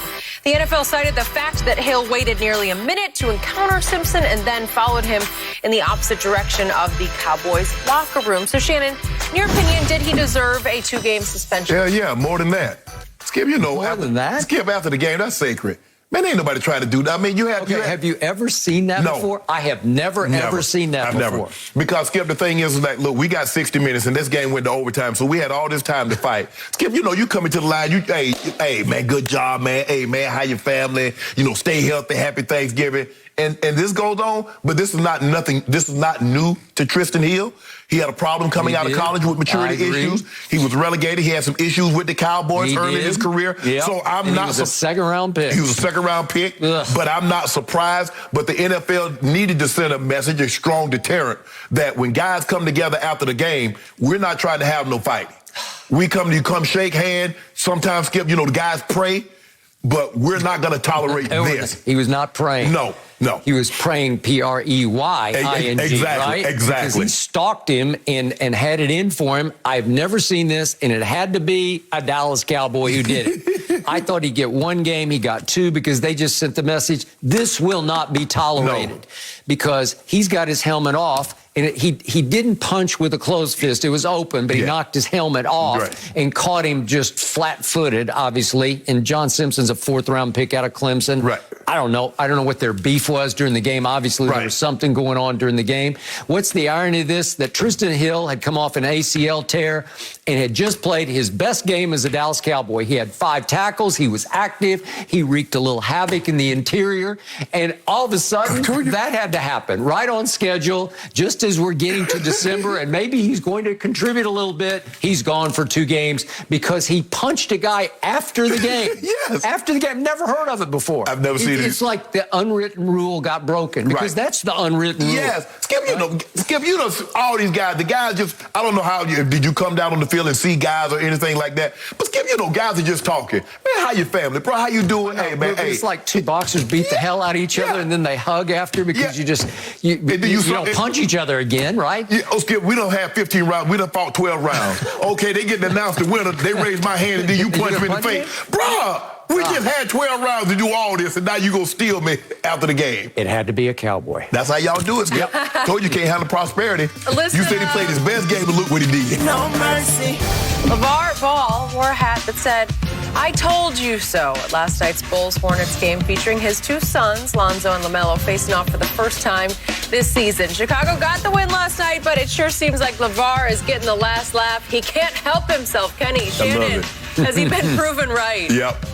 The NFL cited the fact that Hill waited nearly a minute to encounter Simpson and then followed him in the opposite direction of the Cowboys locker room. So, Shannon, in your opinion, did he deserve a 2-game suspension? Yeah, more than that. Skip, more than that? Skip after the game, that's sacred. Man, ain't nobody trying to do that. I mean, have you ever seen that before? I have never ever seen that before. Never. Because, Skip, the thing is that, look, we got 60 minutes, and this game went to overtime, so we had all this time to fight. Skip, you coming to the line, hey, man, good job, man. Hey, man, how your family? Stay healthy, happy Thanksgiving. And this goes on, but this is not new to Trysten Hill. He had a problem coming out of college with maturity issues. He was relegated. He had some issues with the Cowboys early in his career. Yep. So he was a 2nd-round pick. He was a 2nd-round pick, but I'm not surprised. But the NFL needed to send a message, a strong deterrent, that when guys come together after the game, we're not trying to have no fighting. You come shake hand. Sometimes, Skip, the guys pray, but we're not going to tolerate this. He was not praying. No. He was praying Preying, right? Exactly. Because he stalked him and had it in for him. I've never seen this, and it had to be a Dallas Cowboy who did it. I thought he'd get 1 game. He got 2 because they just sent the message, this will not be tolerated. Because he's got his helmet off. And he didn't punch with a closed fist. It was open, but he knocked his helmet off and caught him just flat-footed, obviously. And John Simpson's a 4th-round pick out of Clemson. Right. I don't know what their beef was during the game. Obviously, there was something going on during the game. What's the irony of this? That Trysten Hill had come off an ACL tear and had just played his best game as a Dallas Cowboy. He had 5 tackles. He was active. He wreaked a little havoc in the interior. And all of a sudden, that had to happen right on schedule, just as we're getting to December. And maybe he's going to contribute a little bit. He's gone for 2 games because he punched a guy after the game. Yes. After the game. Never heard of it before. I've never seen it. It's like the unwritten rule got broken because that's the unwritten rule. Yes. Skip, you know, all these guys, the guys just, I don't know how, did you come down on the field and see guys or anything like that? But Skip, guys are just talking. Man, how your family? Bro, how you doing? Hey, man, it's like 2 boxers beat the hell out of each other and then they hug after because you don't punch each other again, right? Yeah, Skip, we don't have 15 rounds. We done fought 12 rounds. Okay, they get announced the winner. They raise my hand and then you punch me in the face. Bruh! We just had 12 rounds to do all this, and now you gonna steal me after the game. It had to be a Cowboy. That's how y'all do it, Skip. Told you can't handle prosperity. Listen, you said he played his best game, but look what he did. No mercy. LaVar Ball wore a hat that said, "I told you so," at last night's Bulls-Hornets game featuring his 2 sons, Lonzo and LaMelo, facing off for the first time this season. Chicago got the win last night, but it sure seems like LaVar is getting the last laugh. He can't help himself, can he? Shannon, has he been proven right? Yep.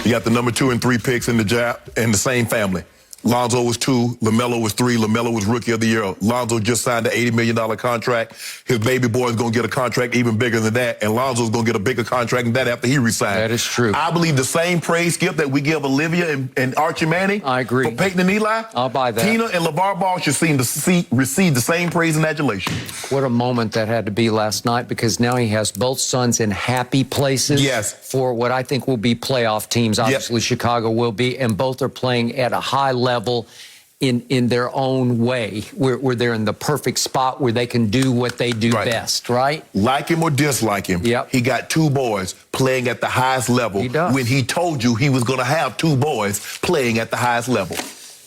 You got the number 2 and 3 picks in the same family. Lonzo was 2, LaMelo was 3. LaMelo was Rookie of the Year. Lonzo just signed an $80 million contract. His baby boy is going to get a contract even bigger than that, and Lonzo's going to get a bigger contract than that after he resigns. That is true. I believe the same praise, Skip, that we give Olivia and Archie Manning. I agree. For Peyton and Eli. I'll buy that. Tina and LaVar Ball should receive the same praise and adulation. What a moment that had to be last night because now he has both sons in happy places. Yes. For what I think will be playoff teams. Obviously, Chicago will be, and both are playing at a high level in their own way, where they're in the perfect spot where they can do what they do best, right? Like him or dislike him, he got 2 boys playing at the highest level when he told you he was going to have 2 boys playing at the highest level.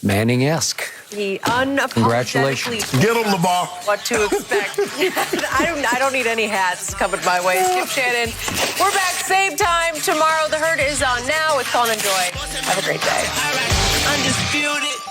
Manning-esque. He unapologetically Congratulations. Get him, LaVar. What to expect. I don't need any hats coming my way. Skip Shannon. We're back same time tomorrow. The Herd is on now with Colin and Joy. Have a great day. Undisputed.